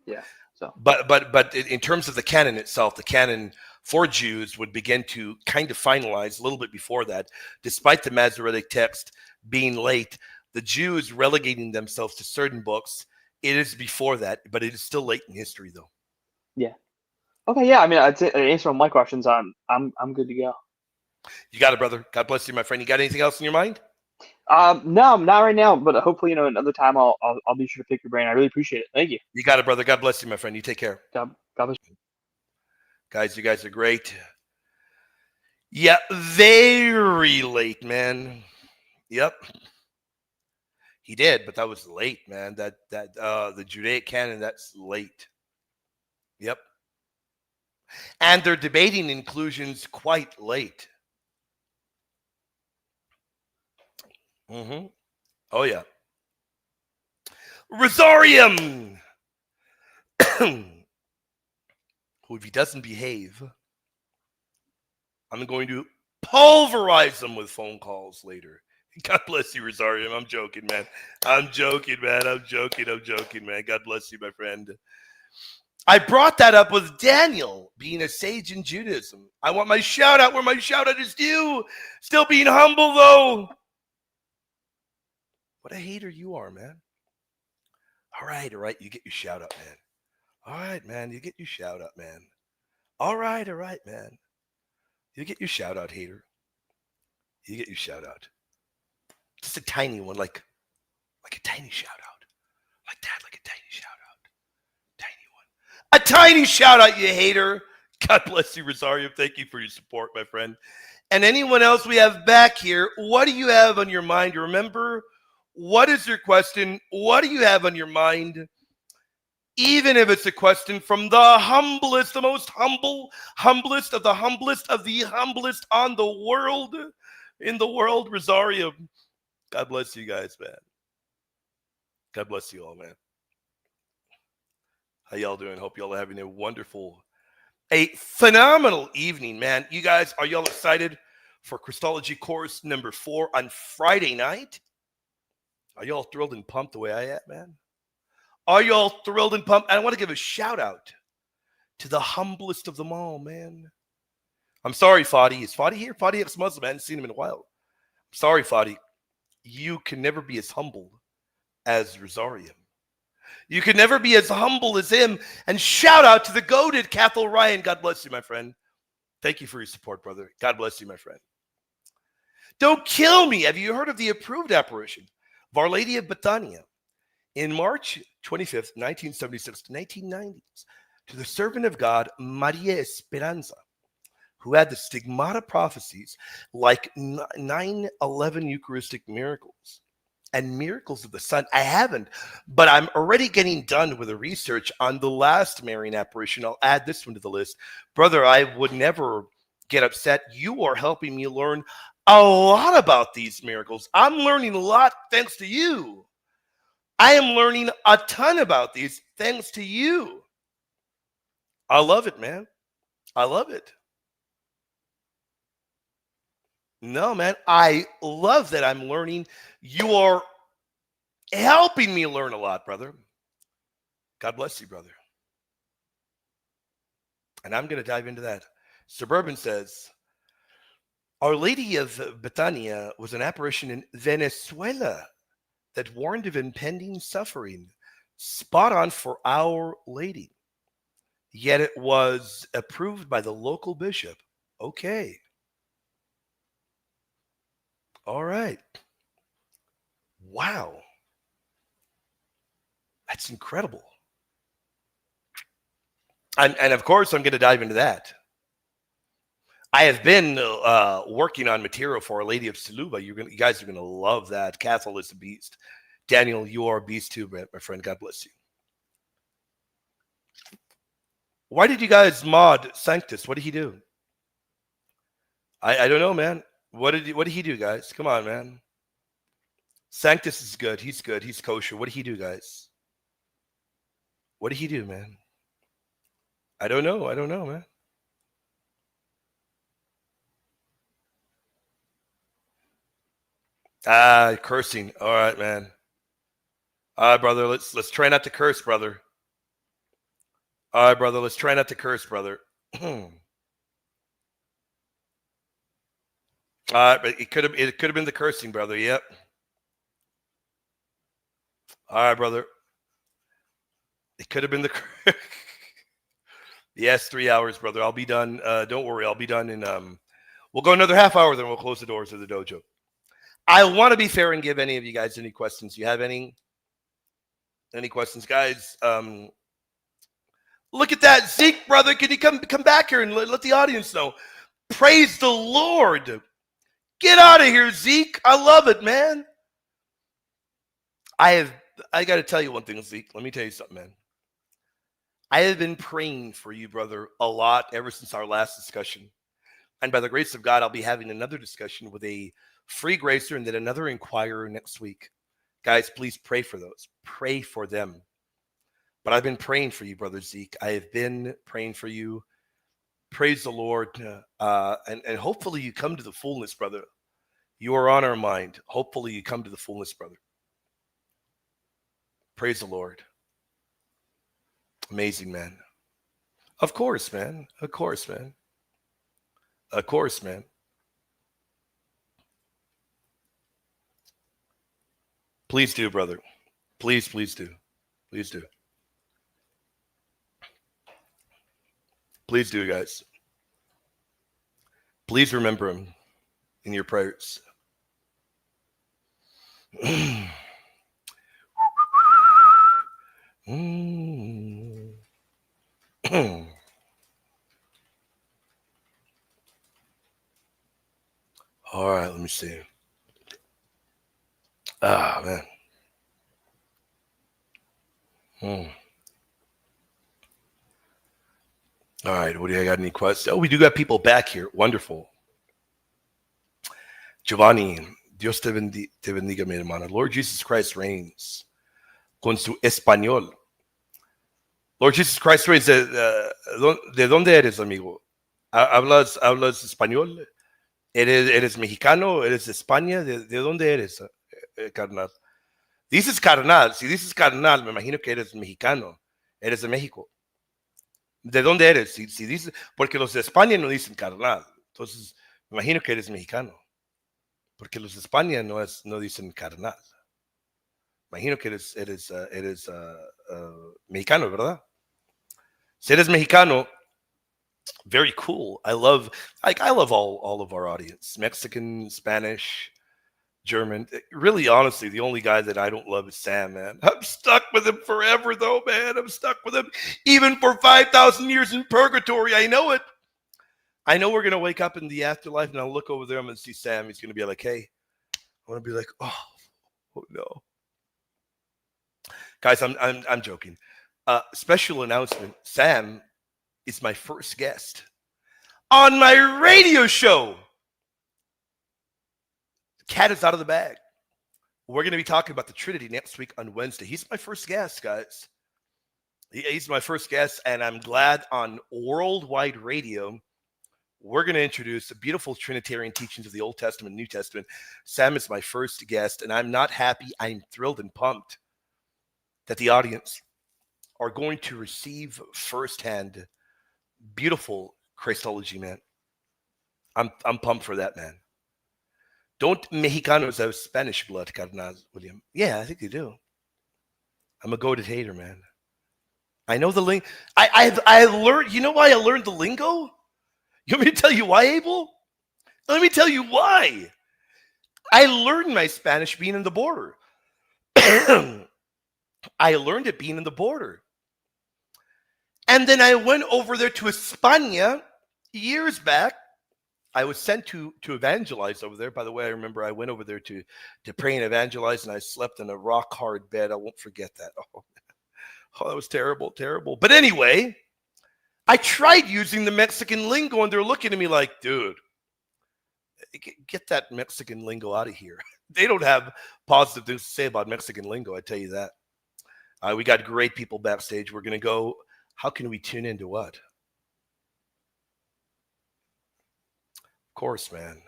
Yeah. So, But in terms of the canon itself, the canon for Jews would begin to kind of finalize a little bit before that. Despite the Masoretic text being late, the Jews relegating themselves to certain books, it is before that, but it is still late in history, though. yeah. Okay, yeah. I mean, I'd say answer all my questions. I'm good to go. You got it, brother. God bless you, my friend. You got anything else in your mind? No, not right now, but hopefully, another time I'll be sure to pick your brain. I really appreciate it. Thank you. You got it, brother. God bless you, my friend. You take care. God bless you. Guys, you guys are great. Yeah, very late, man. Yep. He did, but that was late, man. That the Judaic canon, that's late. Yep. And they're debating inclusions quite late. Mm-hmm. Oh yeah. Rosarium. Who, if he doesn't behave, I'm going to pulverize him with phone calls later. God bless you, Rosarium. I'm joking, man. I'm joking, man. I'm joking, man. God bless you, my friend. I brought that up with Daniel being a sage in Judaism. I want my shout out where my shout out is due. Still being humble, though. What a hater you are, man. All right. You get your shout out, man. All right, man. You get your shout out, man. All right, man. You get your shout out, hater. You get your shout out. Just a tiny one, like a tiny shout out. Like that, like a tiny shout out. Tiny one. A tiny shout out, you hater. God bless you, Rosario. Thank you for your support, my friend. And anyone else we have back here, what do you have on your mind? Remember, what is your question? What do you have on your mind? Even if it's a question from the humblest, the most humblest of the humblest of the humblest on the world, in the world, Rosario. God bless you guys, man. God bless you all, man. How y'all doing? Hope y'all are having a phenomenal evening, man. You guys, are y'all excited for Christology course number 4 on Friday night? Are y'all thrilled and pumped the way I am, man? Are y'all thrilled and pumped? And I want to give a shout out to the humblest of them all, man. I'm sorry, Fadi. Is Fadi here? Fadi ex-Muslim. I haven't seen him in a while. I'm sorry, Fadi. You can never be as humble as Rosario. You can never be as humble as him. And shout out to the goated Cathal Ryan. God bless you, my friend. Thank you for your support, brother. God bless you, my friend. Don't kill me. Have you heard of the approved apparition of Our Lady of Bethania in March 25th, 1976 to 1990s to the servant of God, Maria Esperanza, who had the stigmata prophecies like 9/11 Eucharistic miracles and miracles of the sun? I haven't, but I'm already getting done with the research on the last Marian apparition. I'll add this one to the list. Brother, I would never get upset. You are helping me learn a lot about these miracles. I'm learning a lot thanks to you. I am learning a ton about these thanks to you. I love it, man. I love it. No, man, I love that I'm learning. You are helping me learn a lot, brother. God bless you, brother. And I'm going to dive into that. Suburban says, Our Lady of Bethania was an apparition in Venezuela that warned of impending suffering. Spot on for Our Lady. Yet it was approved by the local bishop. Okay. All right. Wow. That's incredible. And of course, I'm going to dive into that. I have been working on material for Our Lady of Saluba. You guys are going to love that. Catholicism beast. Daniel, you are a beast too, my friend. God bless you. Why did you guys mod Sanctus? What did he do? I don't know, man. What did he do, guys? Come on, man. Sanctus is good. He's good. He's kosher. What did he do, guys? What did he do, man? I don't know, man. Cursing. All right, man. All right, brother. Let's try not to curse, brother. All right, brother. Let's try not to curse, brother. All right, but it could have been the cursing, brother. Yep. All right, brother. It could have been the. Yes, 3 hours, brother. I'll be done. Don't worry, I'll be done in. We'll go another half hour, then we'll close the doors of the dojo. I want to be fair and give any of you guys any questions. You have any questions, guys? Look at that, Zeke, brother. Can you come back here and let the audience know? Praise the Lord. Get out of here, Zeke. I love it, man. I got to tell you one thing, Zeke. Let me tell you something, man. I have been praying for you, brother, a lot ever since our last discussion. And by the grace of God, I'll be having another discussion with a free gracer and then another inquirer next week. Guys, please pray for those. Pray for them. But I've been praying for you, brother Zeke. I have been praying for you. Praise the Lord. And hopefully you come to the fullness, brother. You are on our mind. Hopefully you come to the fullness, brother. Praise the Lord. Amazing, man. Of course, man. Of course, man. Of course, man. Please do, brother. Please do. Please do. Please do, guys. Please remember him in your prayers. All right, let me see. Ah, man. All right, what do you got? Any questions? Oh, we do got people back here. Wonderful. Giovanni, Dios te bendiga, mi hermana. Lord Jesus Christ reigns con su español. Lord Jesus Christ reigns. ¿De dónde eres, amigo? ¿Hablas español? ¿Eres mexicano? ¿Eres de España? ¿De dónde eres, carnal? Dices carnal. Si dices carnal, me imagino que eres mexicano. Eres de México. ¿De dónde eres? Si dices, porque los de España no dicen carnal. Entonces, me imagino que eres mexicano. Porque los de España no dicen carnal. Imagino que eres mexicano, ¿verdad? Si eres mexicano, very cool. I love all of our audience. Mexican, Spanish, German. Really, honestly, the only guy that I don't love is Sam, man. I'm stuck with him forever, though, man. I'm stuck with him. Even for 5,000 years in purgatory, I know it. I know we're going to wake up in the afterlife, and I'll look over there and see Sam. He's going to be like, hey. I want to be like, oh no. Guys, I'm joking. Special announcement. Sam is my first guest on my radio show. The cat is out of the bag. We're going to be talking about the Trinity next week on Wednesday. He's my first guest, guys. He's my first guest, and I'm glad on worldwide radio, we're going to introduce the beautiful Trinitarian teachings of the Old Testament and New Testament. Sam is my first guest, and I'm not happy. I'm thrilled and pumped that the audience are going to receive firsthand beautiful Christology, man. I'm pumped for that, man. Don't Mexicanos have Spanish blood, Carnal William? Yeah, I think they do. I'm a goated hater, man. I know the lingo. I learned. You know why I learned the lingo? You want me to tell you why, Abel? Let me tell you why. I learned my Spanish being in the border. I learned it being in the border. And then I went over there to España years back. I was sent to evangelize over there. By the way, I remember I went over there to pray and evangelize, and I slept in a rock hard bed. I won't forget that. Oh, that was terrible, terrible. But anyway, I tried using the Mexican lingo, and they're looking at me like, dude, get that Mexican lingo out of here. They don't have positive things to say about Mexican lingo, I tell you that. We got great people backstage. We're going to go, how can we tune into what? Of course, man.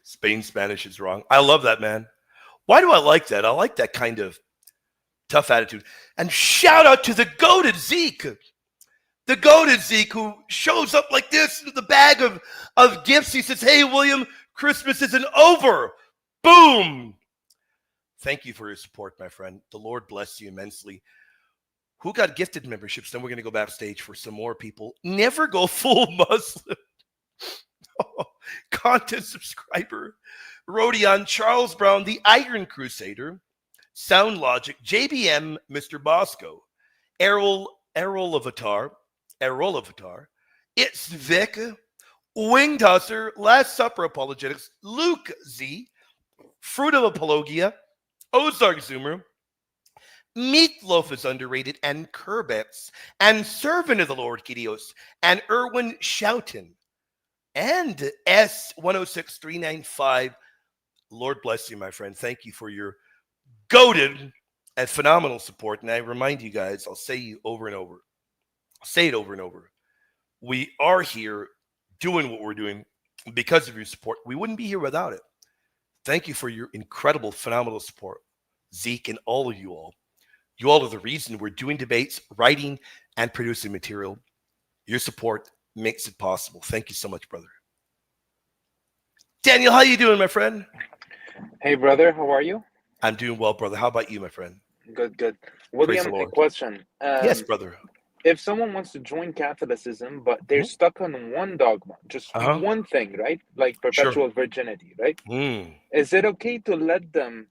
Spain Spanish is wrong. I love that, man. Why do I like that? I like that kind of tough attitude. And shout out to the goated Zeke. The goated Zeke who shows up like this with the bag of gifts. He says, hey, William, Christmas isn't over. Boom. Thank you for your support, my friend. The Lord bless you immensely. Who got gifted memberships? Then we're going to go backstage for some more people. Never go full Muslim. Content subscriber. Rodion, Charles Brown, the Iron Crusader. Sound Logic, JBM, Mr. Bosco. Errol Avatar. It's Vic. Winged Husser. Last Supper Apologetics. Luke Z. Fruit of Apologia. Ozark Zoomer. Meatloaf is underrated, and Kerbets, and Servant of the Lord Kidios, and Erwin Shoughton, and S106395. Lord bless you, my friend. Thank you for your goated and phenomenal support. And I remind you guys, I'll say it over and over. We are here doing what we're doing because of your support. We wouldn't be here without it. Thank you for your incredible, phenomenal support, Zeke, and all of you all. You all are the reason we're doing debates, writing, and producing material. Your support makes it possible. Thank you so much, brother. Daniel, how you doing, my friend? Hey, brother, how are you? I'm doing well, brother. How about you, my friend? Good, good. Praise William, the a Lord. question. Yes, brother. If someone wants to join Catholicism, but they're stuck on one dogma, just one thing, right? Like perpetual virginity, right? Is it okay to let them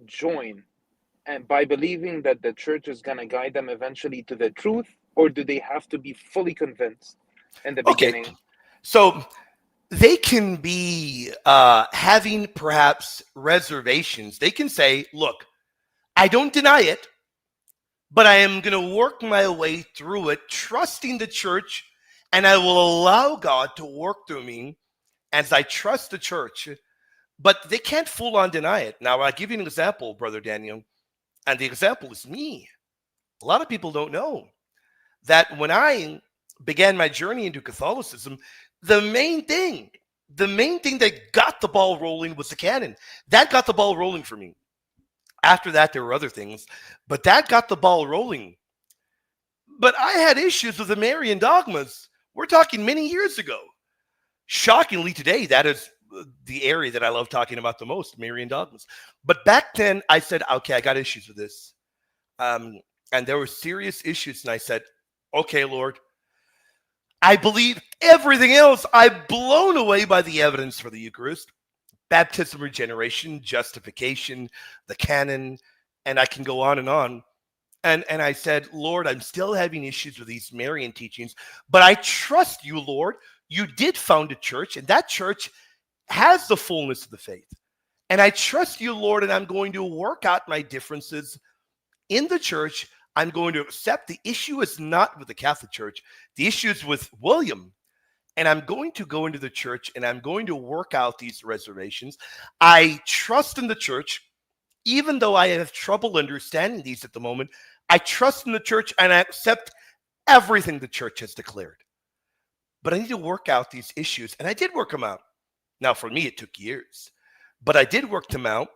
join and by believing that the church is going to guide them eventually to the truth, or do they have to be fully convinced in the beginning? So they can be having perhaps reservations. They can say, look, I don't deny it, but I am going to work my way through it, trusting the church, and I will allow God to work through me as I trust the church. But they can't full on deny it. Now, I'll give you an example, Brother Daniel, and the example is me. A lot of people don't know that when I began my journey into Catholicism, the main thing that got the ball rolling was the canon. That got the ball rolling for me. After that, there were other things, but that got the ball rolling. But I had issues with the Marian dogmas. We're talking many years ago. Shockingly, today, that is the area that I love talking about the most, Marian dogmas. But back then, I said, okay, I got issues with this. And there were serious issues. And I said, okay, Lord, I believe everything else. I'm blown away by the evidence for the Eucharist, baptism, regeneration, justification, the canon, and I can go on and on. And I said, Lord, I'm still having issues with these Marian teachings, but I trust you, Lord. You did found a church, and that church has the fullness of the faith. And I trust you, Lord, and I'm going to work out my differences in the church. I'm going to accept the issue is not with the Catholic Church. The issue is with William. And I'm going to go into the church, and I'm going to work out these reservations. I trust in the church, even though I have trouble understanding these at the moment. I trust in the church, and I accept everything the church has declared. But I need to work out these issues, and I did work them out. Now, for me, it took years, but I did work them out.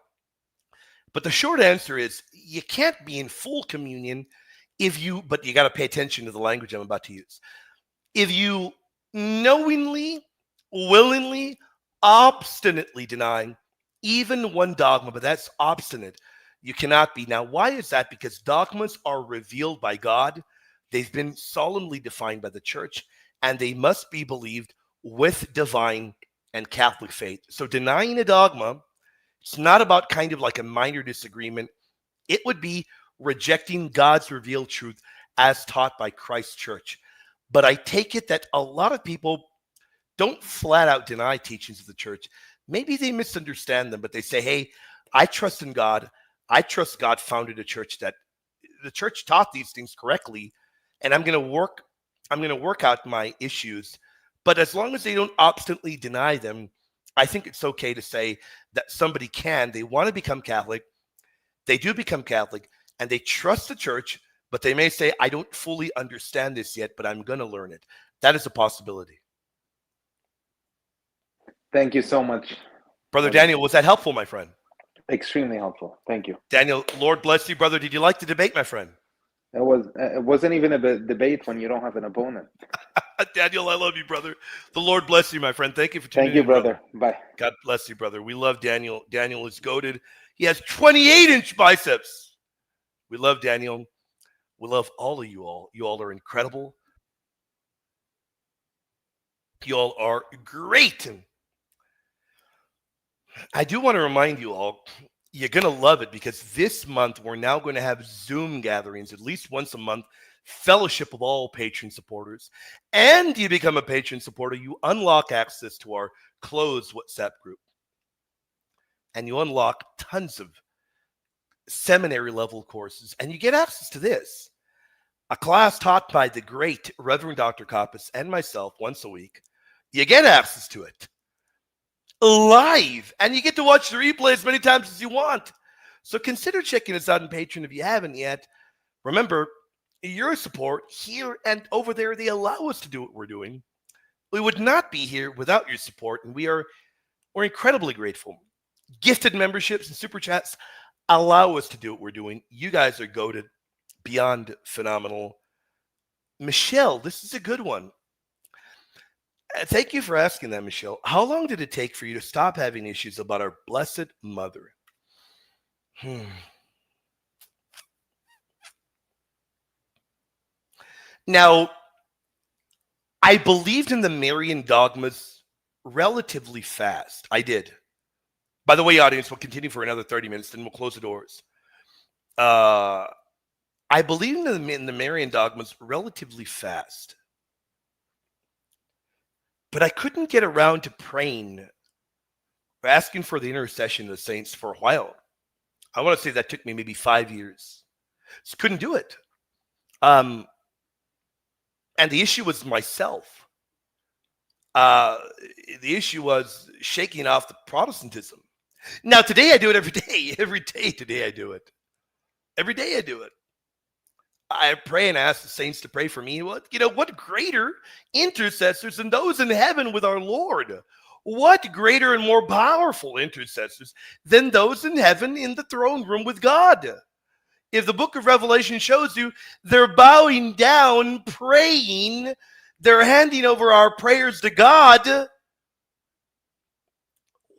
But the short answer is you can't be in full communion but you got to pay attention to the language I'm about to use. If you knowingly, willingly, obstinately deny even one dogma, but that's obstinate, you cannot be. Now, why is that? Because dogmas are revealed by God. They've been solemnly defined by the church, and they must be believed with divine and Catholic faith. So denying a dogma, it's not about kind of like a minor disagreement. It would be rejecting God's revealed truth as taught by Christ's church. But I take it that a lot of people don't flat out deny teachings of the church. Maybe they misunderstand them, but they say, hey, I trust in God. I trust God founded a church that the church taught these things correctly, and I'm going to work out my issues. But as long as they don't obstinately deny them, I think it's okay to say that somebody they want to become Catholic, they do become Catholic, and they trust the church, but they may say, I don't fully understand this yet, but I'm going to learn it. That is a possibility. Thank you so much. Brother Daniel, was that helpful, my friend? Extremely helpful. Thank you. Daniel, Lord bless you, brother. Did you like the debate, my friend? It wasn't even a debate when you don't have an opponent. Daniel, I love you, brother. The Lord bless you, my friend. Thank you for tuning in. Thank you, brother. Bye. God bless you, brother. We love Daniel. Daniel is goated. He has 28-inch biceps. We love Daniel. We love all of you all. You all are incredible. You all are great. I do want to remind you all, you're going to love it because this month we're now going to have Zoom gatherings at least once a month, fellowship of all patron supporters. And you become a patron supporter, you unlock access to our closed WhatsApp group. And you unlock tons of seminary level courses. And you get access to this, a class taught by the great Reverend Dr. Kappas and myself once a week. You get access to it live, and you get to watch the replay as many times as you want. So consider checking us out on Patreon if you haven't yet. Remember, your support here and over there, they allow us to do what we're doing. We would not be here without your support, and we're incredibly grateful. Gifted memberships and super chats allow us to do what we're doing. You guys are goated, beyond phenomenal. Michelle, this is a good one. Thank you for asking that, Michelle. How long did it take for you to stop having issues about our Blessed Mother? Now, I believed in the Marian dogmas relatively fast. I did. By the way, audience, we'll continue for another 30 minutes, then we'll close the doors. I believed in the Marian dogmas relatively fast. But I couldn't get around to praying or asking for the intercession of the saints for a while. I want to say that took me maybe 5 years. Just couldn't do it. And the issue was myself. The issue was shaking off the Protestantism. Now, today I do it every day. Every day today I do it. Every day I do it. I pray and ask the saints to pray for me. What greater intercessors than those in heaven with our Lord? What greater and more powerful intercessors than those in heaven in the throne room with God? If the book of Revelation shows you, they're bowing down, praying, they're handing over our prayers to God.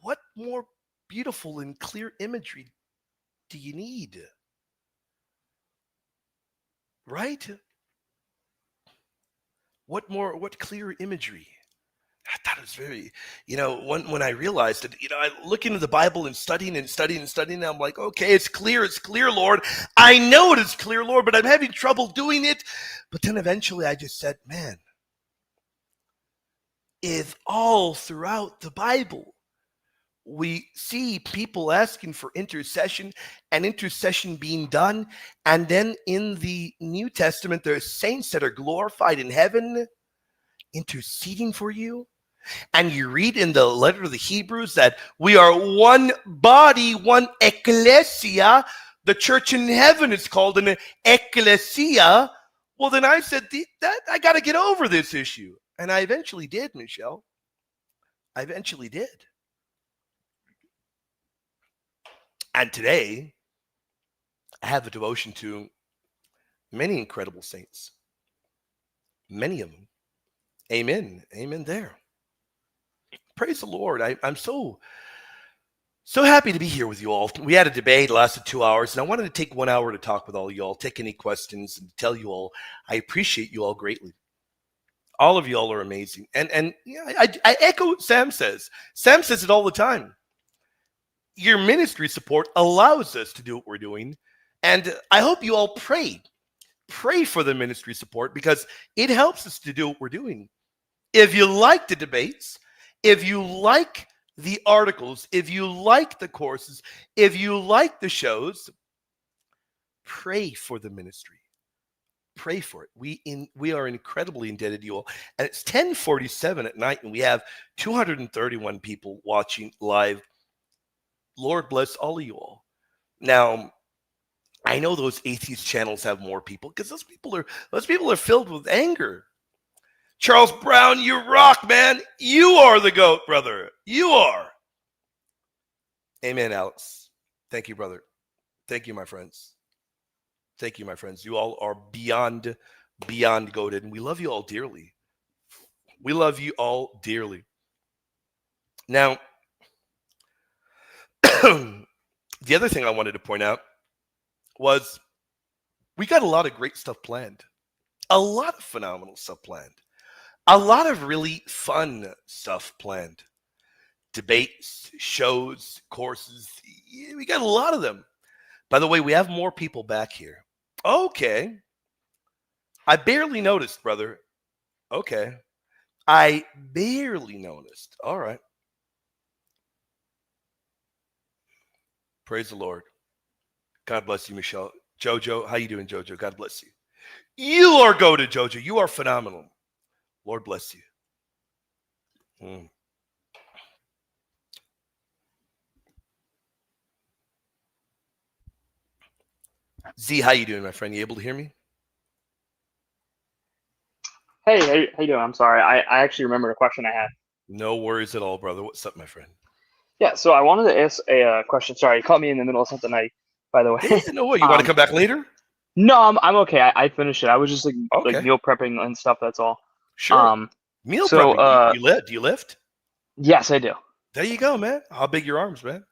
What more beautiful and clear imagery do you need? Right? What clear imagery? I thought it was very, when I realized it, I look into the Bible and studying, and I'm like, okay, it's clear, Lord. I know it is clear, Lord, but I'm having trouble doing it. But then eventually I just said, man, if all throughout the Bible we see people asking for intercession and intercession being done. And then in the New Testament, there are saints that are glorified in heaven interceding for you. And you read in the letter to the Hebrews that we are one body, one ecclesia. The church in heaven is called an ecclesia. Well, then I said, that I got to get over this issue. And I eventually did, Michelle. I eventually did. And today, I have a devotion to many incredible saints. Many of them. Amen. Amen there. Praise the Lord. I'm so happy to be here with you all. We had a debate, lasted 2 hours, and I wanted to take 1 hour to talk with all you all, take any questions, and tell you all I appreciate you all greatly. All of you all are amazing. And I echo what Sam says. Sam says it all the time. Your ministry support allows us to do what we're doing. And I hope you all pray for the ministry support because it helps us to do what we're doing. If you like the debates, if you like the articles, if you like the courses, if you like the shows, pray for the ministry. Pray for it. We are incredibly indebted to you all. And it's 10:47 at night, and we have 231 people watching live. Lord bless all of you all. Now, I know those atheist channels have more people because those people are filled with anger. Charles Brown, you rock, man. You are the GOAT, brother. You are. Amen, Alex. Thank you, brother. Thank you, my friends. Thank you, my friends. You all are beyond goated, and we love you all dearly. We love you all dearly. Now, the other thing I wanted to point out was we got a lot of great stuff planned. A lot of phenomenal stuff planned. A lot of really fun stuff planned. Debates, shows, courses. We got a lot of them. By the way, we have more people back here. Okay. I barely noticed, brother. Okay. I barely noticed. All right. Praise the Lord. God bless you, Michelle. Jojo, how you doing, Jojo? God bless you. You are goated, Jojo. You are phenomenal. Lord bless you. Z, how you doing, my friend? You able to hear me? Hey, how you doing? I'm sorry. I actually remembered a question I had. No worries at all, brother. What's up, my friend? Yeah, so I wanted to ask a question. Sorry, you caught me in the middle of something. By the way. Yeah, no way. You want to come back later? No, I'm okay. I finished it. I was just like Okay. meal prepping and stuff. That's all. Sure. Meal prepping. You lift? Do you lift? Yes, I do. There you go, man. How big your arms, man?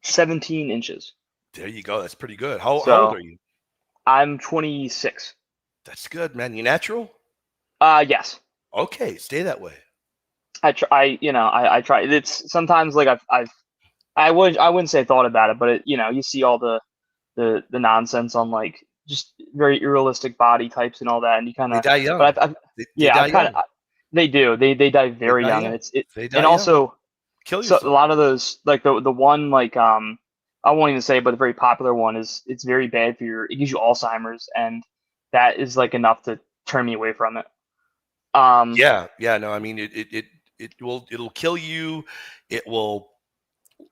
17 inches. There you go. That's pretty good. How old are you? I'm 26. That's good, man. You natural? Yes. Okay, stay that way. I try. I try. It's sometimes like I wouldn't say thought about it, but you see all the nonsense on like just very unrealistic body types and all that, and you kind They of. die young. But I've kind of. They do. They die very young, young. And and also kill yourself. So a lot of those, like the one like I won't even say, but the very popular one is it's very bad for it gives you Alzheimer's, and that is like enough to turn me away from it. Yeah. No, I mean it'll kill you. It will.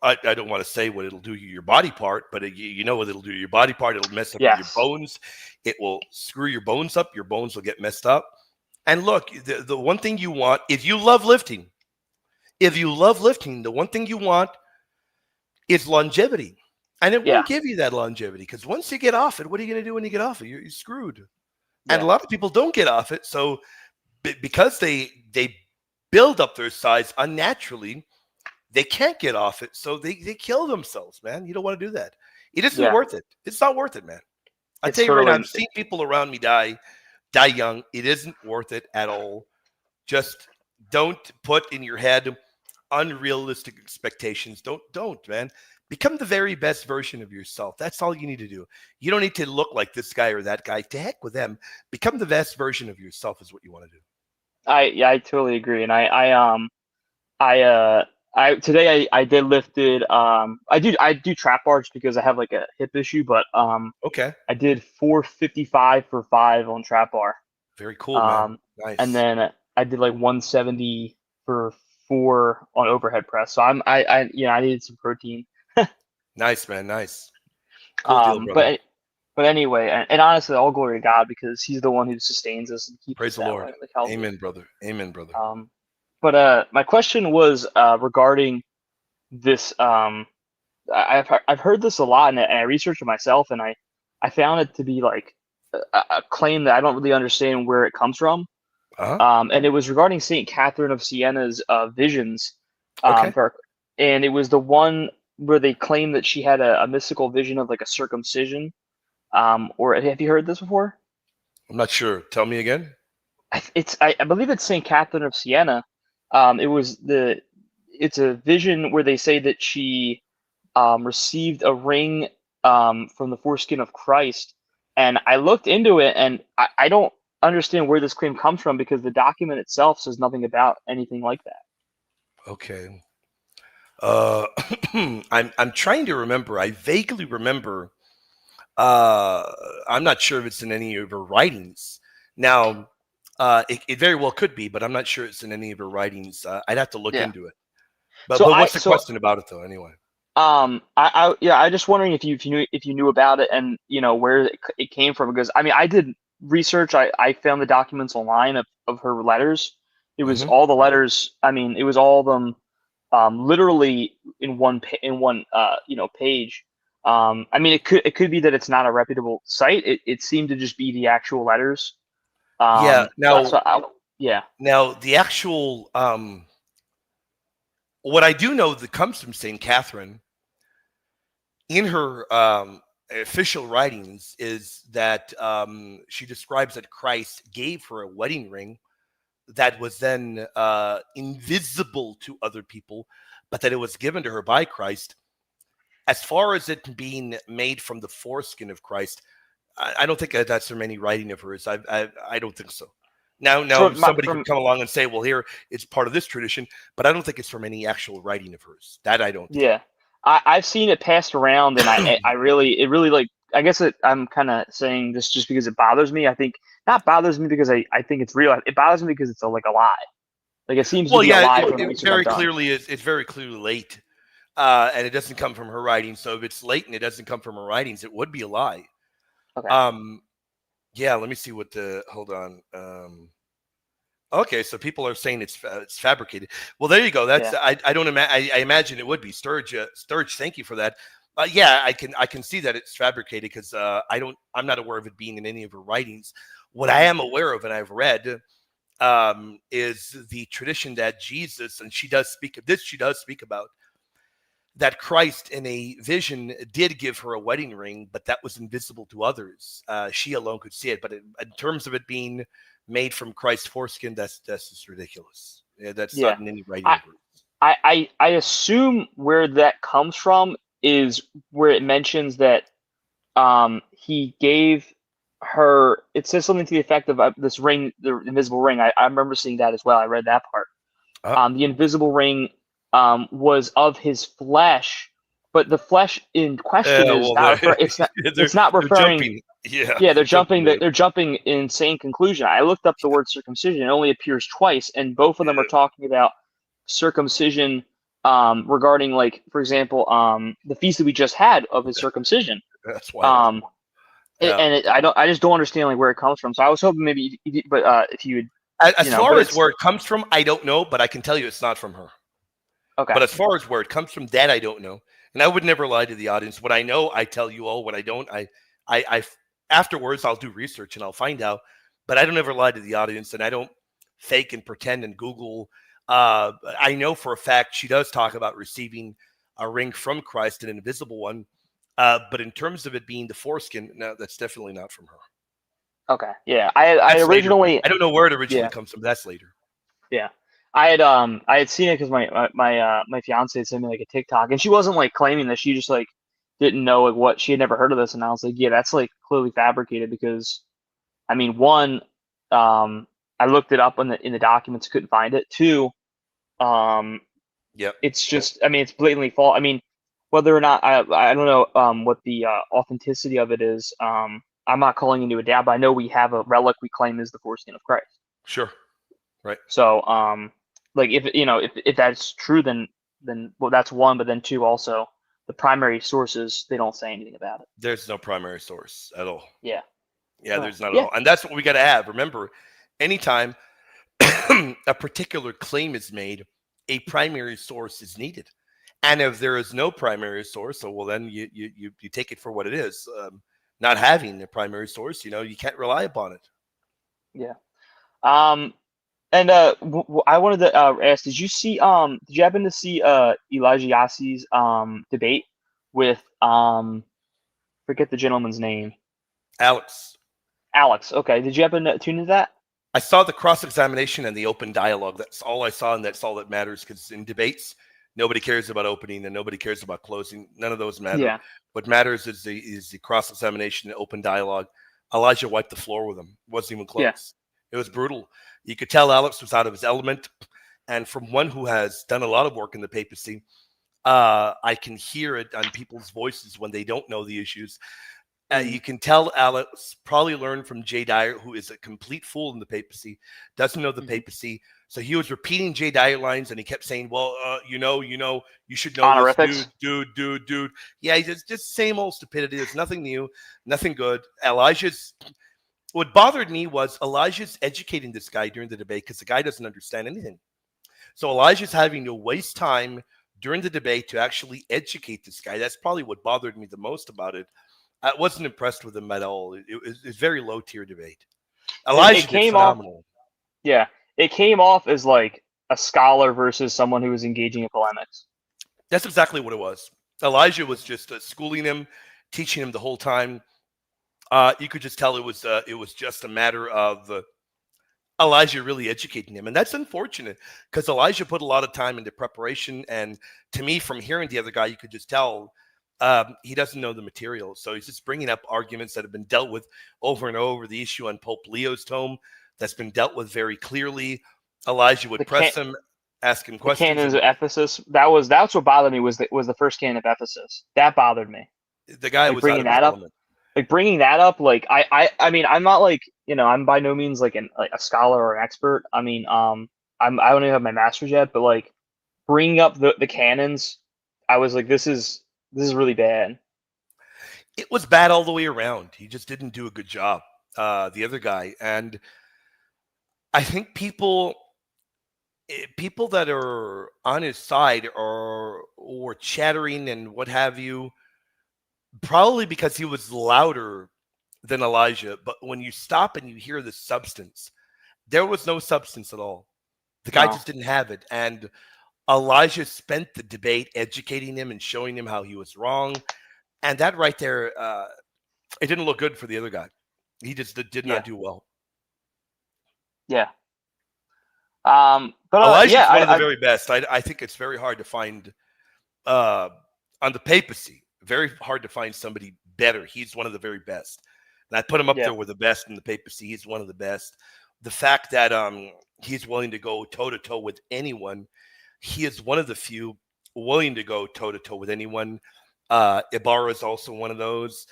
I don't want to say what it'll do to your body part, but you know what it'll do to your body part. It'll mess up your bones. It will screw your bones up. Your bones will get messed up. And look, the one thing you want, if you love lifting, the one thing you want is longevity. And it won't give you that longevity because once you get off it, what are you going to do when you get off it? You're screwed. Yeah. And a lot of people don't get off it. So because they build up their size unnaturally, they can't get off it. So they kill themselves, man. You don't want to do that. It isn't worth it. It's not worth it, man. I tell you right now, I've seen people around me die young. It isn't worth it at all. Just don't put in your head unrealistic expectations. Don't, man. Become the very best version of yourself. That's all you need to do. You don't need to look like this guy or that guy. To heck with them. Become the best version of yourself is what you want to do. I totally agree. And today I deadlifted I do trap bars because I have like a hip issue, but okay. I did 455 for 5 on trap bar. Very cool, man. Nice. And then I did like 170 for 4 on overhead press. So I needed some protein. Nice, man. Nice. Cool deal, brother. But anyway, and honestly, all glory to God because He's the one who sustains us and keeps Praise us the Lord. Way, like healthy. Amen, brother. Amen, brother. But my question was regarding this. I've heard this a lot, and I researched it myself, and I found it to be like a claim that I don't really understand where it comes from. And it was regarding Saint Catherine of Siena's visions. And it was the one where they claim that she had a mystical vision of like a circumcision. Or have you heard this before? I'm not sure. Tell me again. I believe it's Saint Catherine of Siena. It's a vision where they say that she received a ring from the foreskin of Christ, and I looked into it, and I don't understand where this claim comes from because the document itself says nothing about anything like that. Okay. I'm trying to remember. I vaguely remember. I'm not sure if it's in any of her writings. Now, it very well could be, but I'm not sure it's in any of her writings. I'd have to look into it. But what's the question about it though? Anyway. I just wondering if you knew about it and where it came from, because I mean I did research. I found the documents online of her letters. It was all the letters. I mean, it was all of them literally in one page. I mean, it could be that it's not a reputable site. It seemed to just be the actual letters. Yeah. Yeah. Now the actual what I do know that comes from Saint Catherine in her official writings is that she describes that Christ gave her a wedding ring that was then invisible to other people, but that it was given to her by Christ. As far as it being made from the foreskin of Christ, I don't think that's from any writing of hers. I don't think so. Now somebody could come along and say, well, here it's part of this tradition, but I don't think it's from any actual writing of hers. That I don't think. Yeah. I've seen it passed around, and it really like, I guess I'm kind of saying this just because it bothers me. I think not bothers me because I think it's real. It bothers me because it's like a lie. Like it seems to be a lie. It very clearly is. It's very clearly late, and it doesn't come from her writings. So if it's late and it doesn't come from her writings, it would be a lie. Okay. Yeah. Let me see what the. Hold on. Okay, so people are saying it's fabricated. Well, there you go. That's I don't imagine. I imagine it would be Sturge. Sturge, thank you for that. Yeah, I can see that it's fabricated because I'm not aware of it being in any of her writings. What I am aware of and I've read is the tradition that Jesus, and she does speak of this. She does speak about that Christ in a vision did give her a wedding ring, but that was invisible to others. She alone could see it. But in terms of it being made from Christ's foreskin, that's just ridiculous. Yeah, that's not in any writing. I assume where that comes from is where it mentions that he gave her. It says something to the effect of this ring, the invisible ring. I remember seeing that as well. I read that part. The invisible ring was of his flesh, but the flesh in question is not. It's not referring. They're jumping. They're jumping insane conclusion. I looked up the word circumcision. It only appears twice, and both of them are talking about circumcision regarding, like, for example, the feast that we just had of his circumcision. That's wild. I just don't understand like where it comes from. So I was hoping maybe, if you would. As far as where it comes from, I don't know, but I can tell you it's not from her. Okay. But as far as where it comes from, that I don't know, and I would never lie to the audience. What I know, I tell you all. What I don't, I afterwards I'll do research and I'll find out. But I don't ever lie to the audience, and I don't fake and pretend and Google. I know for a fact she does talk about receiving a ring from Christ, an invisible one. But in terms of it being the foreskin, no, that's definitely not from her. Okay. Yeah. I originally. Later. I don't know where it originally comes from. That's later. Yeah. I had seen it because my fiance had sent me like a TikTok, and she wasn't like claiming that, she just like didn't know like what, she had never heard of this, and I was like, yeah, that's like clearly fabricated because, I mean, one, I looked it up in the documents, couldn't find it. Two, it's just, I mean, it's blatantly false. I mean, whether or not I don't know what the authenticity of it is. I'm not calling into a doubt, but I know we have a relic we claim is the foreskin of Christ. Sure. Right. So like if that's true, then well, that's one, but then two, also the primary sources, they don't say anything about it. There's no primary source at all. Yeah, there's not at all, and that's what we got to have. Remember, anytime a particular claim is made, a primary source is needed, and if there is no primary source, well, then you take it for what it is. Not having a primary source, you can't rely upon it. Yeah. And I wanted to ask, did you happen to see Elijah Yassi's debate with forget the gentleman's name? Alex. Okay. Did you happen to tune into that? I saw the cross-examination and the open dialogue. That's all I saw, and that's all that matters, because in debates, nobody cares about opening and nobody cares about closing. None of those matter. Yeah. What matters is the cross-examination and open dialogue. Elijah wiped the floor with him. It wasn't even close. Yeah. It was brutal. You could tell Alex was out of his element. And from one who has done a lot of work in the papacy, I can hear it on people's voices when they don't know the issues. You can tell Alex probably learned from Jay Dyer, who is a complete fool in the papacy, doesn't know the papacy. So he was repeating Jay Dyer lines, and he kept saying, well, you should know this, dude. Yeah, he's just same old stupidity. There's nothing new, nothing good. What bothered me was Elijah's educating this guy during the debate, because the guy doesn't understand anything. So Elijah's having to waste time during the debate to actually educate this guy. That's probably what bothered me the most about it. I wasn't impressed with him at all. It was very low tier debate. Elijah did phenomenal. It came off as like a scholar versus someone who was engaging in polemics. That's exactly what it was. Elijah was just schooling him, teaching him the whole time. You could just tell it was just a matter of Elijah really educating him, and that's unfortunate because Elijah put a lot of time into preparation. And to me, from hearing the other guy, you could just tell he doesn't know the material. So he's just bringing up arguments that have been dealt with over and over. The issue on Pope Leo's tome that's been dealt with very clearly. Elijah would press him, ask him questions. The canons of Ephesus. That's what bothered me was the first canon of Ephesus. That bothered me. The guy was bringing that up. Like bringing that up, like I mean, I'm not like, you know, I'm by no means like a scholar or an expert. I mean, I don't even have my master's yet, but like bringing up the canons, I was like, this is really bad. It was bad all the way around. He just didn't do a good job. The other guy, and I think people that are on his side or chattering and what have you, probably because he was louder than Elijah. But when you stop and you hear the substance, there was no substance at all. The guy just didn't have it. And Elijah spent the debate educating him and showing him how he was wrong. And that right there, it didn't look good for the other guy. He just did not do well. Yeah. But Elijah's one of the very best. I think it's very hard to find on the papacy. Very hard to find somebody better. He's one of the very best. And I put him up there with the best in the papacy. He's one of the best. The fact that he's willing to go toe-to-toe with anyone. He is one of the few willing to go toe-to-toe with anyone. Ibarra is also one of those.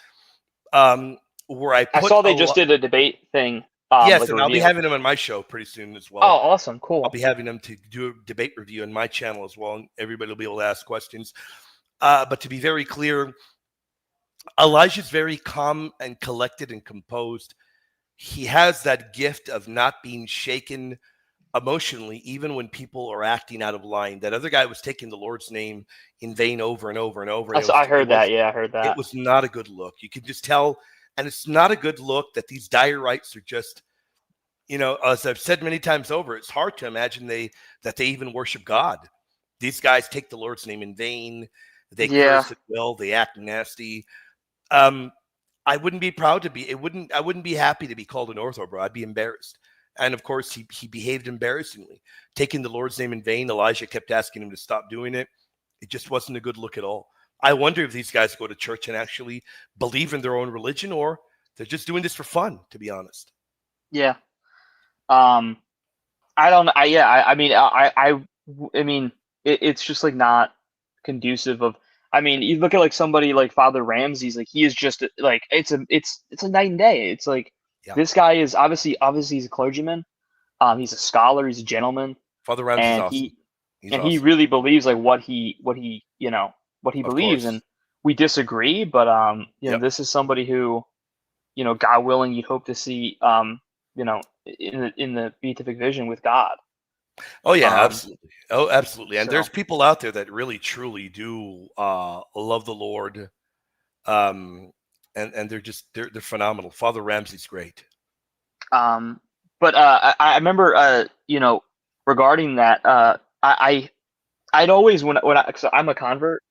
Where I saw they just did a debate thing. Yes, like and I'll be having him on my show pretty soon as well. Oh, awesome. Cool. I'll be having him to do a debate review on my channel as well. And everybody will be able to ask questions. But to be very clear, Elijah's very calm and collected and composed. He has that gift of not being shaken emotionally, even when people are acting out of line. That other guy was taking the Lord's name in vain over and over and over. I heard that. Yeah, I heard that. It was not a good look. You could just tell. And it's not a good look that these diorites are just, you know, as I've said many times over, it's hard to imagine that they even worship God. These guys take the Lord's name in vain. They curse at will. They act nasty. I wouldn't be proud to be. I wouldn't be happy to be called an ortho, bro. I'd be embarrassed. And of course, he behaved embarrassingly, taking the Lord's name in vain. Elijah kept asking him to stop doing it. It just wasn't a good look at all. I wonder if these guys go to church and actually believe in their own religion, or they're just doing this for fun, to be honest. Yeah. I don't. I mean, it's just like not conducive of. I mean, you look at like somebody like Father Ramsey's, like he is just like it's a night and day. It's like this guy is obviously he's a clergyman. He's a scholar. He's a gentleman. Father Ramsey's and awesome. He really believes like what he believes, and we disagree. But you know, this is somebody who, you know, God willing, you'd hope to see you know, in the beatific vision with God. Oh yeah, absolutely. Oh, absolutely. And there's people out there that really truly do love the Lord. And they're phenomenal. Father Ramsey's great. But I remember you know, regarding that, I'd always cause I'm a convert.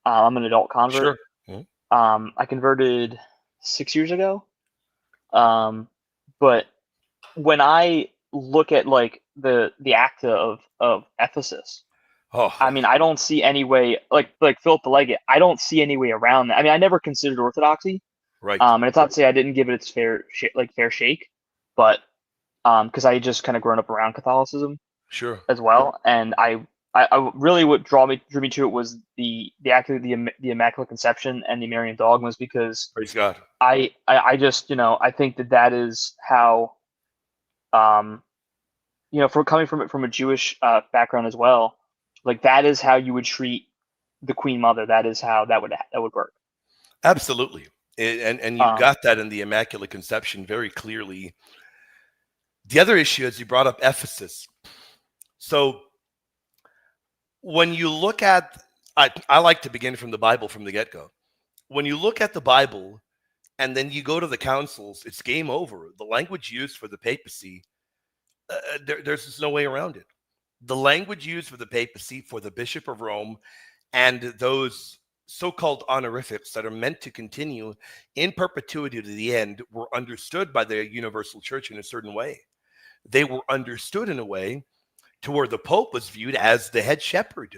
I'm an adult convert. Sure. Mm-hmm. I converted 6 years ago. But when I look at like the acta of Ephesus, I mean, I don't see any way, like Philip the Legate, I don't see any way around that. I mean, I never considered orthodoxy, right? And it's not to say I didn't give it its fair shake, but because I just kind of grown up around Catholicism, sure, as well, and I really what drew me to it was the Immaculate Conception and the Marian dogmas, because praise God. I just, you know, I think that is how, you know, coming from a Jewish background as well, like that is how you would treat the Queen Mother. That is how that would work. Absolutely, and you got that in the Immaculate Conception very clearly. The other issue is you brought up Ephesus. So when you look at, I like to begin from the Bible from the get-go. When you look at the Bible and then you go to the councils, it's game over. The language used for the papacy, there's just no way around it. The language used for the papacy, for the Bishop of Rome, and those so-called honorifics that are meant to continue in perpetuity to the end were understood by the universal church in a certain way. They were understood in a way to where the Pope was viewed as the head shepherd.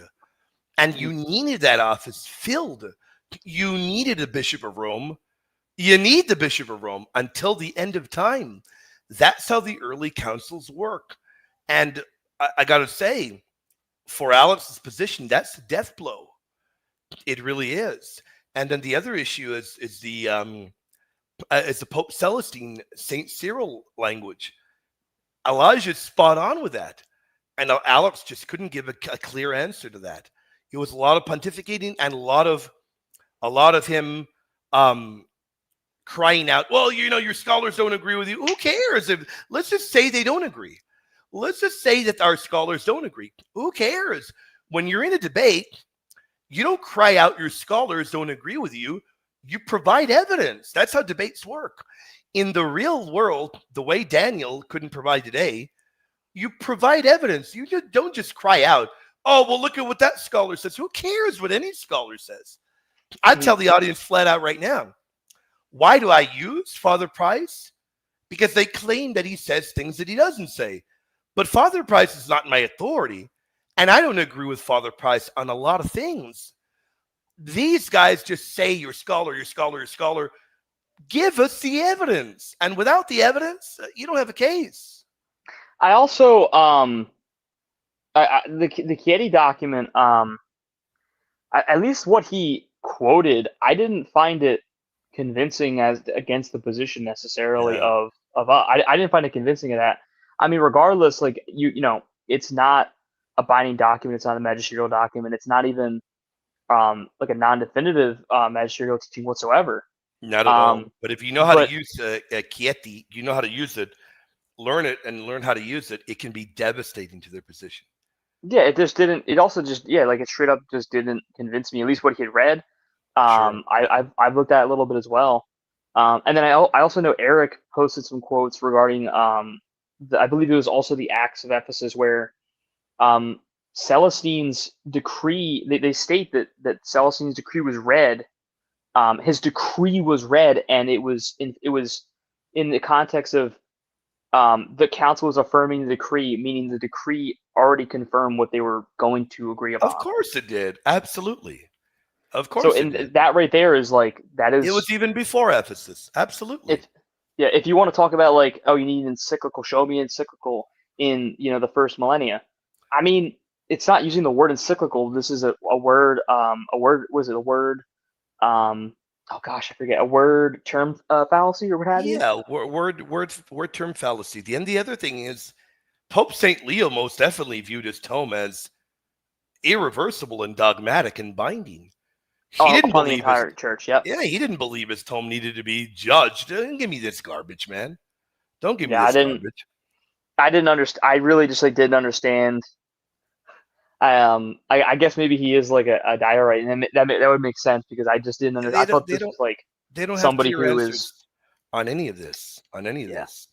And you needed that office filled. You needed a Bishop of Rome. You need the Bishop of Rome until the end of time. That's how the early councils work. And I got to say, for Alex's position, that's the death blow. It really is. And then the other issue is the Pope Celestine, Saint Cyril language. Elijah's spot on with that. And Alex just couldn't give a clear answer to that. It was a lot of pontificating and a lot of him crying out, well, your scholars don't agree with you. Who cares? Let's just say they don't agree. Let's just say that our scholars don't agree. Who cares? When you're in a debate, you don't cry out your scholars don't agree with you. You provide evidence. That's how debates work. In the real world, the way Daniel couldn't provide today, you provide evidence. You don't just cry out, oh, well, look at what that scholar says. Who cares what any scholar says? I tell the audience flat out right now, why do I use Father Price? Because they claim that he says things that he doesn't say. But Father Price is not my authority, and I don't agree with Father Price on a lot of things. These guys just say, your scholar. Give us the evidence. And without the evidence, you don't have a case. I also, the Chieti document, at least what he quoted, I didn't find it convincing as against the position necessarily of I didn't find it convincing of that. I mean, regardless, like it's not a binding document. It's not a magisterial document. It's not even like a non-definitive magisterial teaching whatsoever. Not at all. But if you know how to use Chieti, you know how to use it, learn it, and learn how to use it, it can be devastating to their position. Yeah, it just didn't. It also just like it straight up just didn't convince me. At least what he had read. Sure. I've looked at it a little bit as well. And then I also know Eric posted some quotes regarding I believe it was also the Acts of Ephesus where Celestine's decree. They state that Celestine's decree was read. His decree was read, and it was in the context of the council was affirming the decree, meaning the decree already confirmed what they were going to agree upon. Of course it did. Absolutely. Of course. So that right there is like that is. It was even before Ephesus. Absolutely. If you want to talk about like, oh, you need an encyclical, show me encyclical in the first millennia. I mean, it's not using the word encyclical. This is a word. Was it a word? Oh gosh, I forget. A word term fallacy or what have you. Yeah, word term fallacy. The other thing is, Pope Saint Leo most definitely viewed his tome as irreversible and dogmatic and binding. He didn't believe the entire church. Yep. Yeah, he didn't believe his tome needed to be judged. Don't give me this garbage, man. Don't give me this garbage. I didn't understand. I really just didn't understand. I guess maybe he is like a diorite, and that would make sense because I just didn't understand. I thought this was like they don't somebody have clear who answers is on any of this. This.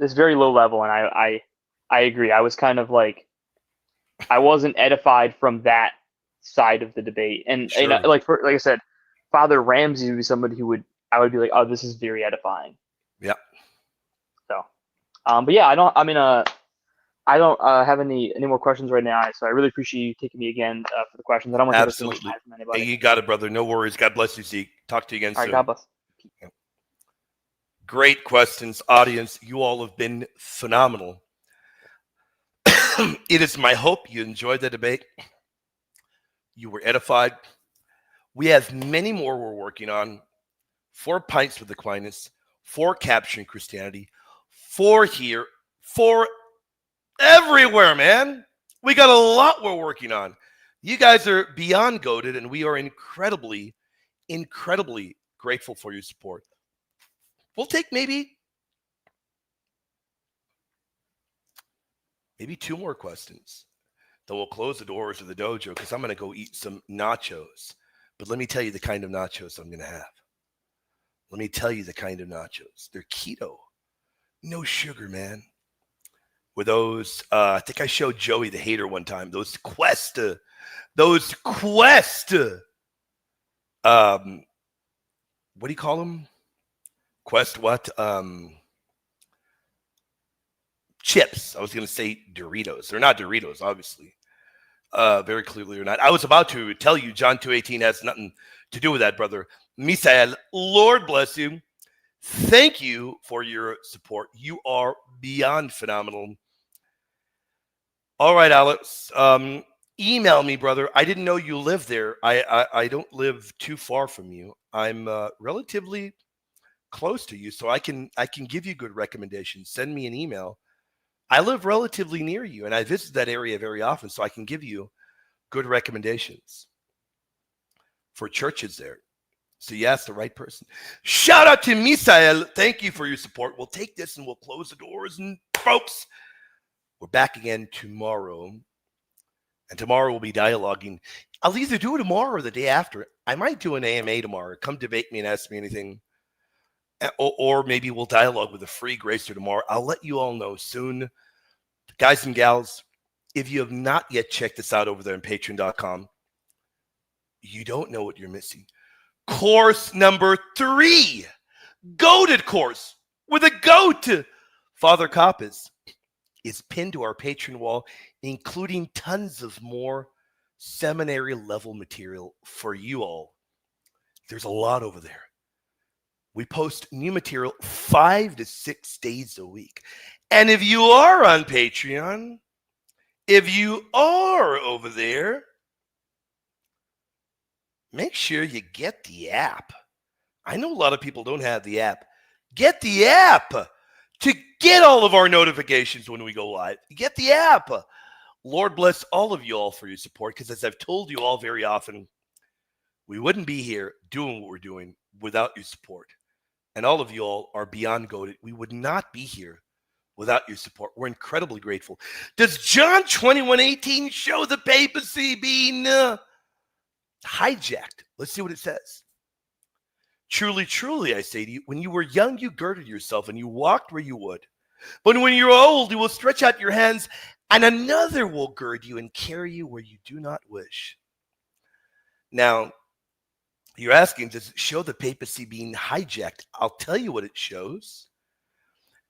It's very low level, and I agree. I was kind of like I wasn't edified from that side of the debate, and like I said, Father Ramsey would be somebody who I would be like, oh, this is very edifying. Yeah. So, but yeah, I don't have any more questions right now, so I really appreciate you taking me again for the questions. I don't want to take too much time from anybody. Hey, you got it, brother. No worries. God bless you, Zeke. Talk to you again soon. All right, God bless. Great questions, audience. You all have been phenomenal. It is my hope you enjoyed the debate. You were edified. We have many more we're working on. 4 Pints with Aquinas, 4 Capturing Christianity, 4 here, 4 everywhere, man. We got a lot we're working on. You guys are beyond goated, and we are incredibly, incredibly grateful for your support. We'll take maybe 2 more questions. Then we'll close the doors of the dojo because I'm going to go eat some nachos. But let me tell you the kind of nachos I'm going to have. Let me tell you the kind of nachos. They're keto. No sugar, man. With those, I think I showed Joey the hater one time. Those Quest, what do you call them? Quest what? Chips. I was going to say Doritos. They're not Doritos, obviously. Very clearly or not. I was about to tell you John 2:18 has nothing to do with that, brother. Misael, Lord bless you. Thank you for your support. You are beyond phenomenal. All right, Alex. Email me, brother. I didn't know you lived there. I don't live too far from you. I'm relatively close to you, so I can give you good recommendations. Send me an email. I live relatively near you, and I visit that area very often, so I can give you good recommendations for churches there. So you asked the right person. Shout out to Misael. Thank you for your support. We'll take this and we'll close the doors. And folks, we're back again tomorrow. And tomorrow we'll be dialoguing. I'll either do it tomorrow or the day after. I might do an AMA tomorrow. Come debate me and ask me anything. Or maybe we'll dialogue with a free gracer tomorrow. I'll let you all know soon. Guys and gals, if you have not yet checked this out over there on patreon.com, you don't know what you're missing. Course number 3, goated course with a goat, Father Kappas, is pinned to our Patreon wall, including tons of more seminary level material for you all. There's a lot over there. We post new material 5 to 6 days a week. And if you are on Patreon, if you are over there, make sure you get the app. I know a lot of people don't have the app. Get the app to get all of our notifications when we go live. Get the app. Lord bless all of you all for your support, because as I've told you all very often, we wouldn't be here doing what we're doing without your support. And all of you all are beyond goated. We would not be here without your support. We're incredibly grateful. Does John 21:18 show the papacy being hijacked? Let's see what it says. Truly, truly, I say to you, when you were young, you girded yourself and you walked where you would. But when you're old, you will stretch out your hands and another will gird you and carry you where you do not wish. Now, you're asking, does it show the papacy being hijacked? I'll tell you what it shows.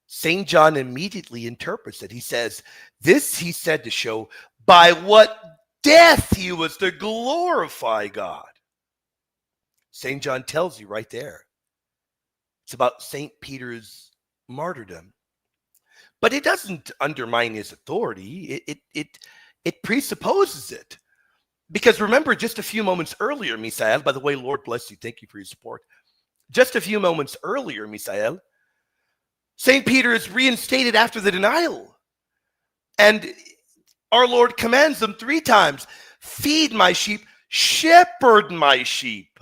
St. John immediately interprets it. He says, this he said to show by what death he was to glorify God. St. John tells you right there. It's about St. Peter's martyrdom. But it doesn't undermine his authority. It presupposes it. Because remember, just a few moments earlier, Misael, by the way, Lord bless you. Thank you for your support. Just a few moments earlier, Misael, St. Peter is reinstated after the denial. And our Lord commands them 3 times, feed my sheep, shepherd my sheep.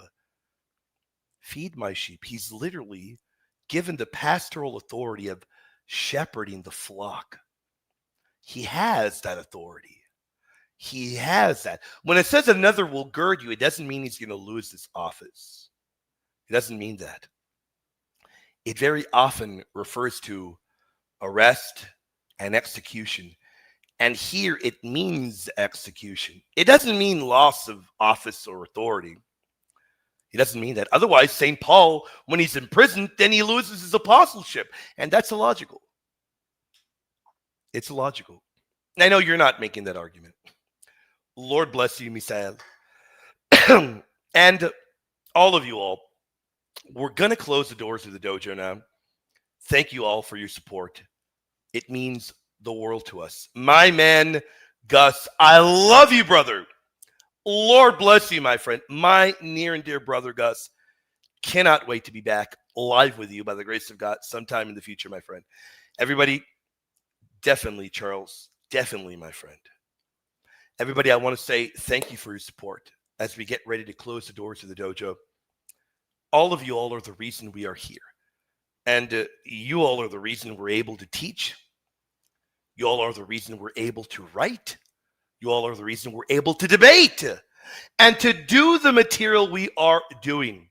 Feed my sheep. He's literally given the pastoral authority of shepherding the flock. He has that authority. He has that. When it says another will gird you, it doesn't mean he's going to lose his office. It doesn't mean that. It very often refers to arrest and execution. And here it means execution. It doesn't mean loss of office or authority. It doesn't mean that. Otherwise, St. Paul, when he's in prison, then he loses his apostleship. And that's illogical. It's illogical. I know you're not making that argument. Lord bless you, Misael. And all of you all, we're going to close the doors of the dojo now. Thank you all for your support. It means the world to us. My man, Gus, I love you, brother. Lord bless you, my friend. My near and dear brother, Gus. Cannot wait to be back live with you by the grace of God sometime in the future, my friend. Everybody, definitely, Charles, definitely, my friend. Everybody, I want to say thank you for your support as we get ready to close the doors of the dojo. All of you all are the reason we are here. And you all are the reason we're able to teach. You all are the reason we're able to write. You all are the reason we're able to debate and to do the material we are doing.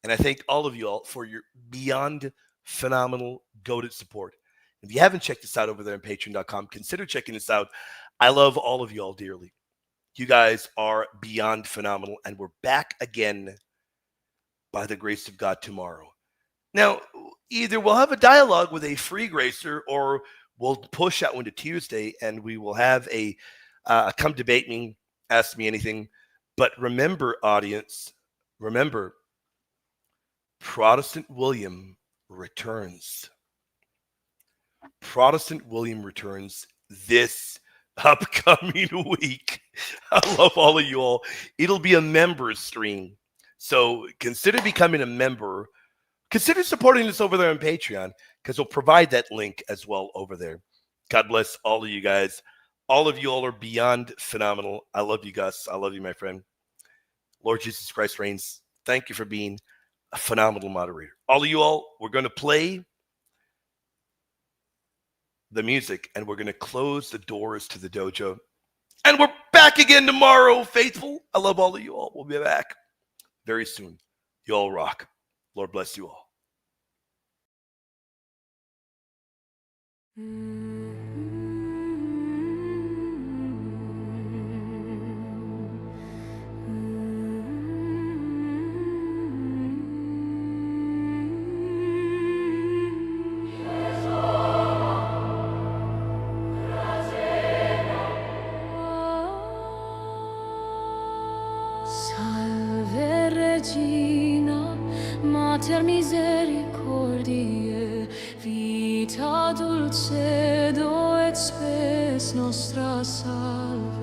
And I thank all of you all for your beyond phenomenal goated support. If you haven't checked this out over there on patreon.com, consider checking this out. I love all of you all dearly. You guys are beyond phenomenal, and we're back again by the grace of God tomorrow. Now, either we'll have a dialogue with a free gracer, or we'll push that one to Tuesday, and we will have a come debate me, ask me anything. But remember, audience, remember, Protestant William returns. Protestant William returns this upcoming week. I love all of you all. It'll be a members stream. So consider becoming a member. Consider supporting us over there on Patreon, because we'll provide that link as well over there. God bless all of you guys. All of you all are beyond phenomenal. I love you, Gus. I love you, my friend. Lord Jesus Christ reigns. Thank you for being a phenomenal moderator. All of you all, we're going to play the music, and we're going to close the doors to the dojo. And we're back again tomorrow, faithful. I love all of you all. We'll be back very soon. You all rock. Lord bless you all. Salve Regina, Mater misericordiae, vita dulcedo et spes nostra salve.